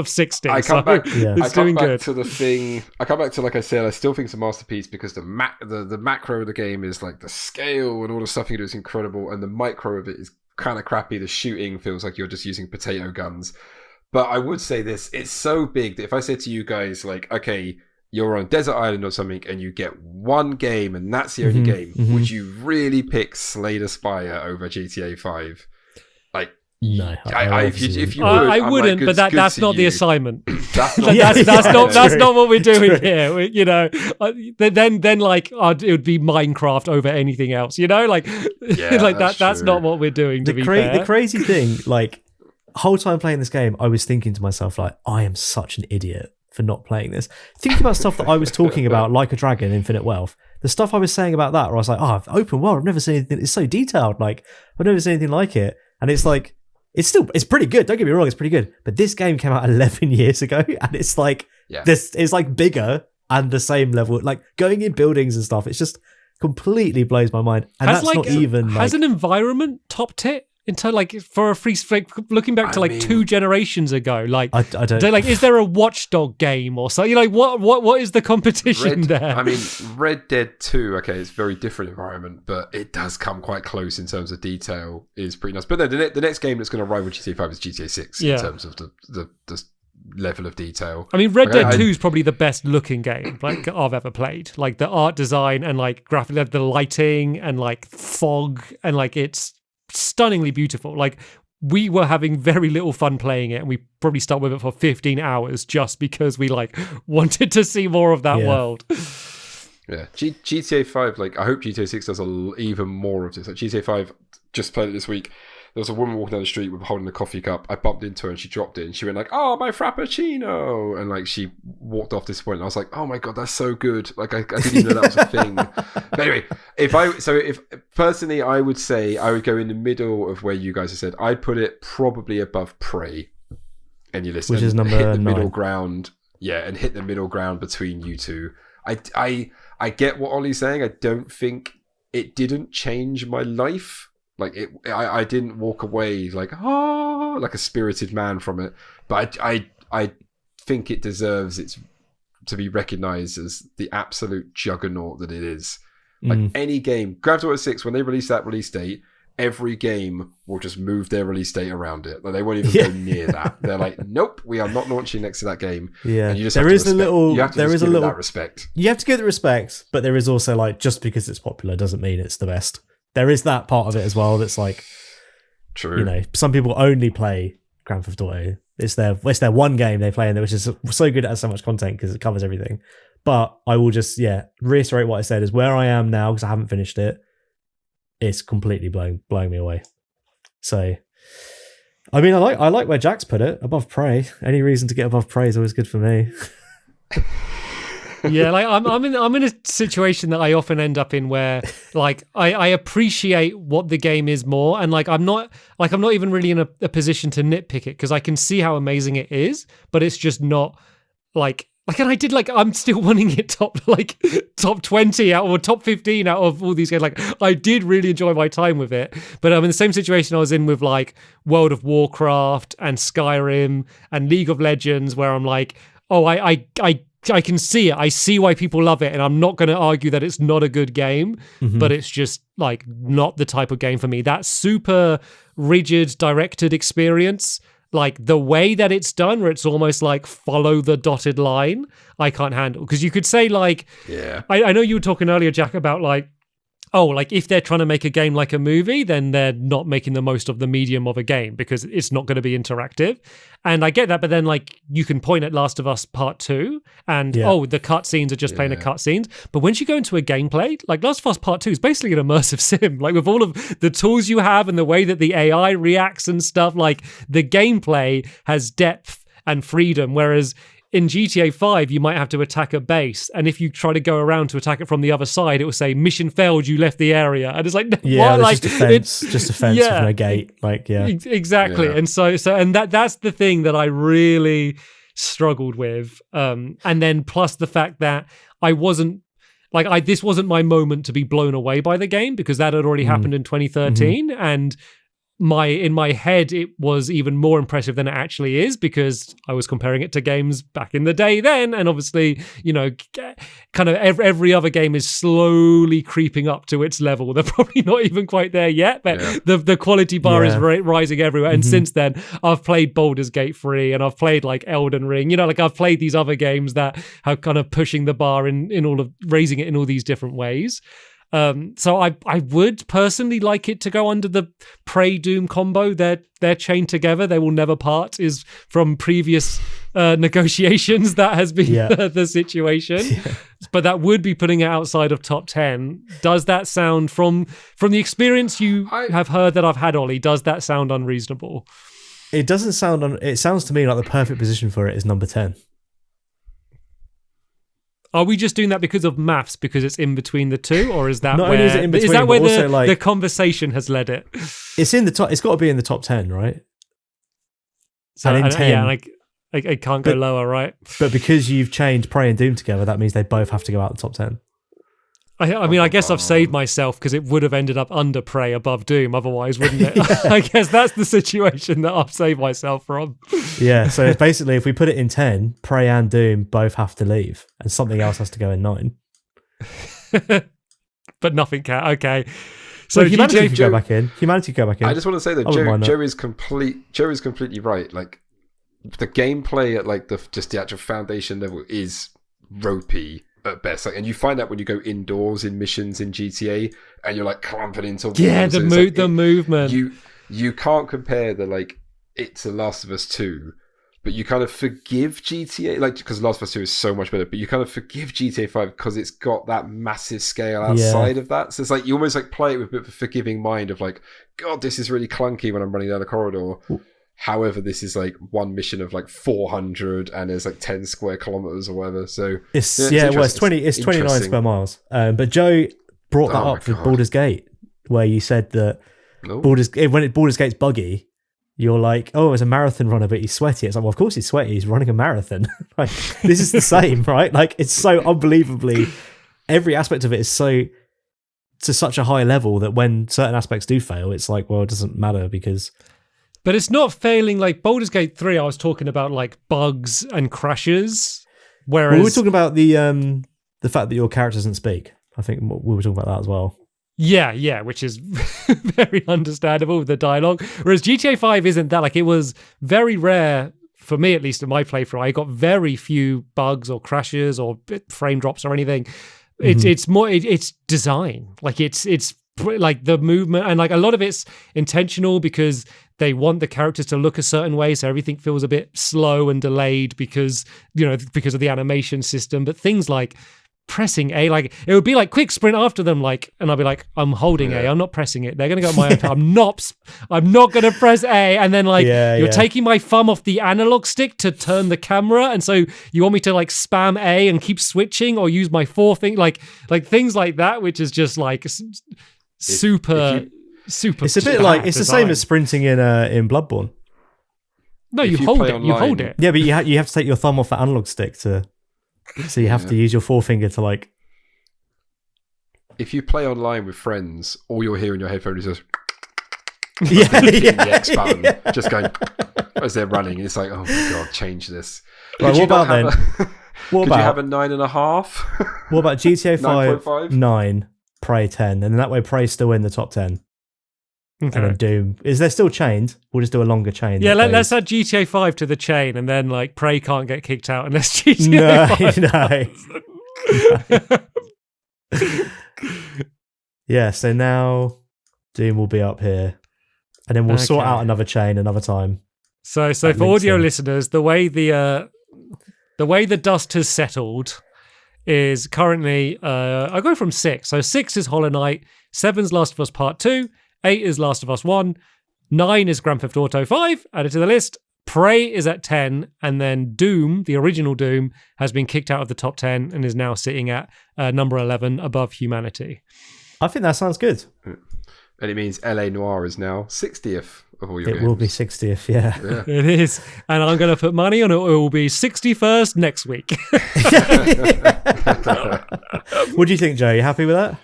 60. I come back. It's doing good. To the thing. I come back to, like I said, I still think it's a masterpiece because the macro of the game is like the scale and all the stuff you do is incredible, and the micro of it is kind of crappy. The shooting feels like you're just using potato guns. But I would say this: it's so big that if I said to you guys, like, okay, you're on a desert island or something and you get one game and that's the only game, would you really pick Slay the Spire over GTA 5? Like, no, if you would, I wouldn't, like, but that's not the assignment. That's not what we're doing here. You know, then like it would be Minecraft over anything else. You know, like that's not what we're doing. The crazy thing, like, whole time playing this game, I was thinking to myself, like, I am such an idiot for not playing this. Thinking about stuff that I was talking about, like a Dragon, Infinite Wealth, the stuff I was saying about that, where I was like, oh, open world, I've never seen anything, it's so detailed, like, I've never seen anything like it. And it's like, it's pretty good, don't get me wrong, it's pretty good. But this game came out 11 years ago, and it's like, it's like bigger and the same level, like going in buildings and stuff, it's just completely blows my mind. And that's like, not even has like, an environment topped it like for a free, like, looking back to like 2 generations ago, like I don't like, is there a Watchdog game or something? Like, what is the competition there? I mean, Red Dead 2, okay, it's a very different environment, but it does come quite close in terms of detail. Is pretty nice. But then the next game that's going to rival GTA 5 is GTA 6 in terms of the level of detail. I mean, Red Dead 2 is probably the best looking game like I've ever played. Like the art design and like graphic, the lighting and like fog, and like it's stunningly beautiful. Like we were having very little fun playing it, and we probably stuck with it for 15 hours just because we like wanted to see more of that world. Yeah, GTA 5, like I hope GTA 6 does even more of this. Like GTA 5, just played it this week. There was a woman walking down the street with holding a coffee cup. I bumped into her and she dropped it and she went like, "Oh, my Frappuccino," and like she walked off disappointed. And I was like, "Oh my god, that's so good!" Like I didn't even know that was a thing. But anyway, if personally, I would say I would go in the middle of where you guys have said. I'd put it probably above Prey, and you listen, which is number hit the 9. middle ground. Yeah, and hit the middle ground between you two. I get what Ollie's saying. I don't think it didn't change my life. Like I didn't walk away like like a spirited man from it, but I think it deserves to be recognised as the absolute juggernaut that it is. Like any game, Grand Theft Auto 6, when they release that release date, every game will just move their release date around it. Like they won't even go near that. They're like, nope, we are not launching next to that game. Yeah, and you just there is a little. There is a little respect. You have to give it respect, but there is also like just because it's popular doesn't mean it's the best. There is that part of it as well. That's like, true. You know, some people only play Grand Theft Auto. It's their one game they play in there, which is so good. It has so much content because it covers everything. But I will just reiterate what I said is where I am now because I haven't finished it. It's completely blowing me away. So, I mean, I like where Jack's put it above Prey. Any reason to get above Prey is always good for me. Yeah, like I'm in a situation that I often end up in where like I appreciate what the game is more, and like I'm not even really in a position to nitpick it because I can see how amazing it is, but it's just not like and I did I'm still wanting it top 20 out or top 15 out of all these games. Like I did really enjoy my time with it, but I'm in the same situation I was in with like World of Warcraft and Skyrim and League of Legends, where I'm like, oh, I can see it. I see why people love it, and I'm not going to argue that it's not a good game, but it's just like not the type of game for me. That super rigid directed experience, like the way that it's done, where it's almost like follow the dotted line, I can't handle. Because you could say like, yeah, I know you were talking earlier, Jack, about like, oh, like if they're trying to make a game like a movie, then they're not making the most of the medium of a game because it's not going to be interactive. And I get that, but then like you can point at Last of Us Part 2 and the cutscenes are just playing the cutscenes. But once you go into a gameplay, like Last of Us Part 2 is basically an immersive sim. Like with all of the tools you have and the way that the AI reacts and stuff, like the gameplay has depth and freedom. Whereas in GTA 5, you might have to attack a base, and if you try to go around to attack it from the other side, it will say "Mission failed. You left the area," and it's like, yeah, what? Like just a fence with no gate. Like, yeah, exactly. Yeah. And so, and that's the thing that I really struggled with. And then plus the fact that I wasn't this wasn't my moment to be blown away by the game because that had already happened in 2013, and in my head it was even more impressive than it actually is because I was comparing it to games back in the day then, and obviously, you know, kind of every other game is slowly creeping up to its level. They're probably not even quite there yet, but the quality bar is rising everywhere. And since then I've played Baldur's Gate 3 and I've played like Elden Ring, you know, like I've played these other games that are kind of pushing the bar in all of raising it in all these different ways. So I would personally like it to go under the Prey Doom combo. They're chained together. They will never part is from previous negotiations. That has been the situation. Yeah. But that would be putting it outside of top 10. Does that sound from the experience you have heard that I've had, Ollie, does that sound unreasonable? It doesn't sound it sounds to me like the perfect position for it is number 10. Are we just doing that because of maths, because it's in between the two, or is that Not only is it in between, the conversation has led it? It's in the top. It's got to be in the top 10, right? So and in 10, yeah, I can't go lower, right? But because you've changed Prey and Doom together, that means they both have to go out the top 10. I mean, I guess I've saved myself because it would have ended up under Prey above Doom otherwise, wouldn't it? I guess that's the situation that I've saved myself from. Yeah, so it's basically, if we put it in 10, Prey and Doom both have to leave, and something else has to go in 9. But nothing can. Okay. So Humanity could go back in. Humanity could go back in. I just want to say that Joe is completely right. Like, the gameplay at like the actual foundation level is ropey at best, like, and you find that when you go indoors in missions in GTA and you're like clumping into walls. Yeah, the movement. You can't compare the like it's a Last of Us 2, but you kind of forgive GTA, like, because Last of Us 2 is so much better, but you kind of forgive GTA 5 because it's got that massive scale outside of that. So it's like you almost like play it with a bit of a forgiving mind of like, God, this is really clunky when I'm running down a corridor. However, this is like one mission of like 400 and there's like 10 square kilometers or whatever. So it's 29 square miles. But Joe brought that up with Baldur's Gate, where you said that when Baldur's Gate's buggy, you're like, oh, it's a marathon runner, but he's sweaty. It's like, well, of course he's sweaty. He's running a marathon. Like, this is the same, right? Like, it's so unbelievably, every aspect of it is so to such a high level that when certain aspects do fail, it's like, well, it doesn't matter because. But it's not failing like Baldur's Gate 3. I was talking about like bugs and crashes. Whereas we were talking about the fact that your character doesn't speak. I think we were talking about that as well. Yeah, which is very understandable with the dialogue. Whereas GTA 5 isn't that. Like, it was very rare, for me at least in my playthrough. I got very few bugs or crashes or frame drops or anything. It's more, it's design. Like, it's like the movement, and like a lot of it's intentional because they want the characters to look a certain way, so everything feels a bit slow and delayed because of the animation system. But things like pressing A, like it would be like quick sprint after them, like, and I'll be like, I'm holding A, I'm not pressing it. They're gonna go at my own time. I'm not gonna press A, and then like you're taking my thumb off the analog stick to turn the camera, and so you want me to like spam A and keep switching or use my forefinger, like things like that, which is just like super. It's a bit like it's the same as sprinting in Bloodborne. No, you hold it. You hold it. Yeah, but you have to take your thumb off the analog stick to. So you have to use your forefinger to like. If you play online with friends, all you'll hear in your headphones is the X button, just going as they're running. It's like, oh my God, change this. Right, what about then? Could you have a 9.5? What about GTA 5 9, Prey 10, and then that way Prey's still in the top 10. Okay. And then Doom. Is there still chained? We'll just do a longer chain. Yeah, let's add GTA 5 to the chain, and then like Prey can't get kicked out unless GTA 5. No. Yeah, so now Doom will be up here. And then we'll sort out another chain another time. So for audio listeners, the way the dust has settled is currently I go from 6. So 6 is Hollow Knight, 7's Last of Us Part 2, 8 is Last of Us 1, 9 is Grand Theft Auto 5, added to the list. Prey is at 10, and then Doom, the original Doom, has been kicked out of the top 10 and is now sitting at number 11 above Humanity. I think that sounds good. And it means LA Noire is now 60th of all your games. It will be 60th, yeah. It is. And I'm going to put money on it. It will be 61st next week. What do you think, Joe? You happy with that?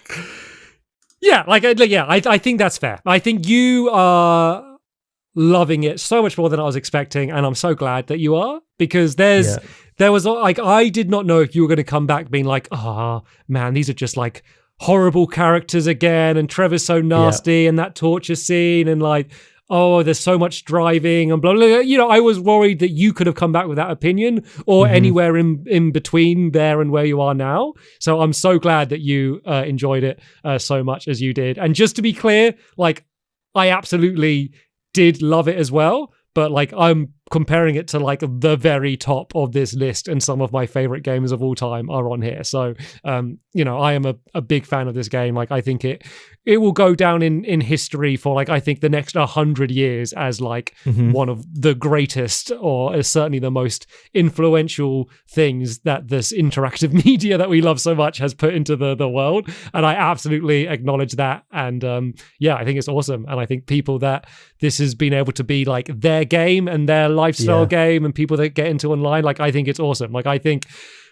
Yeah, I think that's fair. I think you are loving it so much more than I was expecting, and I'm so glad that you are, because there was like, I did not know if you were going to come back being like, oh man, these are just like horrible characters again, and Trevor's so nasty, and that torture scene, and like, oh, there's so much driving and blah, blah, blah. I was worried that you could have come back with that opinion or anywhere in between there and where you are now. So I'm so glad that you enjoyed it so much as you did. And just to be clear, like, I absolutely did love it as well, but like, I'm comparing it to like the very top of this list, and some of my favorite games of all time are on here. So, I am a big fan of this game. Like, I think it will go down in history for like, I think the next 100 years as like one of the greatest, or certainly the most influential things that this interactive media that we love so much has put into the world. And I absolutely acknowledge that. And I think it's awesome. And I think people that this has been able to be like their game and their lifestyle game, and people that get into online, like, I think it's awesome. Like, I think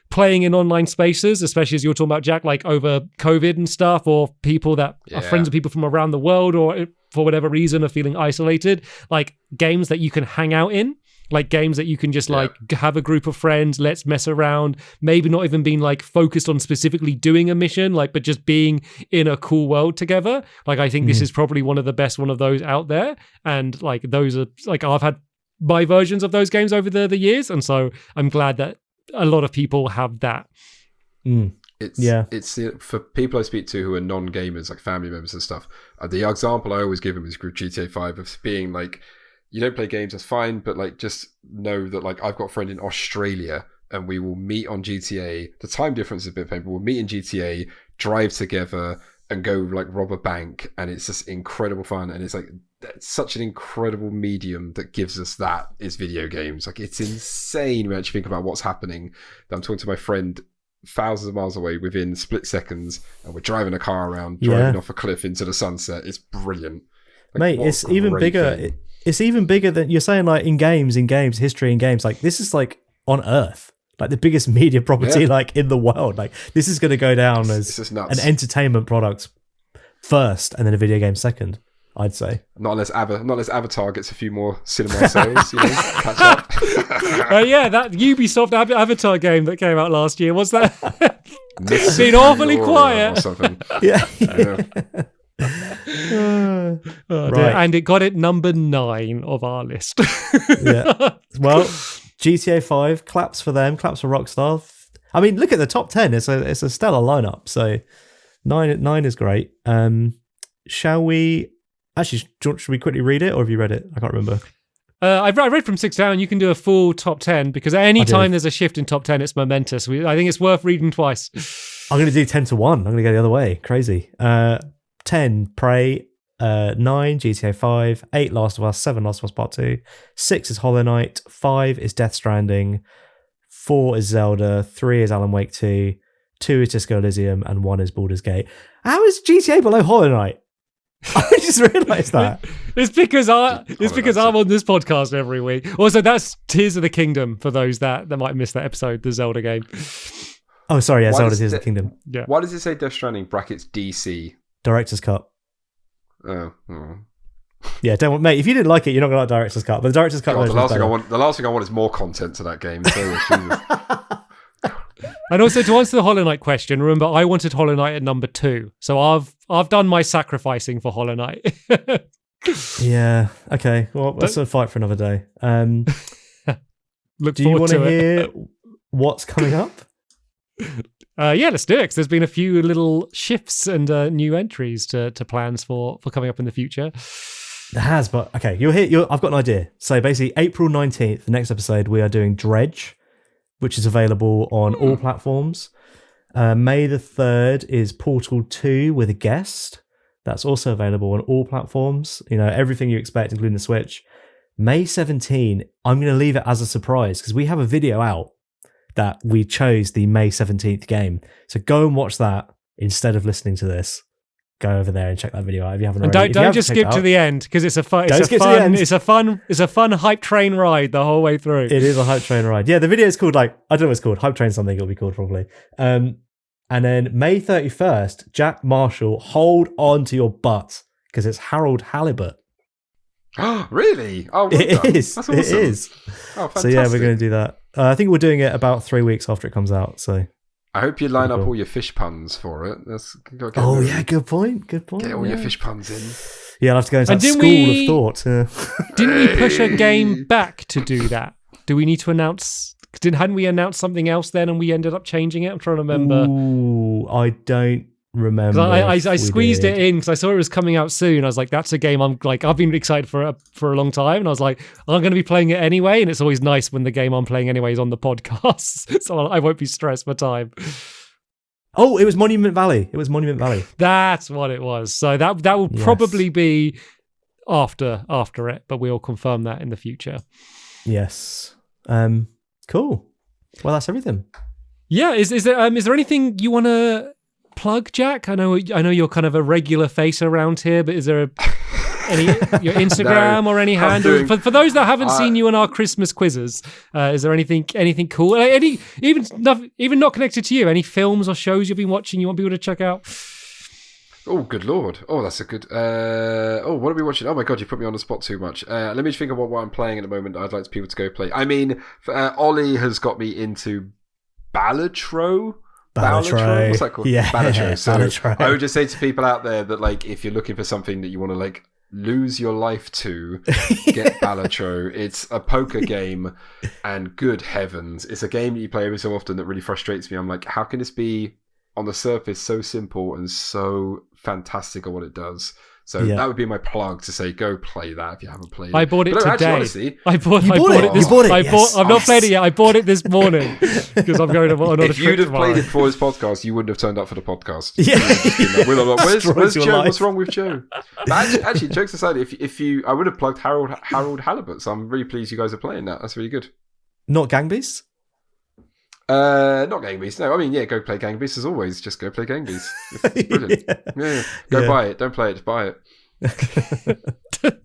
playing in online spaces, especially as you're talking about, Jack, like over COVID and stuff, or people that are friends with people from around the world, or for whatever reason are feeling isolated, like games that you can hang out in. Like games that you can just like have a group of friends, let's mess around, maybe not even being like focused on specifically doing a mission, like, but just being in a cool world together. Like, I think this is probably one of the best one of those out there. And like, those are like, I've had my versions of those games over the years. And so I'm glad that a lot of people have that. It's for people I speak to who are non-gamers, like family members and stuff. The example I always give them is Group GTA 5 of being like, you don't play games, that's fine, but like just know that like I've got a friend in Australia and we will meet on GTA. The time difference is a bit painful. We'll meet in GTA, drive together and go like rob a bank, and it's just incredible fun. And it's like such an incredible medium that gives us that is video games. Like it's insane when you actually think about what's happening. I'm talking to my friend thousands of miles away within split seconds, and we're driving a car around, driving off a cliff into the sunset. It's brilliant. Like, mate, it's even bigger. It's even bigger than you're saying, like in games, history in games. Like this is like on Earth, like the biggest media property like in the world. Like this is going to go down as an entertainment product first, and then a video game second. I'd say not unless Avatar gets a few more cinema sales, catch up. That Ubisoft Avatar game that came out last year, was that? It's been awfully quiet. Or something. Right. And it got it number 9 of our list. Well, GTA 5, claps for them, claps for Rockstar. I mean, look at the top 10. It's a stellar lineup. So 9 is great. Shall we? Actually, should we quickly read it, or have you read it? I can't remember. I read from 6 down. You can do a full top 10 because any time there's a shift in top 10, it's momentous. I think it's worth reading twice. I'm going to do 10 to 1. I'm going to go the other way. Crazy. 10, Prey. 9, GTA 5. 8, Last of Us. 7, Last of Us Part 2. 6 is Hollow Knight. 5 is Death Stranding. 4 is Zelda. 3 is Alan Wake 2. 2 is Disco Elysium. And 1 is Baldur's Gate. How is GTA below Hollow Knight? I just realised that. It's because I'm on this podcast every week. Also, that's Tears of the Kingdom for those that might miss that episode, the Zelda game. Oh, sorry, yeah, Zelda Tears of the Kingdom. Yeah. Why does it say Death Stranding brackets DC? Director's cut. Oh. Yeah, don't mate. If you didn't like it, you're not gonna like Director's cut. But the Director's cut. God, the last thing I want is more content to that game. So, and also, to answer the Hollow Knight question, remember I wanted Hollow Knight at number 2, so I've done my sacrificing for Hollow Knight. Yeah. Okay. Well, that's a fight for another day. Look do you want to hear what's coming up? Yeah, let's do it. 'Cause there's been a few little shifts and new entries to plans for coming up in the future. There has, but okay, I've got an idea. So basically, April 19th, the next episode, we are doing Dredge, which is available on all platforms. May the 3rd is Portal 2 with a guest. That's also available on all platforms. Everything you expect, including the Switch. May 17, I'm going to leave it as a surprise because we have a video out that we chose the May 17th game. So go and watch that instead of listening to this. Go over there and check that video out if you haven't already. And don't just skip to the end because it's a fun hype train ride the whole way through. It is a hype train ride. Yeah, the video is called I don't know what it's called. Hype train something it'll be called probably. And then May 31st, Jack Marshall, hold on to your butt because it's Harold Halibut. Oh, really? Oh, it is. That's awesome. It is. Oh, fantastic. So yeah, we're going to do that. I think we're doing it about 3 weeks after it comes out. So I hope you line up all your fish puns for it. Yeah, good point. Good point. Get all your fish puns in. Yeah, I'll have to go into that school of thought. Didn't we push a game back to do that? Do we need to announce? Hadn't we announced something else then, and we ended up changing it? I'm trying to remember. Ooh, I don't remember. I squeezed it in because I saw it was coming out soon. I was like, that's a game I've been excited for a long time, and I was like, I'm going to be playing it anyway. And it's always nice when the game I'm playing anyway is on the podcast, so I won't be stressed for time. Oh, it was Monument Valley. That's what it was. So that will probably be after it, but we'll confirm that in the future. Yes. Cool. Well, that's everything. Yeah. Is there anything you want to plug, Jack? I know you're kind of a regular face around here, but is there your Instagram or any handle? For those that haven't seen you in our Christmas quizzes, is there anything cool? Even not connected to you? Any films or shows you've been watching you want people to check out? Oh, good lord. Oh, that's a good... what are we watching? Oh my god, you put me on the spot too much. Let me just think of what I'm playing at the moment I'd like people to go play. I mean, Ollie has got me into Balatro. What's that called? Yeah, Balatro. So Balatro. I would just say to people out there that, like, if you're looking for something that you want to, like, lose your life to, get Balatro. It's a poker game, and good heavens, it's a game that you play every so often that really frustrates me. I'm like, how can this be on the surface so simple and so fantastic at what it does? So that would be my plug to say, go play that if you haven't played it. I bought it today. Actually, honestly, I bought it. I've not played it yet. I bought it this morning because I'm going on a trip. If you'd have played it for this podcast, you wouldn't have turned up for the podcast. Yeah. Where's Joe? What's wrong with Joe? But actually, jokes aside, if you, I would have plugged Harold Halibut. So I'm really pleased you guys are playing that. That's really good. Not Gangbeasts? Not Gangbeasts. No, I mean, yeah, go play Gangbeasts as always. Just go play Gangbeasts. It's brilliant. Yeah. Go buy it. Don't play it. Just buy it.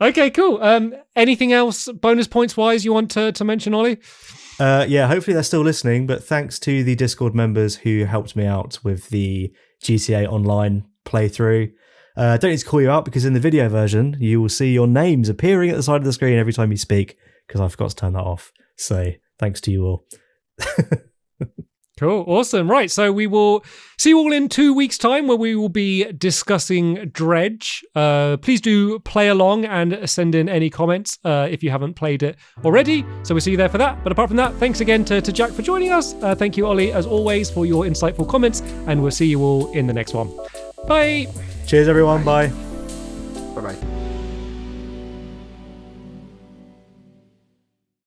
Okay, cool. Anything else bonus points wise you want to mention, Ollie? Hopefully they're still listening, but thanks to the Discord members who helped me out with the GTA Online playthrough. Don't need to call you out because in the video version, you will see your names appearing at the side of the screen every time you speak because I forgot to turn that off. So thanks to you all. Cool. Awesome. Right. So we will see you all in 2 weeks' time where we will be discussing Dredge. Please do play along and send in any comments if you haven't played it already. So we'll see you there for that. But apart from that, thanks again to Jack for joining us. Thank you, Ollie, as always, for your insightful comments. And we'll see you all in the next one. Bye. Cheers, everyone. Bye.